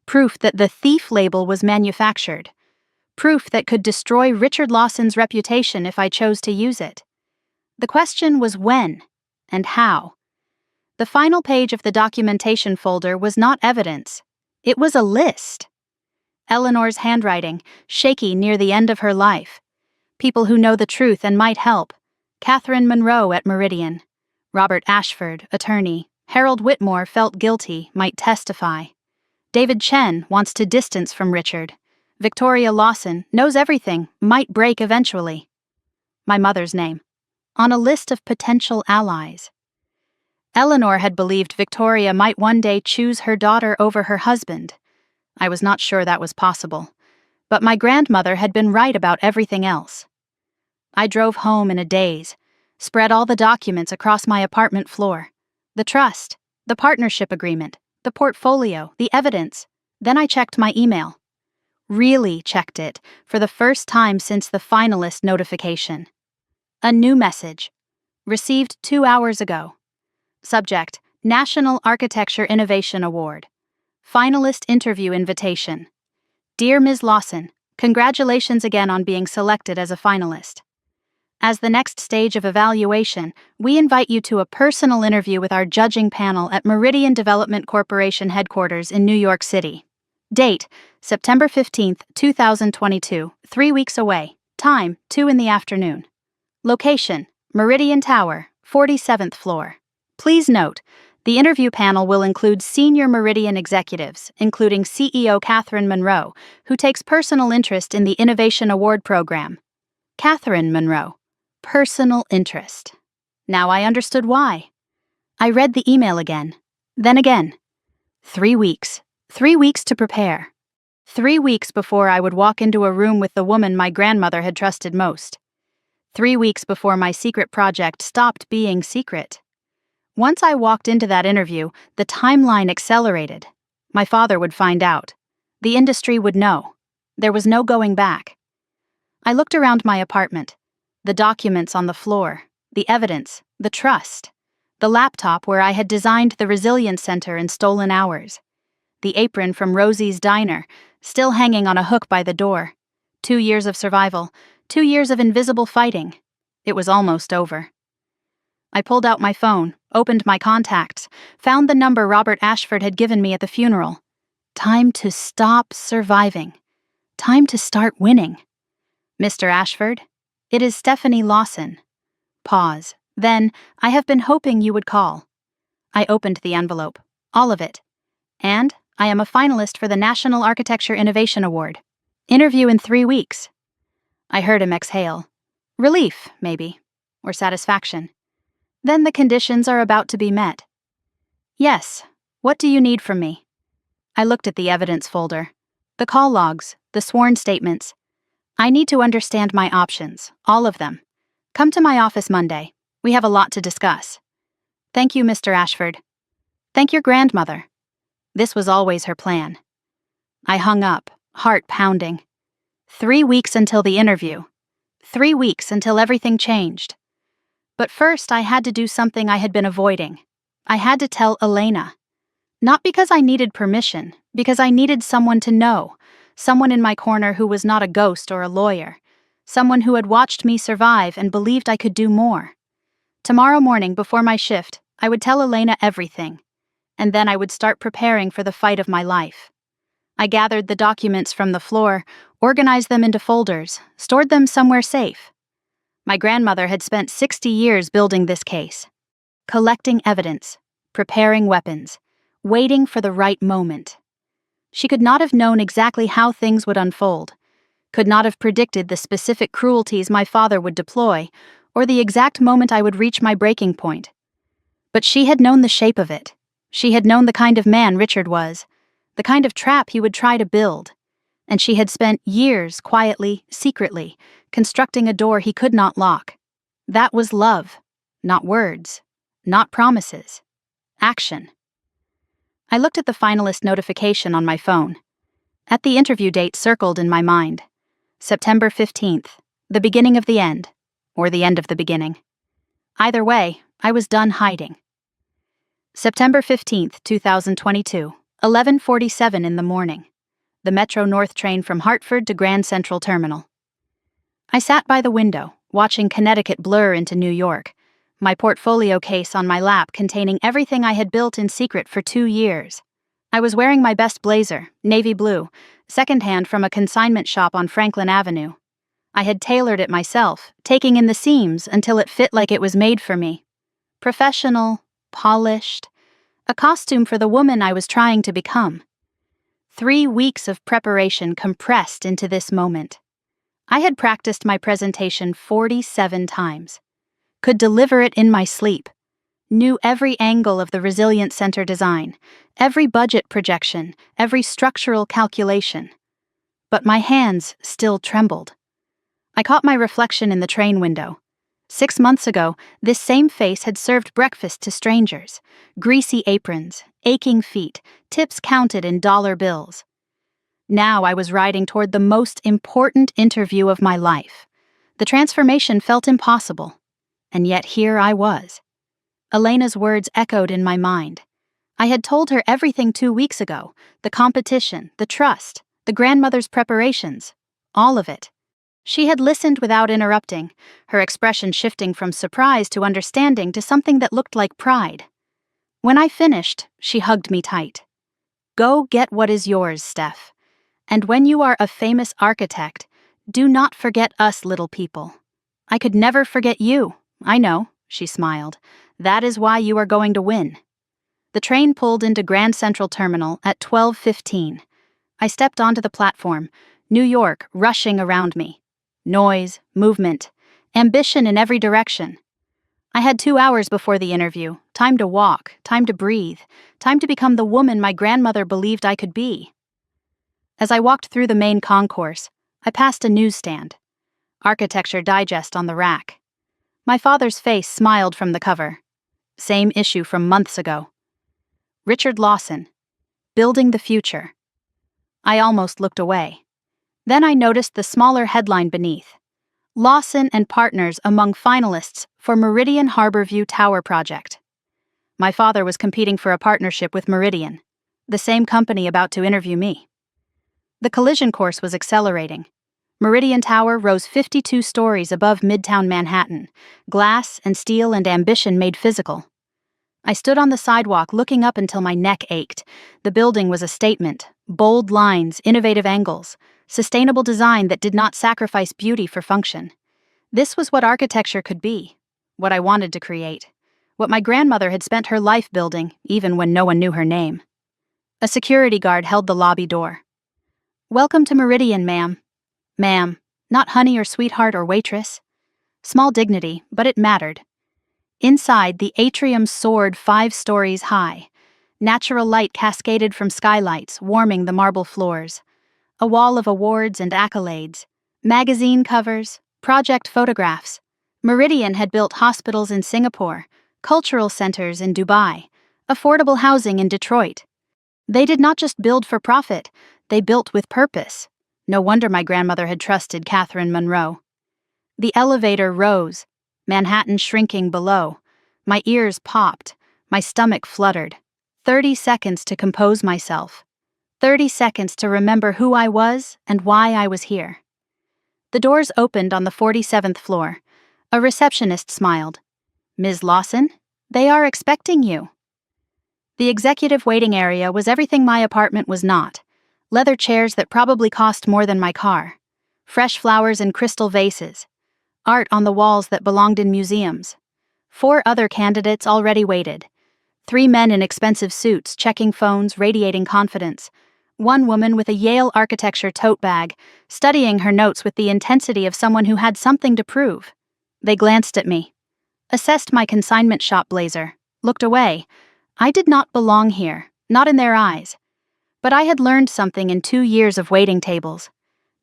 proof that the thief label was manufactured, proof that could destroy Richard Lawson's reputation if I chose to use it. The question was when and how. The final page of the documentation folder was not evidence, it was a list. Eleanor's handwriting, shaky near the end of her life. People who know the truth and might help. Catherine Monroe at Meridian. Robert Ashford, attorney. Harold Whitmore felt guilty, might testify. David Chen wants to distance from Richard. Victoria Lawson knows everything, might break eventually. My mother's name. On a list of potential allies. Eleanor had believed Victoria might one day choose her daughter over her husband. I was not sure that was possible. But my grandmother had been right about everything else. I drove home in a daze, spread all the documents across my apartment floor. The trust, the partnership agreement, the portfolio, the evidence. Then I checked my email. Really checked it, for the first time since the finalist notification. A new message. Received 2 hours ago. Subject, National Architecture Innovation Award. Finalist interview invitation. Dear Ms. Lawson, congratulations again on being selected as a finalist. As the next stage of evaluation, we invite you to a personal interview with our judging panel at Meridian Development Corporation headquarters in New York City. Date, September 15, 2022, 3 weeks away. Time, 2 in the afternoon. Location, Meridian Tower, 47th floor. Please note, the interview panel will include senior Meridian executives, including CEO Catherine Monroe, who takes personal interest in the Innovation Award program. Catherine Monroe. Personal interest. Now I understood why. I read the email again. Then again. 3 weeks. 3 weeks to prepare. 3 weeks before I would walk into a room with the woman my grandmother had trusted most. 3 weeks before my secret project stopped being secret. Once I walked into that interview, the timeline accelerated. My father would find out. The industry would know. There was no going back. I looked around my apartment. The documents on the floor, the evidence, the trust, the laptop where I had designed the Resilience Center in stolen hours, the apron from Rosie's Diner, still hanging on a hook by the door. 2 years of survival, 2 years of invisible fighting. It was almost over. I pulled out my phone, opened my contacts, found the number Robert Ashford had given me at the funeral. Time to stop surviving. Time to start winning. Mr. Ashford? It is Stephanie Lawson. Pause. Then, I have been hoping you would call. I opened the envelope. All of it. And I am a finalist for the National Architecture Innovation Award. Interview in 3 weeks. I heard him exhale. Relief, maybe. Or satisfaction. Then the conditions are about to be met. Yes. What do you need from me? I looked at the evidence folder. The call logs, the sworn statements. I need to understand my options, all of them. Come to my office Monday. We have a lot to discuss. Thank you, Mr. Ashford. Thank your grandmother. This was always her plan. I hung up, heart pounding. 3 weeks until the interview. 3 weeks until everything changed. But first, I had to do something I had been avoiding. I had to tell Elena. Not because I needed permission, because I needed someone to know, someone in my corner who was not a ghost or a lawyer, someone who had watched me survive and believed I could do more. Tomorrow morning, before my shift, I would tell Elena everything, and then I would start preparing for the fight of my life. I gathered the documents from the floor, organized them into folders, stored them somewhere safe. My grandmother had spent 60 years building this case, collecting evidence, preparing weapons, waiting for the right moment. She could not have known exactly how things would unfold, could not have predicted the specific cruelties my father would deploy, or the exact moment I would reach my breaking point. But she had known the shape of it. She had known the kind of man Richard was, the kind of trap he would try to build, and she had spent years quietly, secretly, constructing a door he could not lock. That was love, not words, not promises, action. I looked at the finalist notification on my phone. At the interview date circled in my mind, September 15th, the beginning of the end, or the end of the beginning. Either way, I was done hiding. September 15th, 2022, 11:47 in the morning. The Metro North train from Hartford to Grand Central Terminal. I sat by the window, watching Connecticut blur into New York, my portfolio case on my lap containing everything I had built in secret for 2 years. I was wearing my best blazer, navy blue, secondhand from a consignment shop on Franklin Avenue. I had tailored it myself, taking in the seams until it fit like it was made for me. Professional, polished, a costume for the woman I was trying to become. 3 weeks of preparation compressed into this moment. I had practiced my presentation 47 times, could deliver it in my sleep, knew every angle of the Resilient Center design, every budget projection, every structural calculation. But my hands still trembled. I caught my reflection in the train window. 6 months ago, this same face had served breakfast to strangers, greasy aprons, aching feet, tips counted in dollar bills. Now I was riding toward the most important interview of my life. The transformation felt impossible, and yet here I was. Elena's words echoed in my mind. I had told her everything 2 weeks ago, the competition, the trust, the grandmother's preparations, all of it. She had listened without interrupting, her expression shifting from surprise to understanding to something that looked like pride. When I finished, she hugged me tight. Go get what is yours, Steph. And when you are a famous architect, do not forget us little people. I could never forget you, I know, she smiled. That is why you are going to win. The train pulled into Grand Central Terminal at 12:15. I stepped onto the platform, New York rushing around me. Noise, movement, ambition in every direction. I had 2 hours before the interview, time to walk, time to breathe, time to become the woman my grandmother believed I could be. As I walked through the main concourse, I passed a newsstand. Architecture Digest on the rack. My father's face smiled from the cover. Same issue from months ago. Richard Lawson. Building the Future. I almost looked away. Then I noticed the smaller headline beneath. Lawson and partners among finalists for Meridian Harborview Tower project. My father was competing for a partnership with Meridian, the same company about to interview me. The collision course was accelerating. Meridian Tower rose 52 stories above Midtown Manhattan, glass and steel and ambition made physical. I stood on the sidewalk looking up until my neck ached. The building was a statement, bold lines, innovative angles, sustainable design that did not sacrifice beauty for function. This was what architecture could be, what I wanted to create, what my grandmother had spent her life building, even when no one knew her name. A security guard held the lobby door. Welcome to Meridian, ma'am. Ma'am, not honey or sweetheart or waitress. Small dignity, but it mattered. Inside, the atrium soared 5 stories high. Natural light cascaded from skylights, warming the marble floors. A wall of awards and accolades. Magazine covers, project photographs. Meridian had built hospitals in Singapore, cultural centers in Dubai, affordable housing in Detroit. They did not just build for profit, they built with purpose. No wonder my grandmother had trusted Catherine Monroe. The elevator rose, Manhattan shrinking below. My ears popped, my stomach fluttered. 30 seconds to compose myself. 30 seconds to remember who I was and why I was here. The doors opened on the 47th floor. A receptionist smiled. "Ms. Lawson, they are expecting you." The executive waiting area was everything my apartment was not. Leather chairs that probably cost more than my car. Fresh flowers in crystal vases. Art on the walls that belonged in museums. 4 other candidates already waited. 3 men in expensive suits, checking phones, radiating confidence. 1 woman with a Yale architecture tote bag, studying her notes with the intensity of someone who had something to prove. They glanced at me, assessed my consignment shop blazer, looked away. I did not belong here, not in their eyes. But I had learned something in 2 years of waiting tables.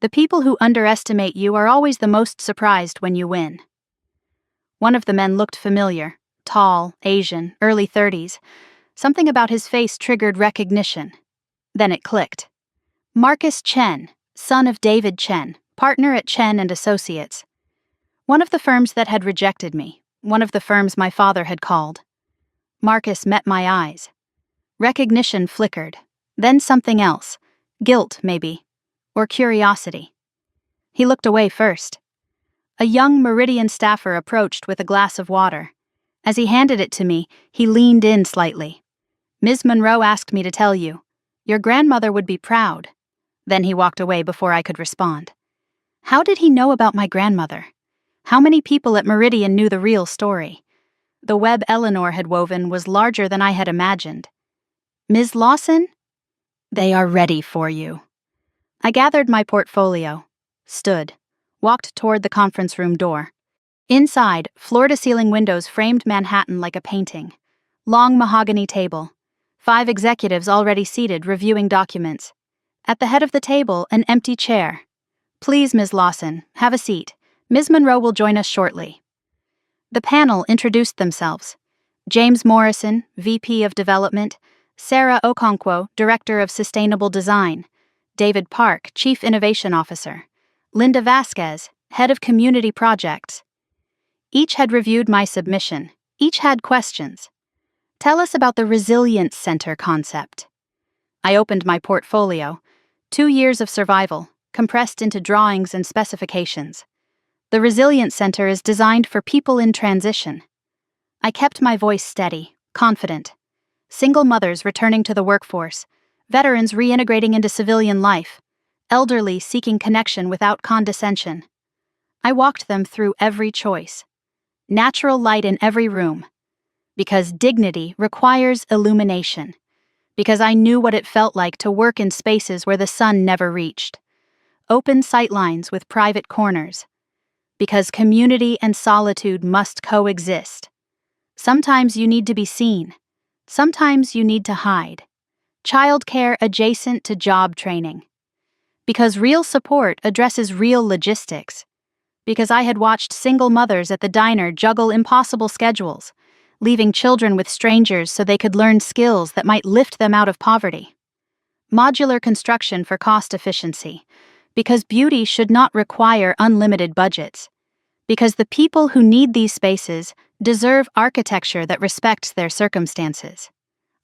The people who underestimate you are always the most surprised when you win. One of the men looked familiar, tall, Asian, early 30s. Something about his face triggered recognition. Then it clicked. Marcus Chen, son of David Chen, partner at Chen and Associates. One of the firms that had rejected me, one of the firms my father had called. Marcus met my eyes. Recognition flickered, then something else, guilt maybe, or curiosity. He looked away first. A young Meridian staffer approached with a glass of water. As he handed it to me, he leaned in slightly. "Ms. Monroe asked me to tell you. Your grandmother would be proud." Then he walked away before I could respond. How did he know about my grandmother? How many people at Meridian knew the real story? The web Eleanor had woven was larger than I had imagined. "Ms. Lawson? They are ready for you." I gathered my portfolio, stood, walked toward the conference room door. Inside, floor-to-ceiling windows framed Manhattan like a painting. Long mahogany table. 5 executives already seated reviewing documents. At the head of the table, an empty chair. "Please, Ms. Lawson, have a seat. Ms. Monroe will join us shortly." The panel introduced themselves. James Morrison, VP of Development, Sarah Okonkwo, Director of Sustainable Design, David Park, Chief Innovation Officer, Linda Vasquez, Head of Community Projects. Each had reviewed my submission. Each had questions. "Tell us about the Resilience Center concept." I opened my portfolio. 2 years of survival, compressed into drawings and specifications. The Resilience Center is designed for people in transition. I kept my voice steady, confident. Single mothers returning to the workforce, veterans reintegrating into civilian life, elderly seeking connection without condescension. I walked them through every choice. Natural light in every room. Because dignity requires illumination. Because I knew what it felt like to work in spaces where the sun never reached. Open sightlines with private corners. Because community and solitude must coexist. Sometimes you need to be seen. Sometimes you need to hide. Childcare adjacent to job training. Because real support addresses real logistics. Because I had watched single mothers at the diner juggle impossible schedules, leaving children with strangers so they could learn skills that might lift them out of poverty. Modular construction for cost efficiency. Because beauty should not require unlimited budgets. Because the people who need these spaces deserve architecture that respects their circumstances.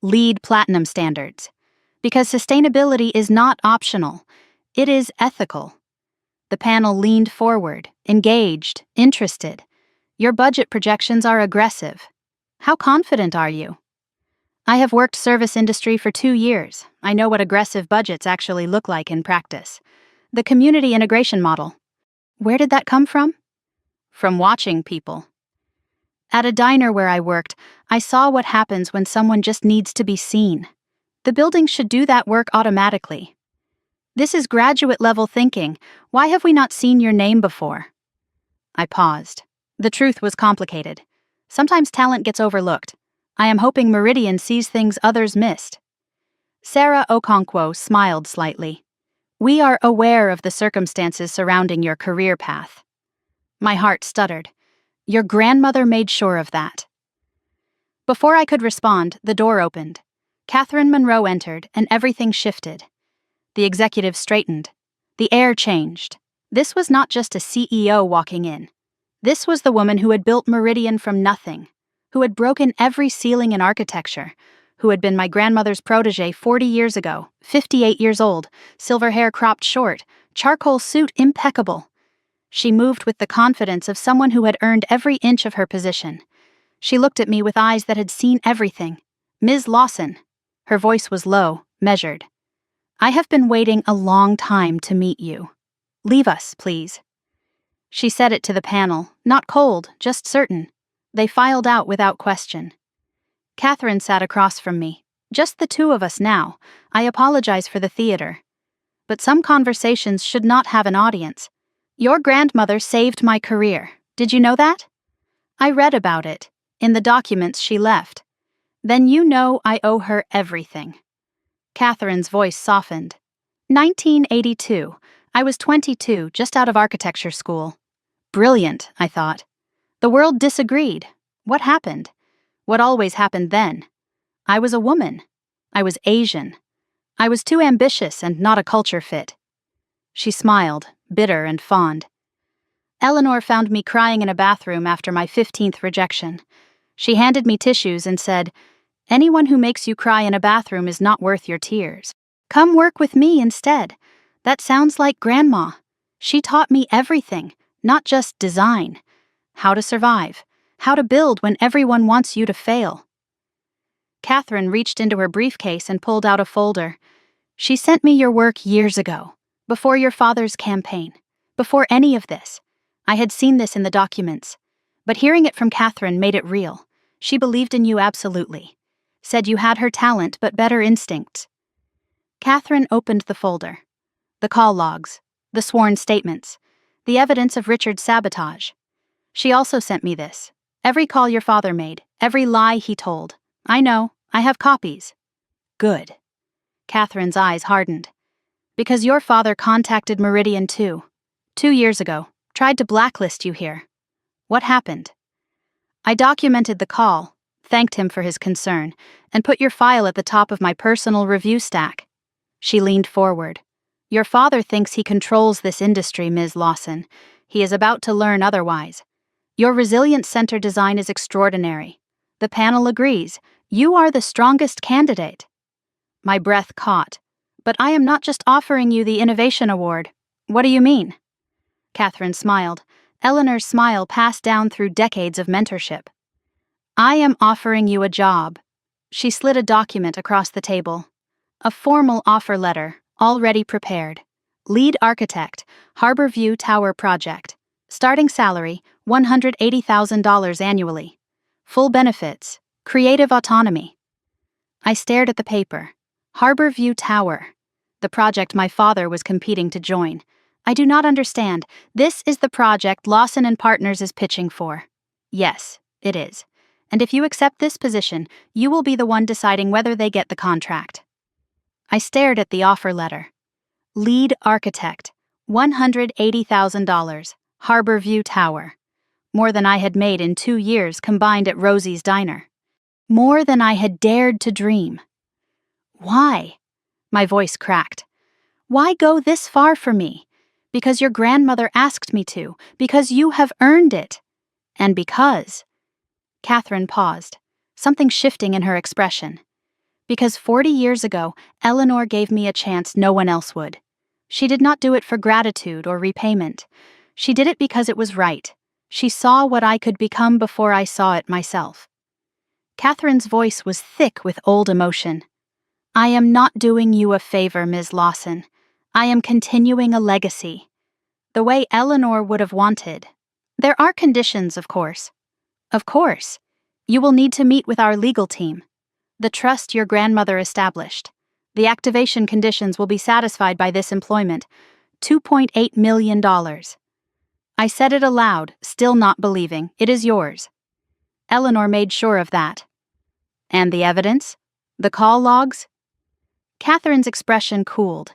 LEED Platinum standards. Because sustainability is not optional, it is ethical. The panel leaned forward, engaged, interested. Your budget projections are aggressive. How confident are you? I have worked service industry for 2 years. I know what aggressive budgets actually look like in practice. The community integration model. Where did that come from? From watching people. At a diner where I worked, I saw what happens when someone just needs to be seen. The building should do that work automatically. This is graduate-level thinking. Why have we not seen your name before? I paused. The truth was complicated. Sometimes talent gets overlooked. I am hoping Meridian sees things others missed. Sarah Okonkwo smiled slightly. "We are aware of the circumstances surrounding your career path." My heart stuttered. Your grandmother made sure of that. Before I could respond, the door opened. Catherine Monroe entered, and everything shifted. The executive straightened. The air changed. This was not just a CEO walking in. This was the woman who had built Meridian from nothing, who had broken every ceiling in architecture, who had been my grandmother's protege 40 years ago, 58 years old, silver hair cropped short, charcoal suit impeccable. She moved with the confidence of someone who had earned every inch of her position. She looked at me with eyes that had seen everything. "Ms. Lawson." Her voice was low, measured. "I have been waiting a long time to meet you. Leave us, please." She said it to the panel, not cold, just certain. They filed out without question. Catherine sat across from me. Just the two of us now. I apologize for the theater. But some conversations should not have an audience. Your grandmother saved my career. Did you know that? I read about it, in the documents she left. Then you know I owe her everything. Catherine's voice softened. 1982. I was 22, just out of architecture school. Brilliant, I thought. The world disagreed. What happened? What always happened then? I was a woman. I was Asian. I was too ambitious and not a culture fit. She smiled, bitter and fond. Eleanor found me crying in a bathroom after my 15th rejection. She handed me tissues and said, "Anyone who makes you cry in a bathroom is not worth your tears. Come work with me instead." That sounds like Grandma. She taught me everything, not just design. How to survive. How to build when everyone wants you to fail. Catherine reached into her briefcase and pulled out a folder. "She sent me your work years ago, before your father's campaign, before any of this. I had seen this in the documents, but hearing it from Catherine made it real. She believed in you absolutely. Said you had her talent but better instincts." Catherine opened the folder. The call logs, the sworn statements, the evidence of Richard's sabotage. She also sent me this. Every call your father made, every lie he told. I know, I have copies. Good. Catherine's eyes hardened. Because your father contacted Meridian too. 2 years ago, tried to blacklist you here. What happened? I documented the call, thanked him for his concern, and put your file at the top of my personal review stack. She leaned forward. Your father thinks he controls this industry, Ms. Lawson. He is about to learn otherwise. Your resilient center design is extraordinary. The panel agrees. You are the strongest candidate. My breath caught. But I am not just offering you the Innovation Award. What do you mean? Catherine smiled. Eleanor's smile passed down through decades of mentorship. I am offering you a job. She slid a document across the table. A formal offer letter, already prepared. Lead architect, Harborview Tower Project. Starting salary, $180,000 annually. Full benefits, creative autonomy. I stared at the paper. Harborview Tower. The project my father was competing to join. I do not understand. This is the project Lawson and Partners is pitching for. Yes, it is. And if you accept this position, you will be the one deciding whether they get the contract. I stared at the offer letter. Lead architect, $180,000, Harborview Tower. More than I had made in 2 years combined at Rosie's Diner. More than I had dared to dream. Why? My voice cracked. Why go this far for me? Because your grandmother asked me to, because you have earned it. And because... Catherine paused, something shifting in her expression. Because 40 years ago, Eleanor gave me a chance no one else would. She did not do it for gratitude or repayment. She did it because it was right. She saw what I could become before I saw it myself. Catherine's voice was thick with old emotion. I am not doing you a favor, Ms. Lawson. I am continuing a legacy. The way Eleanor would have wanted. There are conditions, of course. Of course. You will need to meet with our legal team. The trust your grandmother established. The activation conditions will be satisfied by this employment. $2.8 million. I said it aloud, still not believing. It is yours. Eleanor made sure of that. And the evidence? The call logs? Catherine's expression cooled.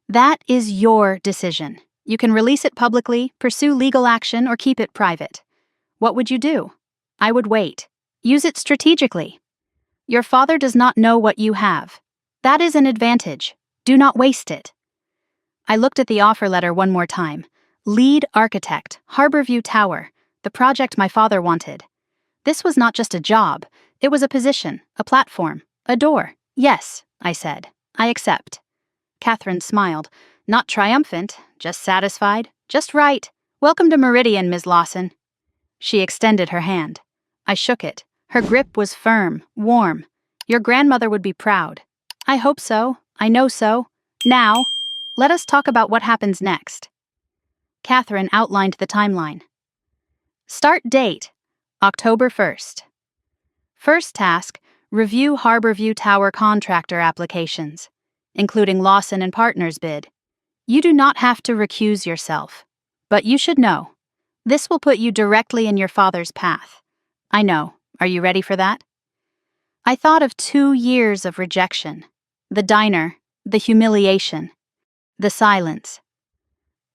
That is your decision. You can release it publicly, pursue legal action, or keep it private. What would you do? I would wait. Use it strategically. Your father does not know what you have. That is an advantage. Do not waste it. I looked at the offer letter one more time. Lead architect, Harborview Tower. the project my father wanted. This was not just a job, it was a position, a platform, a door. Yes, I said. I accept. Catherine smiled, not triumphant, just satisfied, just right. Welcome to Meridian, Ms. Lawson. She extended her hand. I shook it. Her grip was firm, warm. Your grandmother would be proud. I hope so. I know so. Now, let us talk about what happens next. Catherine outlined the timeline. Start date, October 1st. First task, review Harborview Tower contractor applications, including Lawson and Partners bid. You do not have to recuse yourself, but you should know. This will put you directly in your father's path. I know. Are you ready for that? I thought of 2 years of rejection. The diner, the humiliation, the silence.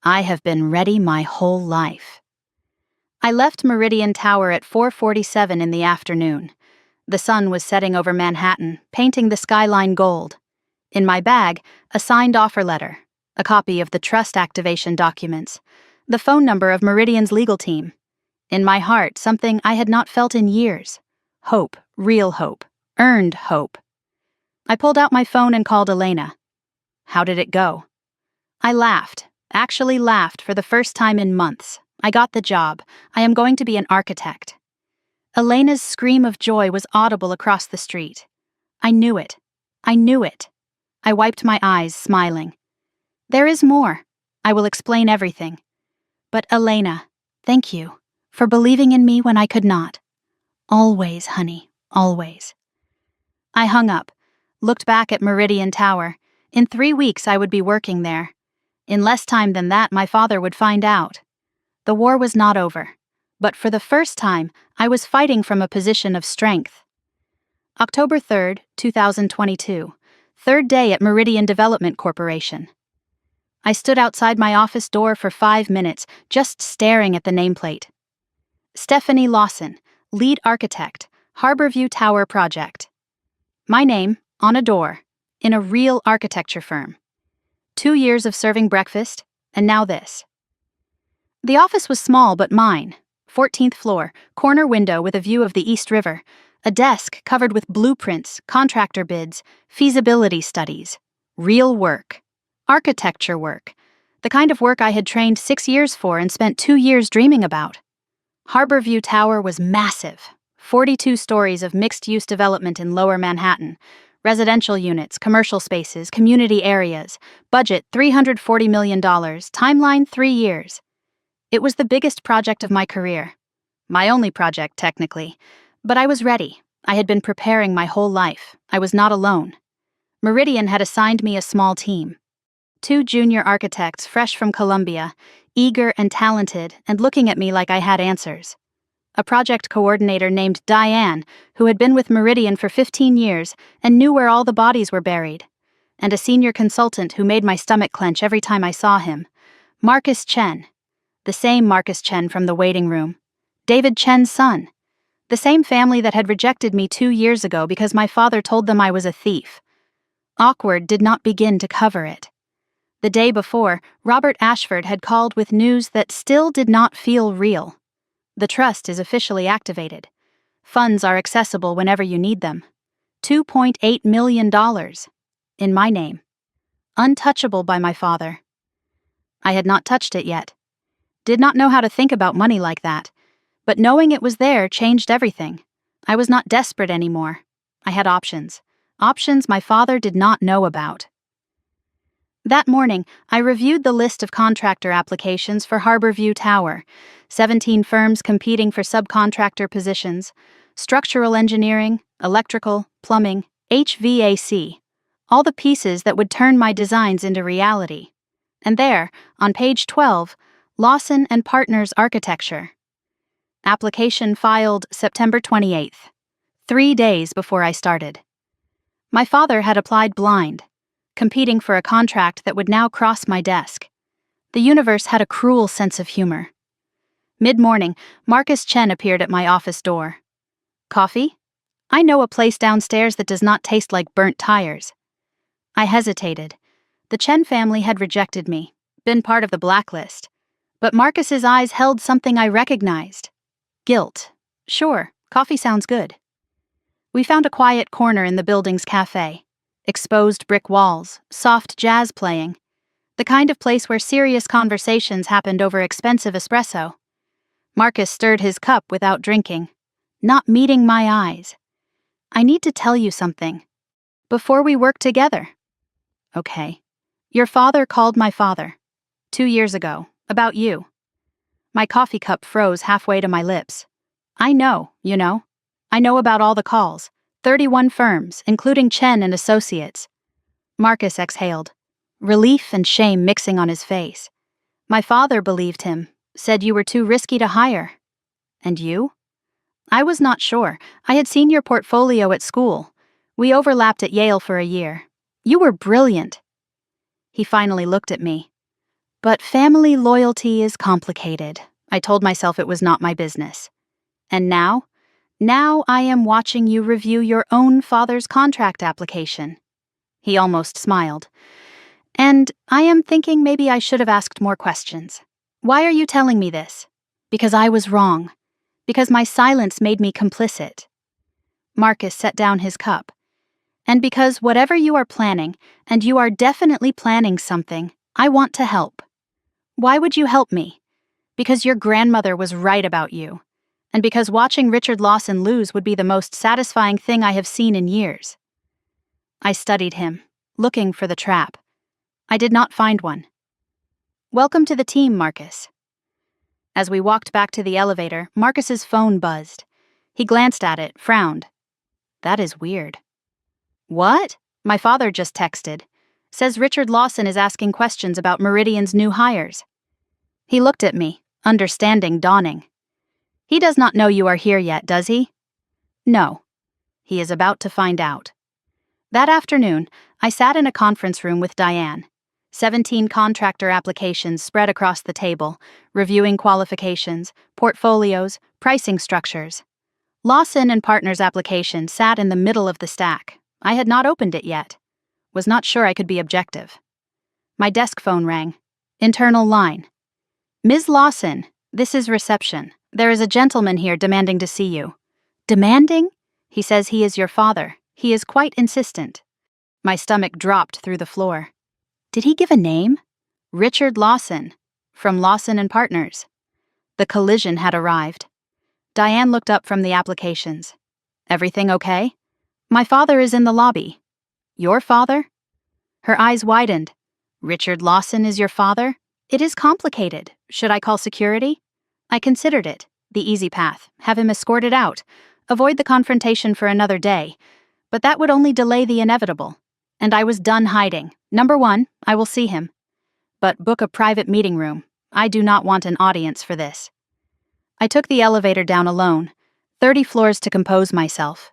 I have been ready my whole life. I left Meridian Tower at 4:47 in the afternoon. The sun was setting over Manhattan, painting the skyline gold. In my bag, a signed offer letter, a copy of the trust activation documents, the phone number of Meridian's legal team. In my heart, something I had not felt in years. Hope, real hope, earned hope. I pulled out my phone and called Elena. How did it go? I laughed, actually laughed for the first time in months. I got the job. I am going to be an architect. Elena's scream of joy was audible across the street. I knew it. I knew it. I wiped my eyes, smiling. There is more. I will explain everything. But Elena, thank you for believing in me when I could not. Always, honey, always. I hung up, looked back at Meridian Tower. In 3 weeks I would be working there. In less time than that, my father would find out. The war was not over, but for the first time, I was fighting from a position of strength. October 3rd, 2022, third day at Meridian Development Corporation. I stood outside my office door for 5 minutes, just staring at the nameplate. Stephanie Lawson, lead architect, Harborview Tower project. My name, on a door, in a real architecture firm. 2 years of serving breakfast, and now this. The office was small but mine. 14th floor, corner window with a view of the East River, a desk covered with blueprints, contractor bids, feasibility studies. Real work. Architecture work. The kind of work I had trained 6 years for and spent 2 years dreaming about. Harborview Tower was massive. 42 stories of mixed-use development in Lower Manhattan. Residential units, commercial spaces, community areas. Budget $340 million. Timeline 3 years. It was the biggest project of my career. My only project, technically. But I was ready. I had been preparing my whole life. I was not alone. Meridian had assigned me a small team. 2 junior architects fresh from Columbia, eager and talented, and looking at me like I had answers. A project coordinator named Diane, who had been with Meridian for 15 years and knew where all the bodies were buried. And a senior consultant who made my stomach clench every time I saw him. Marcus Chen. The same Marcus Chen from the waiting room. David Chen's son. The same family that had rejected me 2 years ago because my father told them I was a thief. Awkward did not begin to cover it. The day before, Robert Ashford had called with news that still did not feel real. The trust is officially activated. Funds are accessible whenever you need them. $2.8 million. In my name. Untouchable by my father. I had not touched it yet. Did not know how to think about money like that. But knowing it was there changed everything. I was not desperate anymore. I had options. Options my father did not know about. That morning, I reviewed the list of contractor applications for Harborview Tower. 17 firms competing for subcontractor positions. Structural engineering, electrical, plumbing, HVAC. All the pieces that would turn my designs into reality. And there, on page 12, Lawson and Partners Architecture. Application filed September 28th, 3 days before I started. My father had applied blind, competing for a contract that would now cross my desk. The universe had a cruel sense of humor. Mid-morning, Marcus Chen appeared at my office door. Coffee? I know a place downstairs that does not taste like burnt tires. I hesitated. The Chen family had rejected me, been part of the blacklist. But Marcus's eyes held something I recognized, Guilt. Sure, coffee sounds good. We found a quiet corner in the building's cafe. Exposed brick walls, soft jazz playing. The kind of place where serious conversations happened over expensive espresso. Marcus stirred his cup without drinking, not meeting my eyes. I need to tell you something. Before we work together. Okay. Your father called my father. 2 years ago, about you. My coffee cup froze halfway to my lips. I know, you know. I know about all the calls. 31 firms, including Chen and Associates. Marcus exhaled, relief and shame mixing on his face. My father believed him, said you were too risky to hire. And you? I was not sure. I had seen your portfolio at school. We overlapped at Yale for a year. You were brilliant. He finally looked at me. But family loyalty is complicated. I told myself it was not my business. And now? Now I am watching you review your own father's contract application. He almost smiled. And I am thinking maybe I should have asked more questions. Why are you telling me this? Because I was wrong. Because my silence made me complicit. Marcus set down his cup. And because whatever you are planning, and you are definitely planning something, I want to help. Why would you help me? Because your grandmother was right about you. And because watching Richard Lawson lose would be the most satisfying thing I have seen in years. I studied him, looking for the trap. I did not find one. Welcome to the team, Marcus. As we walked back to the elevator, Marcus's phone buzzed. He glanced at it, frowned. That is weird. What? My father just texted. Says Richard Lawson is asking questions about Meridian's new hires. He looked at me, understanding dawning. He does not know you are here yet, does he? No. He is about to find out. That afternoon, I sat in a conference room with Diane. 17 contractor applications spread across the table, reviewing qualifications, portfolios, pricing structures. Lawson and Partners' application sat in the middle of the stack. I had not opened it yet. Was not sure I could be objective. My desk phone rang. Internal line. Ms. Lawson, this is reception. There is a gentleman here demanding to see you. Demanding? He says he is your father. He is quite insistent. My stomach dropped through the floor. Did he give a name? Richard Lawson, from Lawson and Partners. The collision had arrived. Diane looked up from the applications. Everything okay? My father is in the lobby. Your father? Her eyes widened. Richard Lawson is your father? It is complicated. Should I call security? I considered it. The easy path. Have him escorted out. Avoid the confrontation for another day. But that would only delay the inevitable. And I was done hiding. Number 1, I will see him. But book a private meeting room. I do not want an audience for this. I took the elevator down alone. 30 floors to compose myself.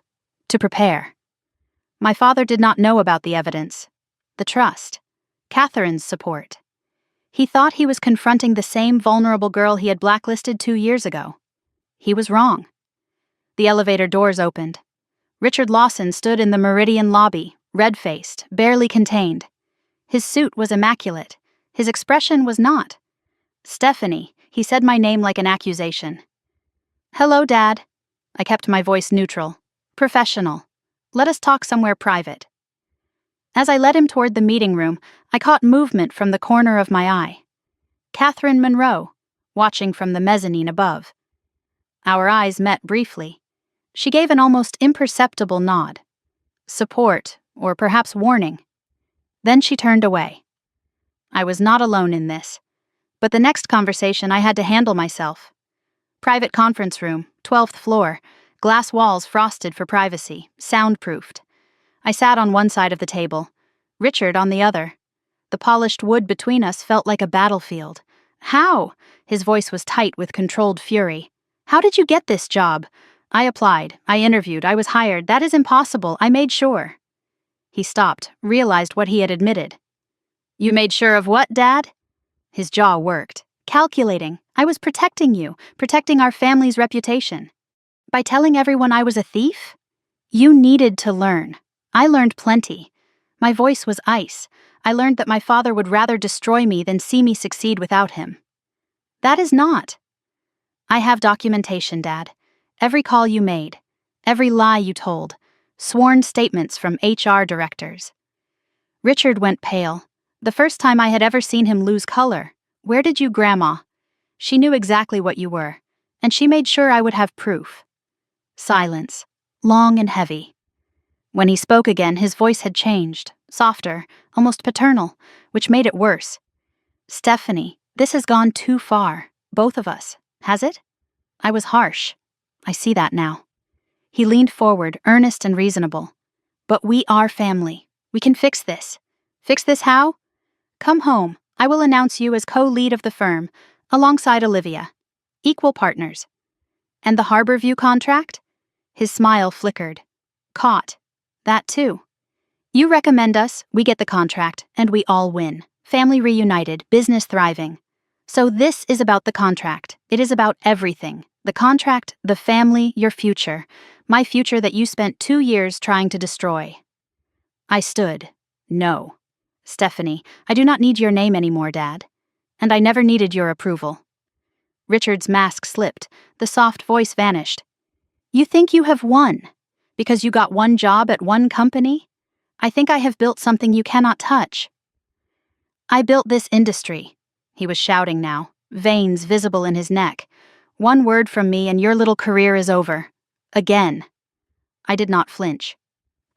To prepare. My father did not know about the evidence. The trust. Catherine's support. He thought he was confronting the same vulnerable girl he had blacklisted 2 years ago. He was wrong. The elevator doors opened. Richard Lawson stood in the Meridian lobby, red-faced, barely contained. His suit was immaculate. His expression was not. Stephanie, he said my name like an accusation. Hello, Dad. I kept my voice neutral. Professional. Let us talk somewhere private. As I led him toward the meeting room, I caught movement from the corner of my eye. Catherine Monroe, watching from the mezzanine above. Our eyes met briefly. She gave an almost imperceptible nod. Support, or perhaps warning. Then she turned away. I was not alone in this. But the next conversation I had to handle myself. Private conference room, 12th floor, glass walls frosted for privacy, soundproofed. I sat on one side of the table, Richard on the other. The polished wood between us felt like a battlefield. How? His voice was tight with controlled fury. How did you get this job? I applied, I interviewed, I was hired. That is impossible, I made sure. He stopped, realized what he had admitted. You made sure of what, Dad? His jaw worked. Calculating. I was protecting you, protecting our family's reputation. By telling everyone I was a thief? You needed to learn. I learned plenty. My voice was ice. I learned that my father would rather destroy me than see me succeed without him. That is not. I have documentation, Dad. Every call you made, every lie you told, sworn statements from HR directors. Richard went pale. The first time I had ever seen him lose color. Where did you, Grandma? She knew exactly what you were, and she made sure I would have proof. Silence, long and heavy. When he spoke again, his voice had changed, softer, almost paternal, which made it worse. Stephanie, this has gone too far, both of us, has it? I was harsh. I see that now. He leaned forward, earnest and reasonable. But we are family. We can fix this. Fix this how? Come home. I will announce you as co-lead of the firm, alongside Olivia. Equal partners. And the Harborview contract? His smile flickered. Caught. That too. You recommend us, we get the contract, and we all win. Family reunited, business thriving. So this is about the contract. It is about everything. The contract, the family, your future. My future that you spent 2 years trying to destroy. I stood. No. Stephanie, I do not need your name anymore, Dad. And I never needed your approval. Richard's mask slipped. The soft voice vanished. You think you have won? Because you got one job at one company? I think I have built something you cannot touch. I built this industry. He was shouting now, veins visible in his neck. One word from me and your little career is over. Again. I did not flinch.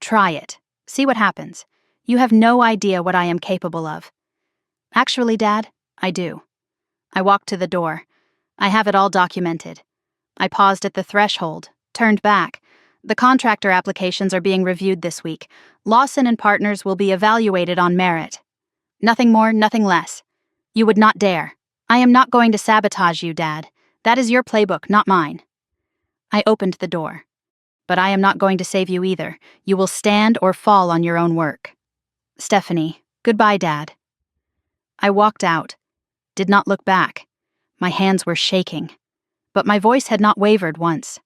Try it. See what happens. You have no idea what I am capable of. Actually, Dad, I do. I walked to the door. I have it all documented. I paused at the threshold, turned back. The contractor applications are being reviewed this week. Lawson and Partners will be evaluated on merit. Nothing more, nothing less. You would not dare. I am not going to sabotage you, Dad. That is your playbook, not mine. I opened the door. But I am not going to save you either. You will stand or fall on your own work. Stephanie, goodbye, Dad. I walked out. Did not look back. My hands were shaking. But my voice had not wavered once.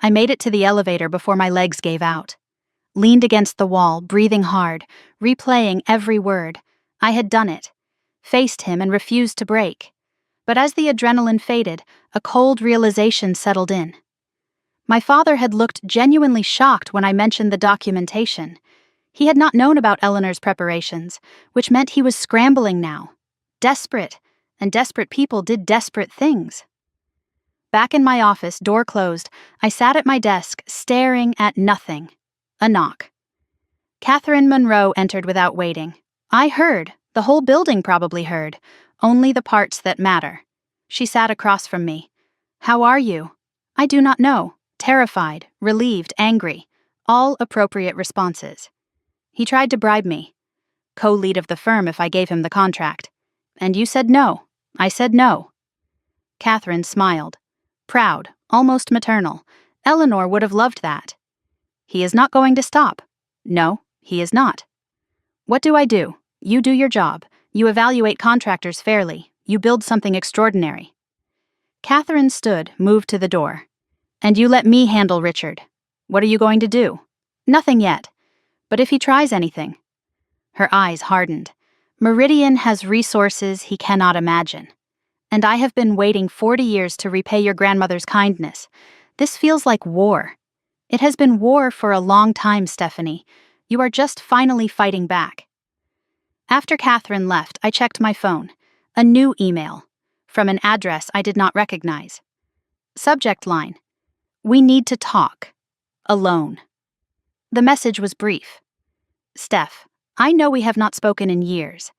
I made it to the elevator before my legs gave out. Leaned against the wall, breathing hard, replaying every word. I had done it. Faced him and refused to break. But as the adrenaline faded, a cold realization settled in. My father had looked genuinely shocked when I mentioned the documentation. He had not known about Eleanor's preparations, which meant he was scrambling now. Desperate, and desperate people did desperate things. Back in my office, door closed, I sat at my desk, staring at nothing. A knock. Catherine Monroe entered without waiting. I heard. The whole building probably heard. Only the parts that matter. She sat across from me. How are you? I do not know. Terrified, relieved, angry. All appropriate responses. He tried to bribe me. Co-lead of the firm if I gave him the contract. And you said no. I said no. Catherine smiled. Proud, almost maternal. Eleanor would have loved that. He is not going to stop. No, he is not. What do? You do your job. You evaluate contractors fairly. You build something extraordinary. Catherine stood, moved to the door. And you let me handle Richard. What are you going to do? Nothing yet. But if he tries anything. Her eyes hardened. Meridian has resources he cannot imagine. And I have been waiting 40 years to repay your grandmother's kindness. This feels like war. It has been war for a long time, Stephanie. You are just finally fighting back. After Catherine left, I checked my phone. A new email. From an address I did not recognize. Subject line. We need to talk. Alone. The message was brief. Steph, I know we have not spoken in years.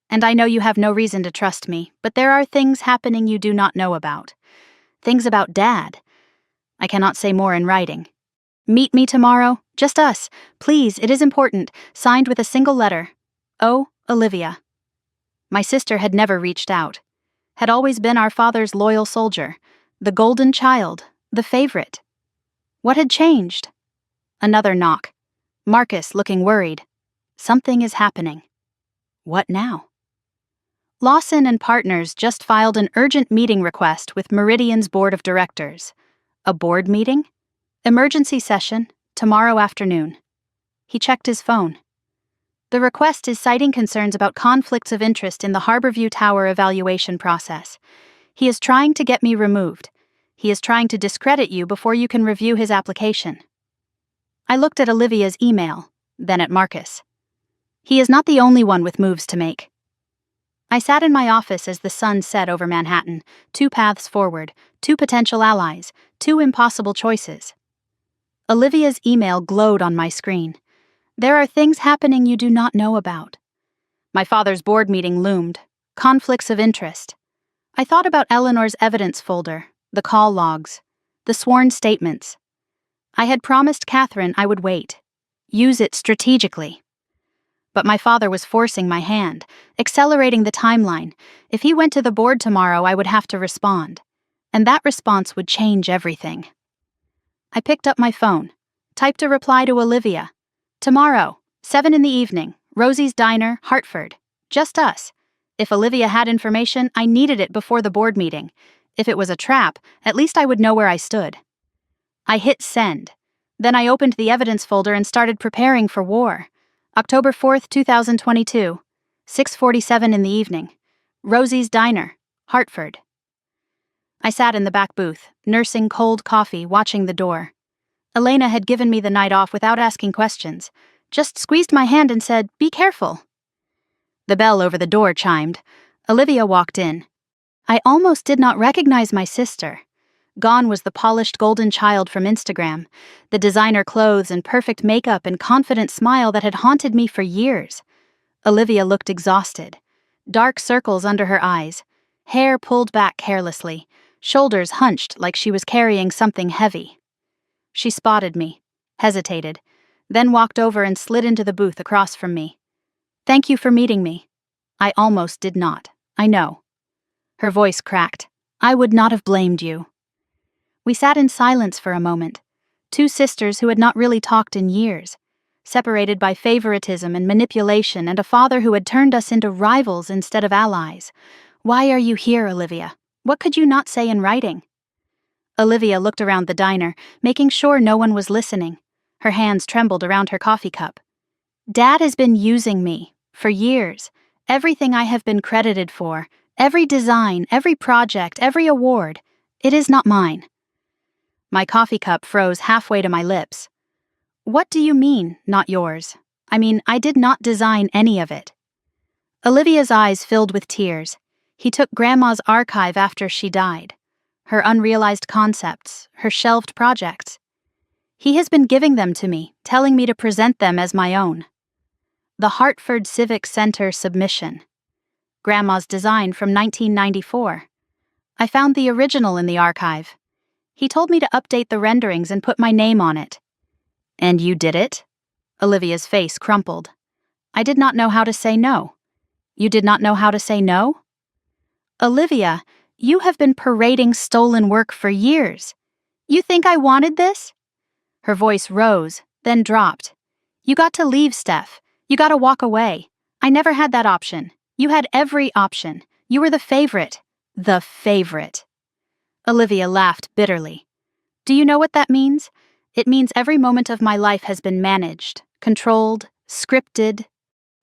And I know you have no reason to trust me, but there are things happening you do not know about. Things about Dad. I cannot say more in writing. Meet me tomorrow, just us. Please, it is important, signed with a single letter. Oh, Olivia. My sister had never reached out. Had always been our father's loyal soldier. The golden child, the favorite. What had changed? Another knock. Marcus looking worried. Something is happening. What now? Lawson and Partners just filed an urgent meeting request with Meridian's board of directors. A board meeting? Emergency session, tomorrow afternoon. He checked his phone. The request is citing concerns about conflicts of interest in the Harborview Tower evaluation process. He is trying to get me removed. He is trying to discredit you before you can review his application. I looked at Olivia's email, then at Marcus. He is not the only one with moves to make. I sat in my office as the sun set over Manhattan, 2 paths forward, 2 potential allies, 2 impossible choices. Olivia's email glowed on my screen. There are things happening you do not know about. My father's board meeting loomed. Conflicts of interest. I thought about Eleanor's evidence folder, the call logs, the sworn statements. I had promised Catherine I would wait. Use it strategically. But my father was forcing my hand, accelerating the timeline. If he went to the board tomorrow, I would have to respond. And that response would change everything. I picked up my phone, typed a reply to Olivia. Tomorrow, 7 in the evening, Rosie's Diner, Hartford. Just us. If Olivia had information, I needed it before the board meeting. If it was a trap, at least I would know where I stood. I hit send. Then I opened the evidence folder and started preparing for war. October 4th, 2022, 6:47 in the evening. Rosie's Diner, Hartford. I sat in the back booth, nursing cold coffee, watching the door. Elena had given me the night off without asking questions, just squeezed my hand and said, "Be careful." The bell over the door chimed. Olivia walked in. I almost did not recognize my sister. Gone was the polished golden child from Instagram, the designer clothes and perfect makeup and confident smile that had haunted me for years. Olivia looked exhausted. Dark circles under her eyes, hair pulled back carelessly, shoulders hunched like she was carrying something heavy. She spotted me, hesitated, then walked over and slid into the booth across from me. "Thank you for meeting me." I almost did not, I know. Her voice cracked. "I would not have blamed you." We sat in silence for a moment, 2 sisters who had not really talked in years, separated by favoritism and manipulation and a father who had turned us into rivals instead of allies. "Why are you here, Olivia? What could you not say in writing?" Olivia looked around the diner, making sure no one was listening. Her hands trembled around her coffee cup. "Dad has been using me, for years. Everything I have been credited for, every design, every project, every award, it is not mine." My coffee cup froze halfway to my lips. "What do you mean, not yours? I mean, I did not design any of it." Olivia's eyes filled with tears. He took Grandma's archive after she died. Her unrealized concepts, her shelved projects. He has been giving them to me, telling me to present them as my own. The Hartford Civic Center submission. Grandma's design from 1994. I found the original in the archive. He told me to update the renderings and put my name on it. "And you did it?" Olivia's face crumpled. I did not know how to say no. "You did not know how to say no?" "Olivia, you have been parading stolen work for years. You think I wanted this?" Her voice rose, then dropped. "You got to leave, Steph. You got to walk away. I never had that option. You had every option. You were the favorite. The favorite." Olivia laughed bitterly. "Do you know what that means? It means every moment of my life has been managed, controlled, scripted."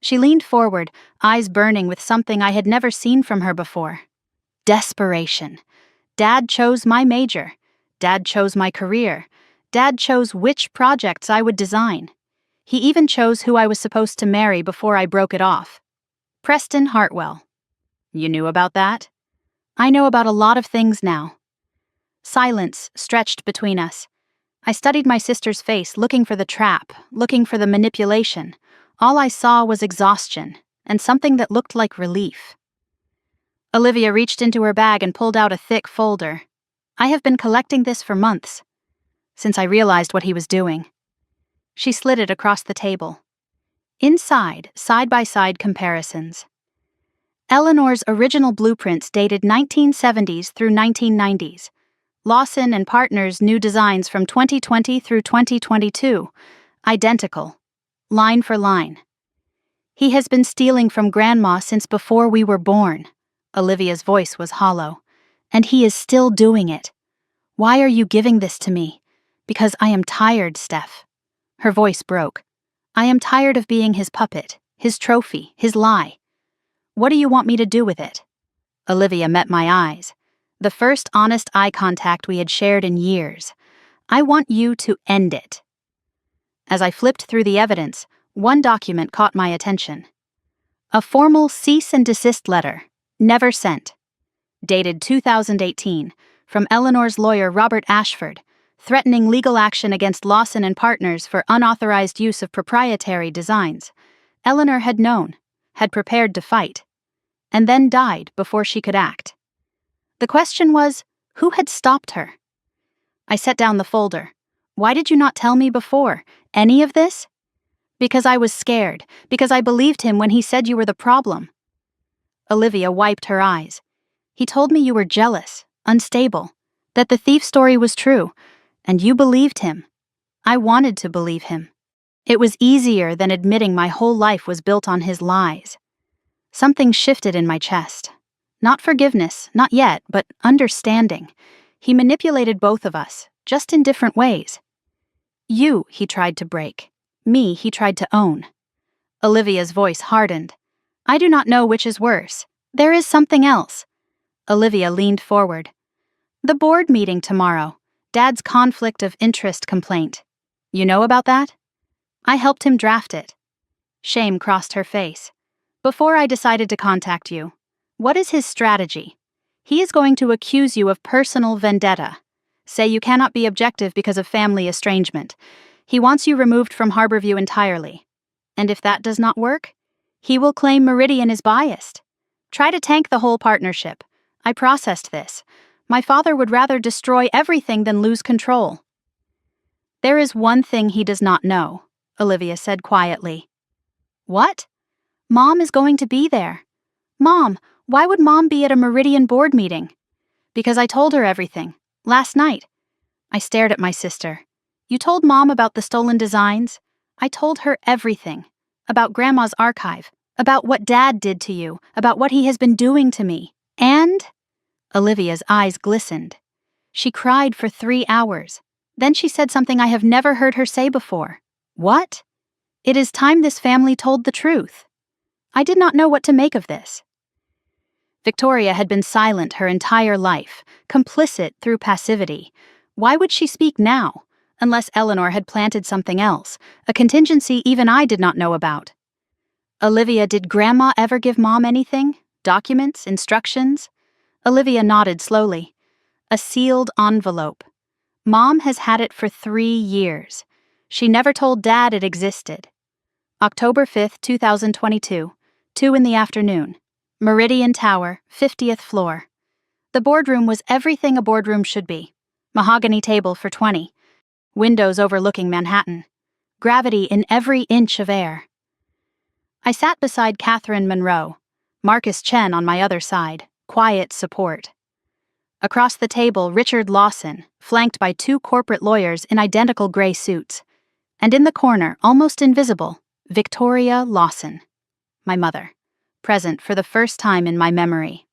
She leaned forward, eyes burning with something I had never seen from her before. Desperation. Dad chose my major. Dad chose my career. Dad chose which projects I would design. He even chose who I was supposed to marry before I broke it off. Preston Hartwell. "You knew about that?" "I know about a lot of things now." Silence stretched between us. I studied my sister's face, looking for the trap, looking for the manipulation. All I saw was exhaustion, and something that looked like relief. Olivia reached into her bag and pulled out a thick folder. "I have been collecting this for months, since I realized what he was doing." She slid it across the table. Inside, side-by-side comparisons. Eleanor's original blueprints dated 1970s through 1990s. Lawson and Partners' new designs from 2020 through 2022. Identical. Line for line. "He has been stealing from Grandma since before we were born." Olivia's voice was hollow. "And he is still doing it. Why are you giving this to me? Because I am tired, Steph." Her voice broke. "I am tired of being his puppet, his trophy, his lie. What do you want me to do with it?" Olivia met my eyes. The first honest eye contact we had shared in years. I want you to end it. As I flipped through the evidence, one document caught my attention. A formal cease and desist letter, never sent. Dated 2018, from Eleanor's lawyer Robert Ashford, threatening legal action against Lawson and Partners for unauthorized use of proprietary designs. Eleanor had known, had prepared to fight, and then died before she could act. The question was, who had stopped her? I set down the folder. Why did you not tell me before? Any of this? Because I was scared, because I believed him when he said you were the problem. Olivia wiped her eyes. He told me you were jealous, unstable, that the thief story was true, and you believed him. I wanted to believe him. It was easier than admitting my whole life was built on his lies. Something shifted in my chest. Not forgiveness, not yet, but understanding. He manipulated both of us, just in different ways. You, he tried to break. Me, he tried to own. Olivia's voice hardened. I do not know which is worse. There is something else. Olivia leaned forward. The board meeting tomorrow. Dad's conflict of interest complaint. You know about that? I helped him draft it. Shame crossed her face. Before I decided to contact you, what is his strategy? He is going to accuse you of personal vendetta. Say you cannot be objective because of family estrangement. He wants you removed from Harborview entirely. And if that does not work, he will claim Meridian is biased. Try to tank the whole partnership. I processed this. My father would rather destroy everything than lose control. There is one thing he does not know, Olivia said quietly. What? Mom is going to be there. Mom, why would Mom be at a Meridian board meeting? Because I told her everything. Last night. I stared at my sister. You told Mom about the stolen designs? I told her everything. About Grandma's archive. About what Dad did to you. About what he has been doing to me. And? Olivia's eyes glistened. She cried for 3 hours. Then she said something I have never heard her say before. What? It is time this family told the truth. I did not know what to make of this. Victoria had been silent her entire life, complicit through passivity. Why would she speak now, unless Eleanor had planted something else, a contingency even I did not know about? Olivia, did Grandma ever give Mom anything? Documents? Instructions? Olivia nodded slowly. A sealed envelope. Mom has had it for 3 years. She never told Dad it existed. October 5th, 2022, 2 in the afternoon. Meridian Tower, 50th floor. The boardroom was everything a boardroom should be. Mahogany table for 20. Windows overlooking Manhattan. Gravity in every inch of air. I sat beside Catherine Monroe, Marcus Chen on my other side, quiet support. Across the table, Richard Lawson, flanked by 2 corporate lawyers in identical gray suits. And in the corner, almost invisible, Victoria Lawson, my mother, present for the first time in my memory.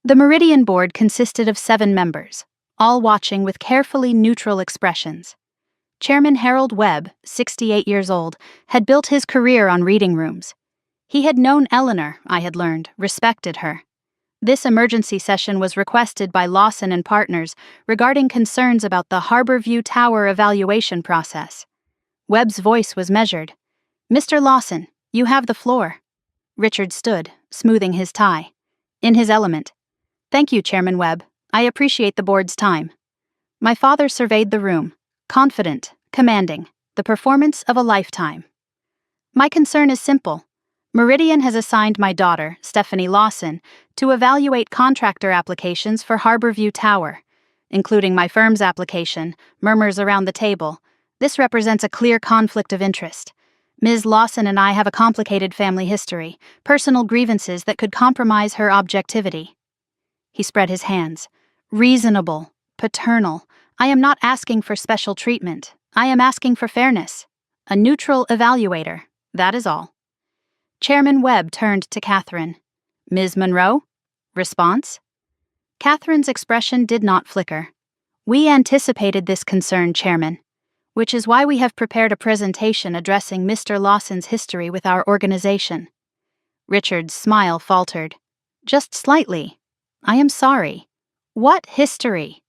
The Meridian board consisted of 7 members, all watching with carefully neutral expressions. Chairman Harold Webb, 68 years old, had built his career on reading rooms. He had known Eleanor, I had learned, respected her. This emergency session was requested by Lawson and Partners regarding concerns about the Harborview Tower evaluation process. Webb's voice was measured. Mr. Lawson, you have the floor. Richard stood, smoothing his tie. In his element. Thank you, Chairman Webb. I appreciate the board's time. My father surveyed the room, confident, commanding, the performance of a lifetime. My concern is simple. Meridian has assigned my daughter, Stephanie Lawson, to evaluate contractor applications for Harborview Tower, including my firm's application, murmurs around the table. This represents a clear conflict of interest. Ms. Lawson and I have a complicated family history, personal grievances that could compromise her objectivity. He spread his hands. Reasonable, paternal. I am not asking for special treatment. I am asking for fairness. A neutral evaluator. That is all. Chairman Webb turned to Catherine. Ms. Monroe? Response? Catherine's expression did not flicker. We anticipated this concern, Chairman, which is why we have prepared a presentation addressing Mr. Lawson's history with our organization. Richard's smile faltered. Just slightly. I am sorry. What history?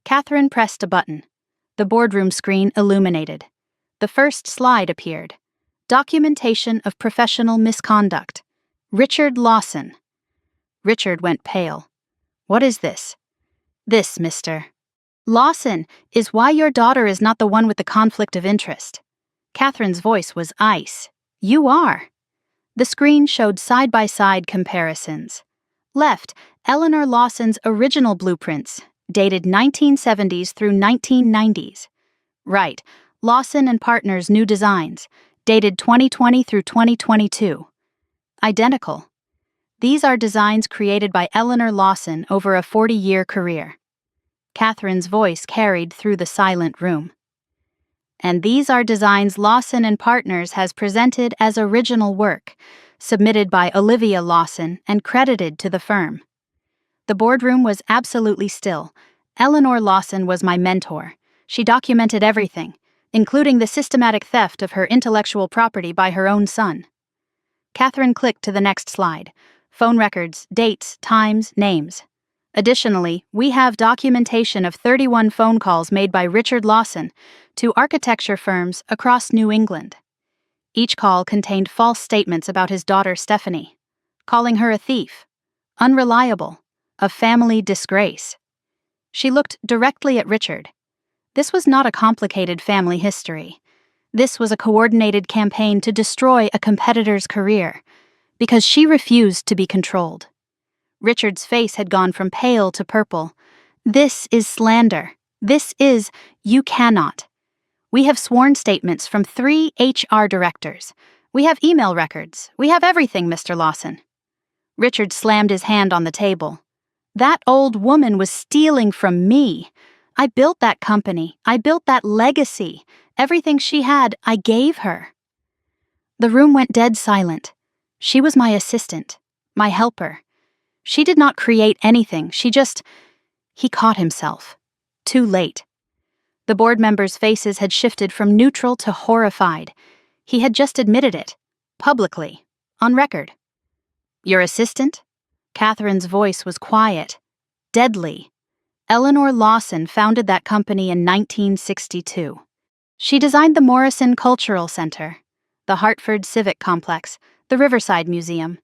Catherine pressed a button. The boardroom screen illuminated. The first slide appeared. Documentation of professional misconduct. Richard Lawson. Richard went pale. What is this? This, Mr. Lawson, is why your daughter is not the one with the conflict of interest. Catherine's voice was ice. You are. The screen showed side-by-side comparisons. Left, Eleanor Lawson's original blueprints, dated 1970s through 1990s. Right, Lawson and Partners' new designs, dated 2020 through 2022. Identical. These are designs created by Eleanor Lawson over a 40-year career. Catherine's voice carried through the silent room. And these are designs Lawson and Partners has presented as original work, submitted by Olivia Lawson and credited to the firm. The boardroom was absolutely still. Eleanor Lawson was my mentor. She documented everything, including the systematic theft of her intellectual property by her own son. Catherine clicked to the next slide. Phone records, dates, times, names. Additionally, we have documentation of 31 phone calls made by Richard Lawson to architecture firms across New England. Each call contained false statements about his daughter Stephanie, calling her a thief, unreliable, a family disgrace. She looked directly at Richard. This was not a complicated family history. This was a coordinated campaign to destroy a competitor's career, because she refused to be controlled. Richard's face had gone from pale to purple. This is slander. This is, you cannot. We have sworn statements from 3 HR directors. We have email records. We have everything, Mr. Lawson. Richard slammed his hand on the table. That old woman was stealing from me. I built that company. I built that legacy. Everything she had, I gave her. The room went dead silent. She was my assistant, my helper. She did not create anything, He caught himself. Too late. The board members' faces had shifted from neutral to horrified. He had just admitted it. Publicly. On record. Your assistant? Catherine's voice was quiet. Deadly. Eleanor Lawson founded that company in 1962. She designed the Morrison Cultural Center, the Hartford Civic Complex, the Riverside Museum.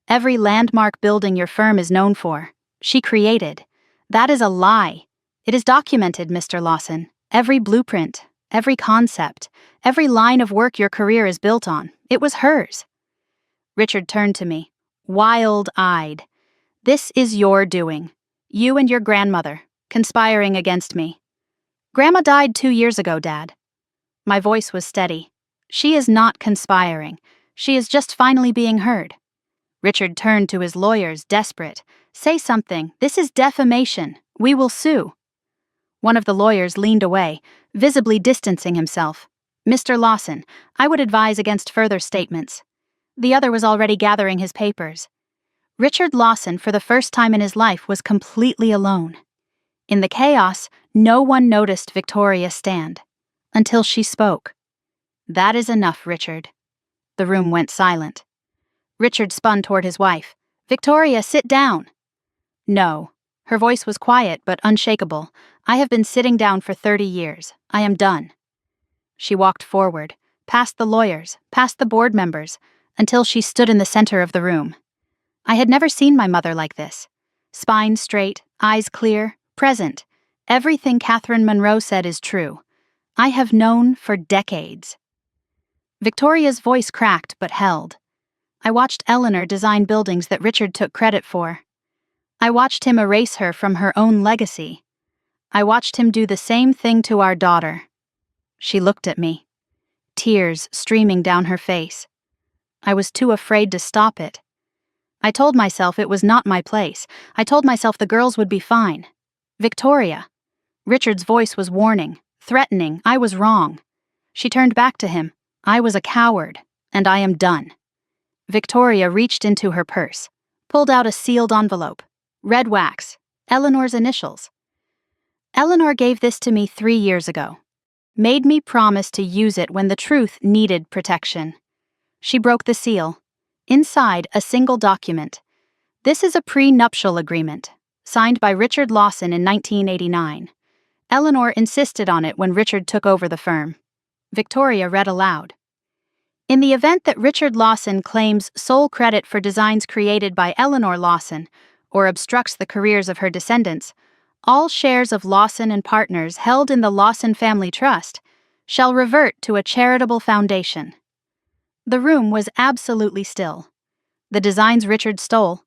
Every landmark building your firm is known for, she created. That is a lie. It is documented, Mr. Lawson. Every blueprint, every concept, every line of work your career is built on, it was hers. Richard turned to me, wild-eyed. This is your doing. You and your grandmother, conspiring against me. Grandma died 2 years ago, Dad. My voice was steady. She is not conspiring. She is just finally being heard. Richard turned to his lawyers, desperate. Say something. This is defamation. We will sue. One of the lawyers leaned away, visibly distancing himself. Mr. Lawson, I would advise against further statements. The other was already gathering his papers. Richard Lawson, for the first time in his life, was completely alone. In the chaos, no one noticed Victoria stand. Until she spoke. That is enough, Richard. The room went silent. Richard spun toward his wife. Victoria, sit down. No. Her voice was quiet but unshakable. I have been sitting down for 30 years. I am done. She walked forward, past the lawyers, past the board members, until she stood in the center of the room. I had never seen my mother like this. Spine straight, eyes clear, present. Everything Catherine Monroe said is true. I have known for decades. Victoria's voice cracked but held. I watched Eleanor design buildings that Richard took credit for. I watched him erase her from her own legacy. I watched him do the same thing to our daughter. She looked at me, tears streaming down her face. I was too afraid to stop it. I told myself it was not my place. I told myself the girls would be fine. Victoria. Richard's voice was warning, threatening. I was wrong. She turned back to him. I was a coward, and I am done. Victoria reached into her purse, pulled out a sealed envelope. Red wax. Eleanor's initials. Eleanor gave this to me 3 years ago. Made me promise to use it when the truth needed protection. She broke the seal. Inside, a single document. This is a prenuptial agreement. signed by Richard Lawson in 1989. Eleanor insisted on it when Richard took over the firm. Victoria read aloud. In the event that Richard Lawson claims sole credit for designs created by Eleanor Lawson or obstructs the careers of her descendants, all shares of Lawson and Partners held in the Lawson Family Trust shall revert to a charitable foundation. The room was absolutely still. The designs Richard stole,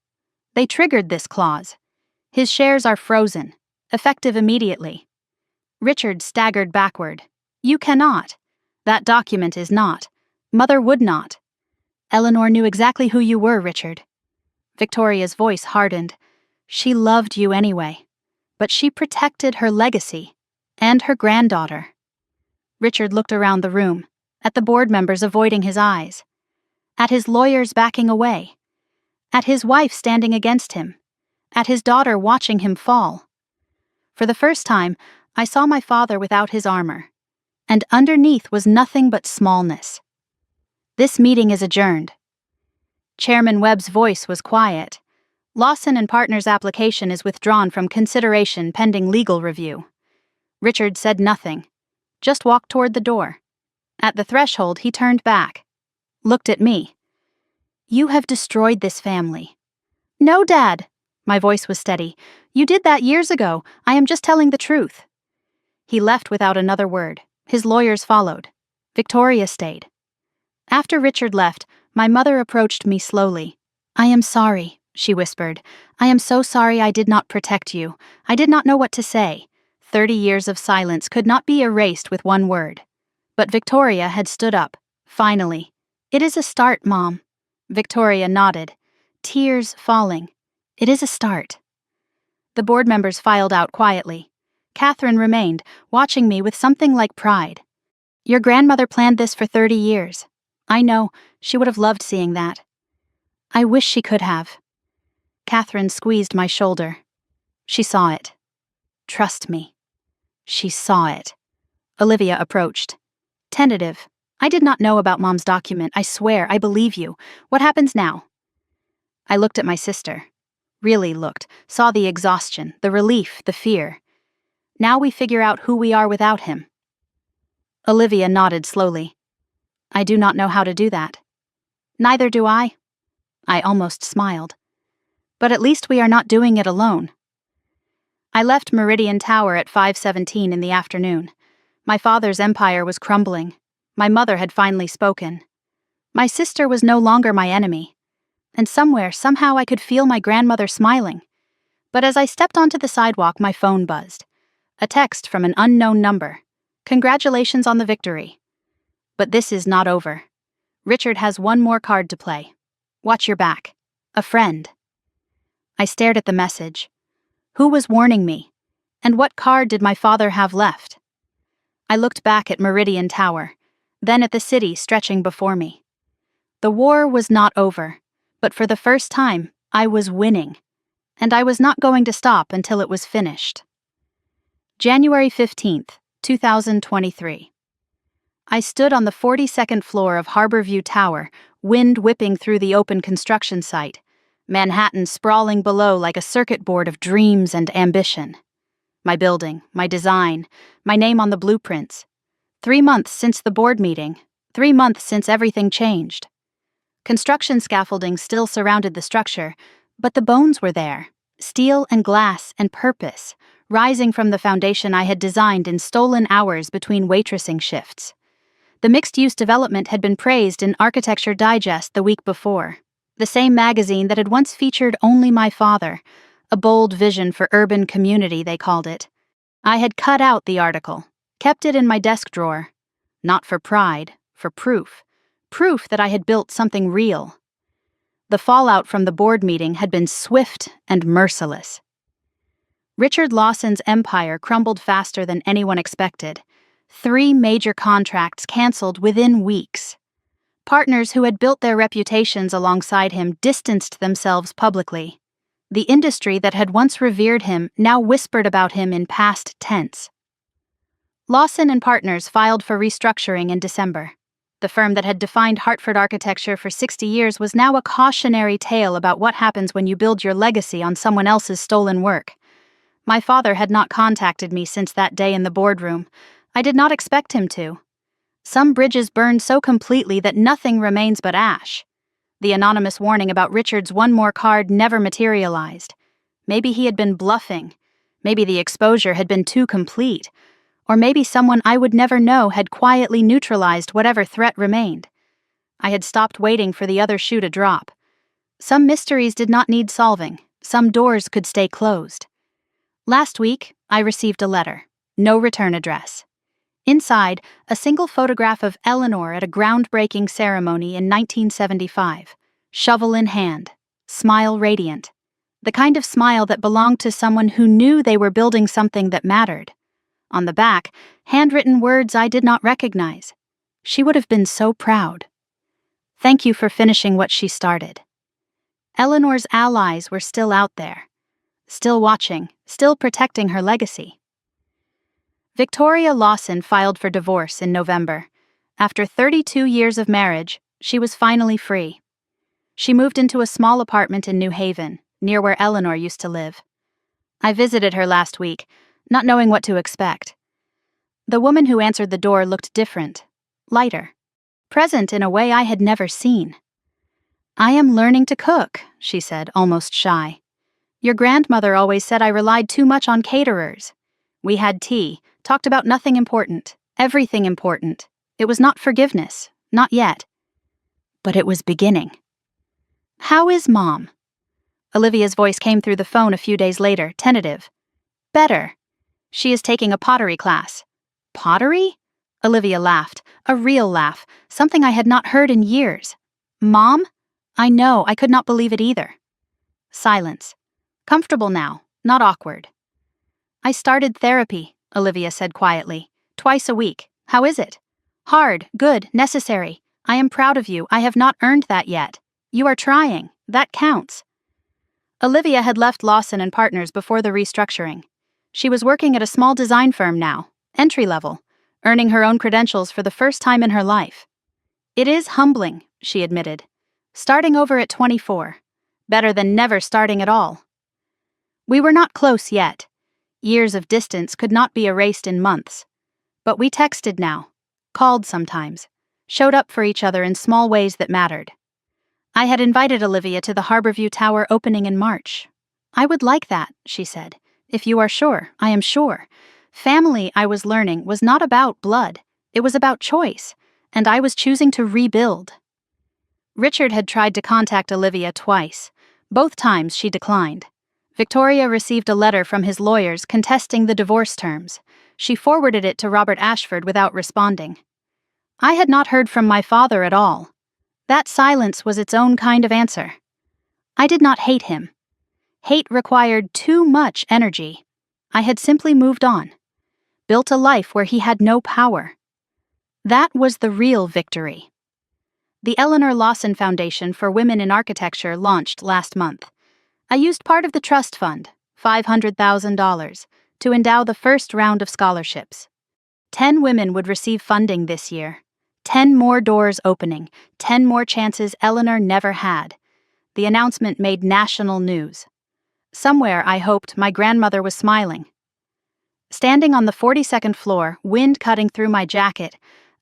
they triggered this clause. His shares are frozen, effective immediately. Richard staggered backward. You cannot. That document is not. Mother would not. Eleanor knew exactly who you were, Richard. Victoria's voice hardened. She loved you anyway. But she protected her legacy and her granddaughter. Richard looked around the room, at the board members avoiding his eyes, at his lawyers backing away, at his wife standing against him, at his daughter watching him fall. For the first time, I saw my father without his armor, and underneath was nothing but smallness. This meeting is adjourned. Chairman Webb's voice was quiet. Lawson and Partners' application is withdrawn from consideration pending legal review. Richard said nothing, just walked toward the door. At the threshold, he turned back, looked at me. You have destroyed this family. No, Dad. My voice was steady. You did that years ago. I am just telling the truth. He left without another word. His lawyers followed. Victoria stayed. After Richard left, my mother approached me slowly. I am sorry, she whispered. I am so sorry I did not protect you. I did not know what to say. 30 years of silence could not be erased with one word. But Victoria had stood up. Finally. It is a start, Mom. Victoria nodded, tears falling. It is a start. The board members filed out quietly. Catherine remained, watching me with something like pride. Your grandmother planned this for 30 years. I know, she would have loved seeing that. I wish she could have. Catherine squeezed my shoulder. She saw it. Trust me. She saw it. Olivia approached. Tentative. I did not know about Mom's document. I swear, I believe you. What happens now? I looked at my sister. Really looked, saw the exhaustion, the relief, the fear. Now we figure out who we are without him. Olivia nodded slowly. I do not know how to do that. Neither do I. I almost smiled. But at least we are not doing it alone. I left Meridian Tower at 5:17 in the afternoon. My father's empire was crumbling. My mother had finally spoken. My sister was no longer my enemy. And somehow I could feel my grandmother smiling. But as I stepped onto the sidewalk, my phone buzzed. A text from an unknown number. Congratulations on the victory. But this is not over. Richard has one more card to play. Watch your back. A friend. I stared at the message. Who was warning me? And what card did my father have left? I looked back at Meridian Tower, then at the city stretching before me. The war was not over, but for the first time, I was winning. And I was not going to stop until it was finished. January 15th, 2023. I stood on the 42nd floor of Harborview Tower, wind whipping through the open construction site, Manhattan sprawling below like a circuit board of dreams and ambition. My building, my design, my name on the blueprints. 3 months since the board meeting, 3 months since everything changed. Construction scaffolding still surrounded the structure, but the bones were there, steel and glass and purpose, rising from the foundation I had designed in stolen hours between waitressing shifts. The mixed-use development had been praised in Architecture Digest the week before, the same magazine that had once featured only my father, a bold vision for urban community, they called it. I had cut out the article, kept it in my desk drawer, not for pride, for proof that I had built something real. The fallout from the board meeting had been swift and merciless. Richard Lawson's empire crumbled faster than anyone expected. 3 major contracts canceled within weeks. Partners who had built their reputations alongside him distanced themselves publicly. The industry that had once revered him now whispered about him in past tense. Lawson and Partners filed for restructuring in December. The firm that had defined Hartford architecture for 60 years was now a cautionary tale about what happens when you build your legacy on someone else's stolen work. My father had not contacted me since that day in the boardroom. I did not expect him to. Some bridges burned so completely that nothing remains but ash. The anonymous warning about Richard's one more card never materialized. Maybe he had been bluffing. Maybe the exposure had been too complete. Or maybe someone I would never know had quietly neutralized whatever threat remained. I had stopped waiting for the other shoe to drop. Some mysteries did not need solving. Some doors could stay closed. Last week, I received a letter. No return address. Inside, a single photograph of Eleanor at a groundbreaking ceremony in 1975. Shovel in hand. Smile radiant. The kind of smile that belonged to someone who knew they were building something that mattered. On the back, handwritten words I did not recognize. She would have been so proud. Thank you for finishing what she started. Eleanor's allies were still out there. Still watching, still protecting her legacy. Victoria Lawson filed for divorce in November. After 32 years of marriage, she was finally free. She moved into a small apartment in New Haven, near where Eleanor used to live. I visited her last week, not knowing what to expect. The woman who answered the door looked different, lighter, present in a way I had never seen. I am learning to cook, she said, almost shy. Your grandmother always said I relied too much on caterers. We had tea, talked about nothing important, everything important. It was not forgiveness, not yet. But it was beginning. How is Mom? Olivia's voice came through the phone a few days later, tentative. Better. She is taking a pottery class. Pottery? Olivia laughed, a real laugh, something I had not heard in years. Mom? I know, I could not believe it either. Silence. Comfortable now, not awkward. I started therapy, Olivia said quietly. Twice a week. How is it? Hard, good, necessary. I am proud of you. I have not earned that yet. You are trying. That counts. Olivia had left Lawson and Partners before the restructuring. She was working at a small design firm now, entry level, earning her own credentials for the first time in her life. It is humbling, she admitted. Starting over at 24. Better than never starting at all. We were not close yet. Years of distance could not be erased in months. But we texted now, called sometimes, showed up for each other in small ways that mattered. I had invited Olivia to the Harborview Tower opening in March. I would like that, she said. If you are sure, I am sure. Family, I was learning, was not about blood. It was about choice, and I was choosing to rebuild. Richard had tried to contact Olivia twice. Both times she declined. Victoria received a letter from his lawyers contesting the divorce terms. She forwarded it to Robert Ashford without responding. I had not heard from my father at all. That silence was its own kind of answer. I did not hate him. Hate required too much energy. I had simply moved on. Built a life where he had no power. That was the real victory. The Eleanor Lawson Foundation for Women in Architecture launched last month. I used part of the trust fund, $500,000, to endow the first round of scholarships. 10 women would receive funding this year. 10 more doors opening, 10 more chances Eleanor never had. The announcement made national news. Somewhere, I hoped, my grandmother was smiling. Standing on the 42nd floor, wind cutting through my jacket,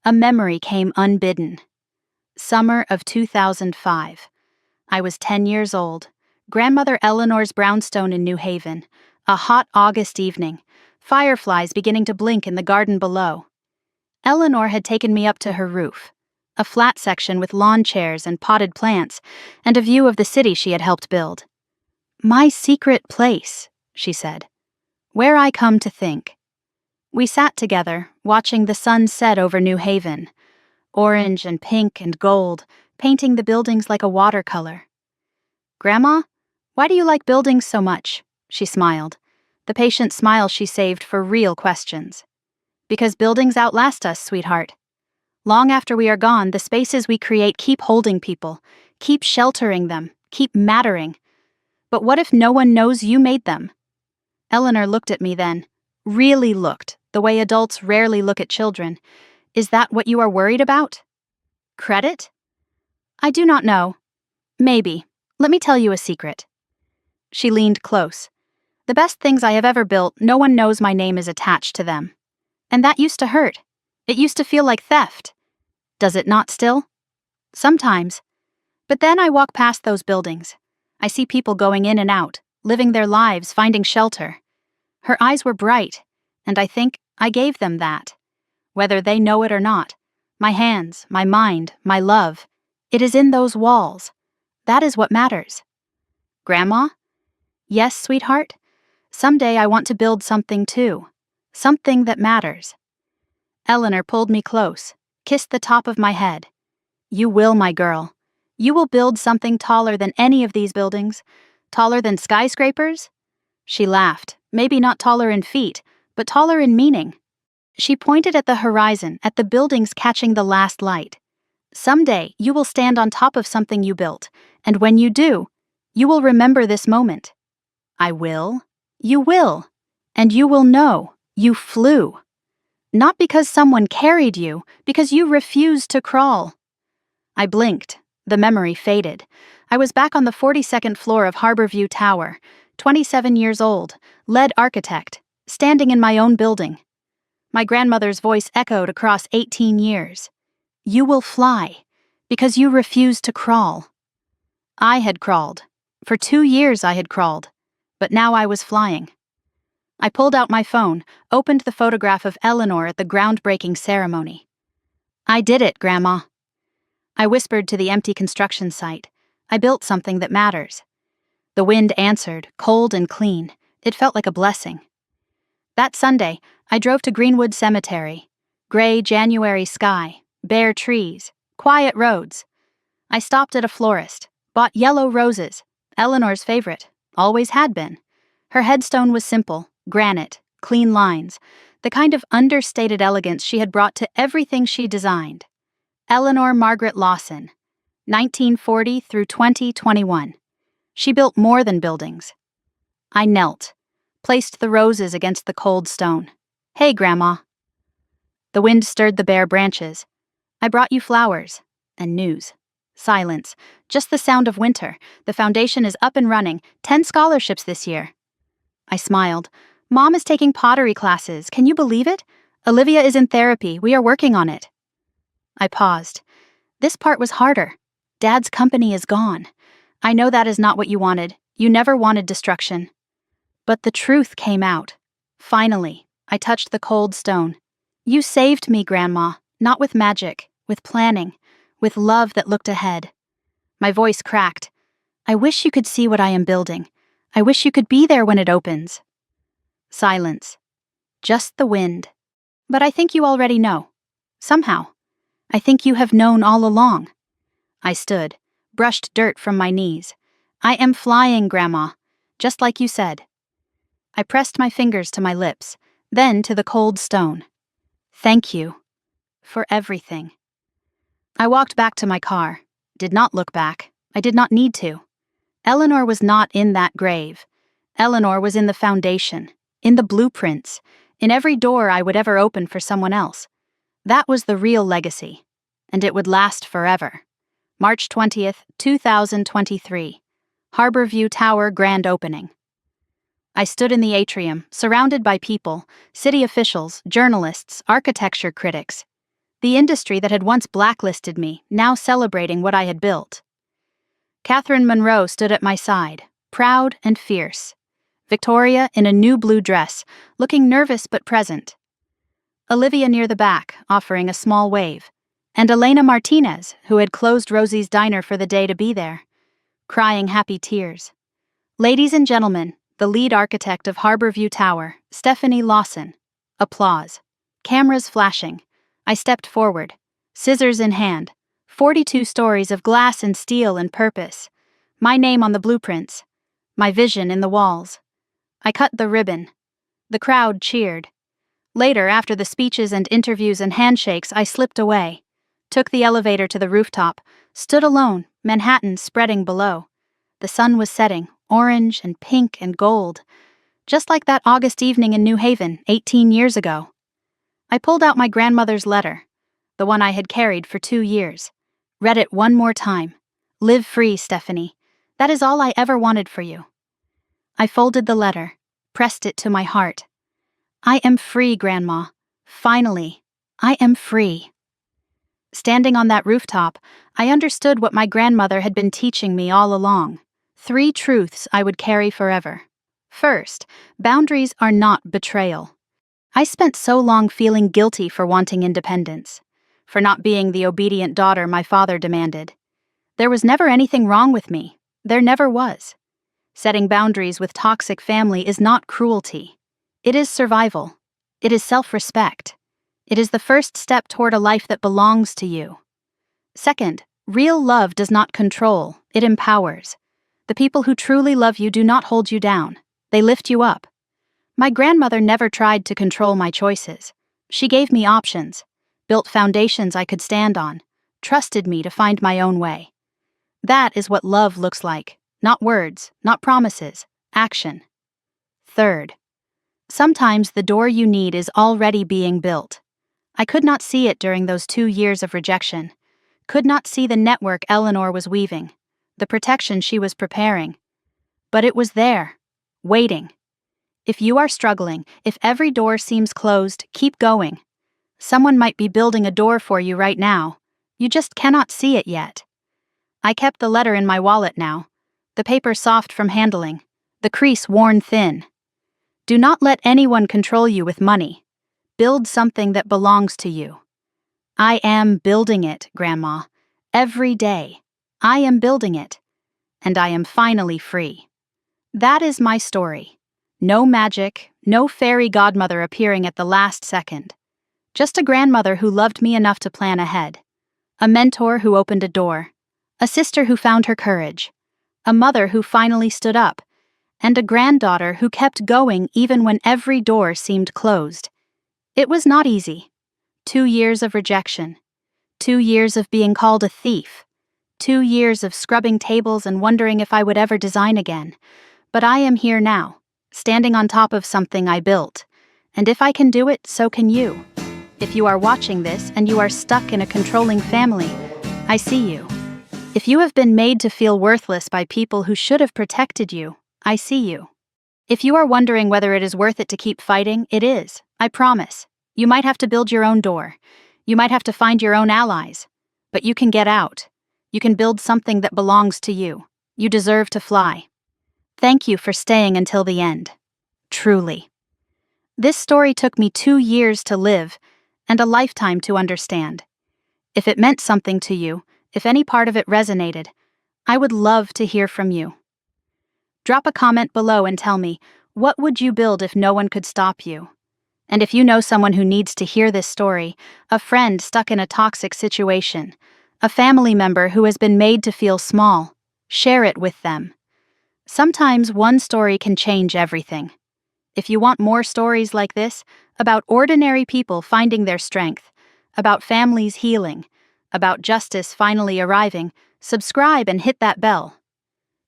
a memory came unbidden. Summer of 2005. I was 10 years old. Grandmother Eleanor's brownstone in New Haven. A hot August evening. Fireflies beginning to blink in the garden below. Eleanor had taken me up to her roof. A flat section with lawn chairs and potted plants, and a view of the city she had helped build. My secret place, she said. Where I come to think. We sat together, watching the sun set over New Haven. Orange and pink and gold, painting the buildings like a watercolor. Grandma, why do you like buildings so much? She smiled. The patient smile she saved for real questions. Because buildings outlast us, sweetheart. Long after we are gone, the spaces we create keep holding people, keep sheltering them, keep mattering. But what if no one knows you made them? Eleanor looked at me then. Really looked, the way adults rarely look at children. Is that what you are worried about? Credit? I do not know. Maybe. Let me tell you a secret. She leaned close. The best things I have ever built, no one knows my name is attached to them. And that used to hurt. It used to feel like theft. Does it not still? Sometimes. But then I walk past those buildings. I see people going in and out, living their lives, finding shelter. Her eyes were bright, and I think I gave them that. Whether they know it or not, my hands, my mind, my love, it is in those walls. That is what matters. Grandma? Yes, sweetheart? Someday I want to build something too. Something that matters. Eleanor pulled me close, kissed the top of my head. You will, my girl. You will build something taller than any of these buildings. Taller than skyscrapers? She laughed, maybe not taller in feet, but taller in meaning. She pointed at the horizon, at the buildings catching the last light. Someday, you will stand on top of something you built, and when you do, you will remember this moment. I will. You will. And you will know you flew. Not because someone carried you, because you refused to crawl. I blinked. The memory faded. I was back on the 42nd floor of Harborview Tower, 27 years old, lead architect, standing in my own building. My grandmother's voice echoed across 18 years. You will fly, because you refused to crawl. I had crawled. For 2 years I had crawled, but now I was flying. I pulled out my phone, opened the photograph of Eleanor at the groundbreaking ceremony. I did it, Grandma. I whispered to the empty construction site. I built something that matters. The wind answered, cold and clean. It felt like a blessing. That Sunday, I drove to Greenwood Cemetery. Gray January sky, bare trees, quiet roads. I stopped at a florist, bought yellow roses, Eleanor's favorite, always had been. Her headstone was simple, granite, clean lines, the kind of understated elegance she had brought to everything she designed. Eleanor Margaret Lawson, 1940 through 2021. She built more than buildings. I knelt, placed the roses against the cold stone. Hey, Grandma. The wind stirred the bare branches. I brought you flowers and news. Silence, just the sound of winter. The foundation is up and running, 10 scholarships this year. I smiled. Mom is taking pottery classes. Can you believe it? Olivia is in therapy. We are working on it. I paused. This part was harder. Dad's company is gone. I know that is not what you wanted. You never wanted destruction. But the truth came out. Finally, I touched the cold stone. You saved me, Grandma, not with magic, with planning, with love that looked ahead. My voice cracked. I wish you could see what I am building. I wish you could be there when it opens. Silence. Just the wind. But I think you already know. Somehow. I think you have known all along. I stood, brushed dirt from my knees. I am flying, Grandma, just like you said. I pressed my fingers to my lips, then to the cold stone. Thank you. For everything. I walked back to my car, did not look back. I did not need to. Eleanor was not in that grave. Eleanor was in the foundation, in the blueprints, in every door I would ever open for someone else. That was the real legacy, and it would last forever. March 20th, 2023. Harborview Tower grand opening. I stood in the atrium, surrounded by people, city officials, journalists, architecture critics. The industry that had once blacklisted me, now celebrating what I had built. Catherine Monroe stood at my side, proud and fierce. Victoria in a new blue dress, looking nervous but present. Olivia near the back, offering a small wave. And Elena Martinez, who had closed Rosie's Diner for the day to be there, crying happy tears. Ladies and gentlemen, the lead architect of Harborview Tower, Stephanie Lawson. Applause. Cameras flashing. I stepped forward, scissors in hand. 42 stories of glass and steel and purpose. My name on the blueprints. My vision in the walls. I cut the ribbon. The crowd cheered. Later, after the speeches and interviews and handshakes, I slipped away. Took the elevator to the rooftop, stood alone, Manhattan spreading below. The sun was setting, orange and pink and gold, just like that August evening in New Haven 18 years ago. I pulled out my grandmother's letter, the one I had carried for 2 years. Read it one more time. Live free, Stephanie. That is all I ever wanted for you. I folded the letter, pressed it to my heart. I am free, Grandma. Finally, I am free. Standing on that rooftop, I understood what my grandmother had been teaching me all along. 3 truths I would carry forever. First, boundaries are not betrayal. I spent so long feeling guilty for wanting independence, for not being the obedient daughter my father demanded. There was never anything wrong with me. There never was. Setting boundaries with toxic family is not cruelty. It is survival. It is self-respect. It is the first step toward a life that belongs to you. Second, real love does not control, it empowers. The people who truly love you do not hold you down. They lift you up. My grandmother never tried to control my choices. She gave me options, built foundations I could stand on, trusted me to find my own way. That is what love looks like. Not words, not promises, action. Third, sometimes the door you need is already being built. I could not see it during those 2 years of rejection. Could not see the network Eleanor was weaving, the protection she was preparing. But it was there, waiting. If you are struggling, if every door seems closed, keep going. Someone might be building a door for you right now. You just cannot see it yet. I kept the letter in my wallet now, the paper soft from handling, the crease worn thin. Do not let anyone control you with money. Build something that belongs to you. I am building it, Grandma. Every day. I am building it. And I am finally free. That is my story. No magic, no fairy godmother appearing at the last second. Just a grandmother who loved me enough to plan ahead. A mentor who opened a door. A sister who found her courage. A mother who finally stood up. And a granddaughter who kept going even when every door seemed closed. It was not easy. 2 years of rejection. 2 years of being called a thief. 2 years of scrubbing tables and wondering if I would ever design again. But I am here now, standing on top of something I built. And if I can do it, so can you. If you are watching this and you are stuck in a controlling family, I see you. If you have been made to feel worthless by people who should have protected you, I see you. If you are wondering whether it is worth it to keep fighting, it is, I promise. You might have to build your own door. You might have to find your own allies. But you can get out. You can build something that belongs to you. You deserve to fly. Thank you for staying until the end. Truly. This story took me 2 years to live and a lifetime to understand. If it meant something to you, if any part of it resonated, I would love to hear from you. Drop a comment below and tell me, what would you build if no one could stop you? And if you know someone who needs to hear this story, a friend stuck in a toxic situation, a family member who has been made to feel small, share it with them. Sometimes one story can change everything. If you want more stories like this, about ordinary people finding their strength, about families healing, about justice finally arriving, subscribe and hit that bell.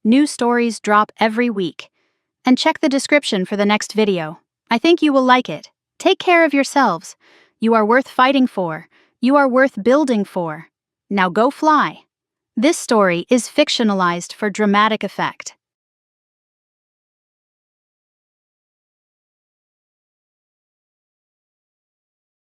New stories drop every week. And check the description for the next video. I think you will like it. Take care of yourselves. You are worth fighting for. You are worth building for. Now go fly. This story is fictionalized for dramatic effect.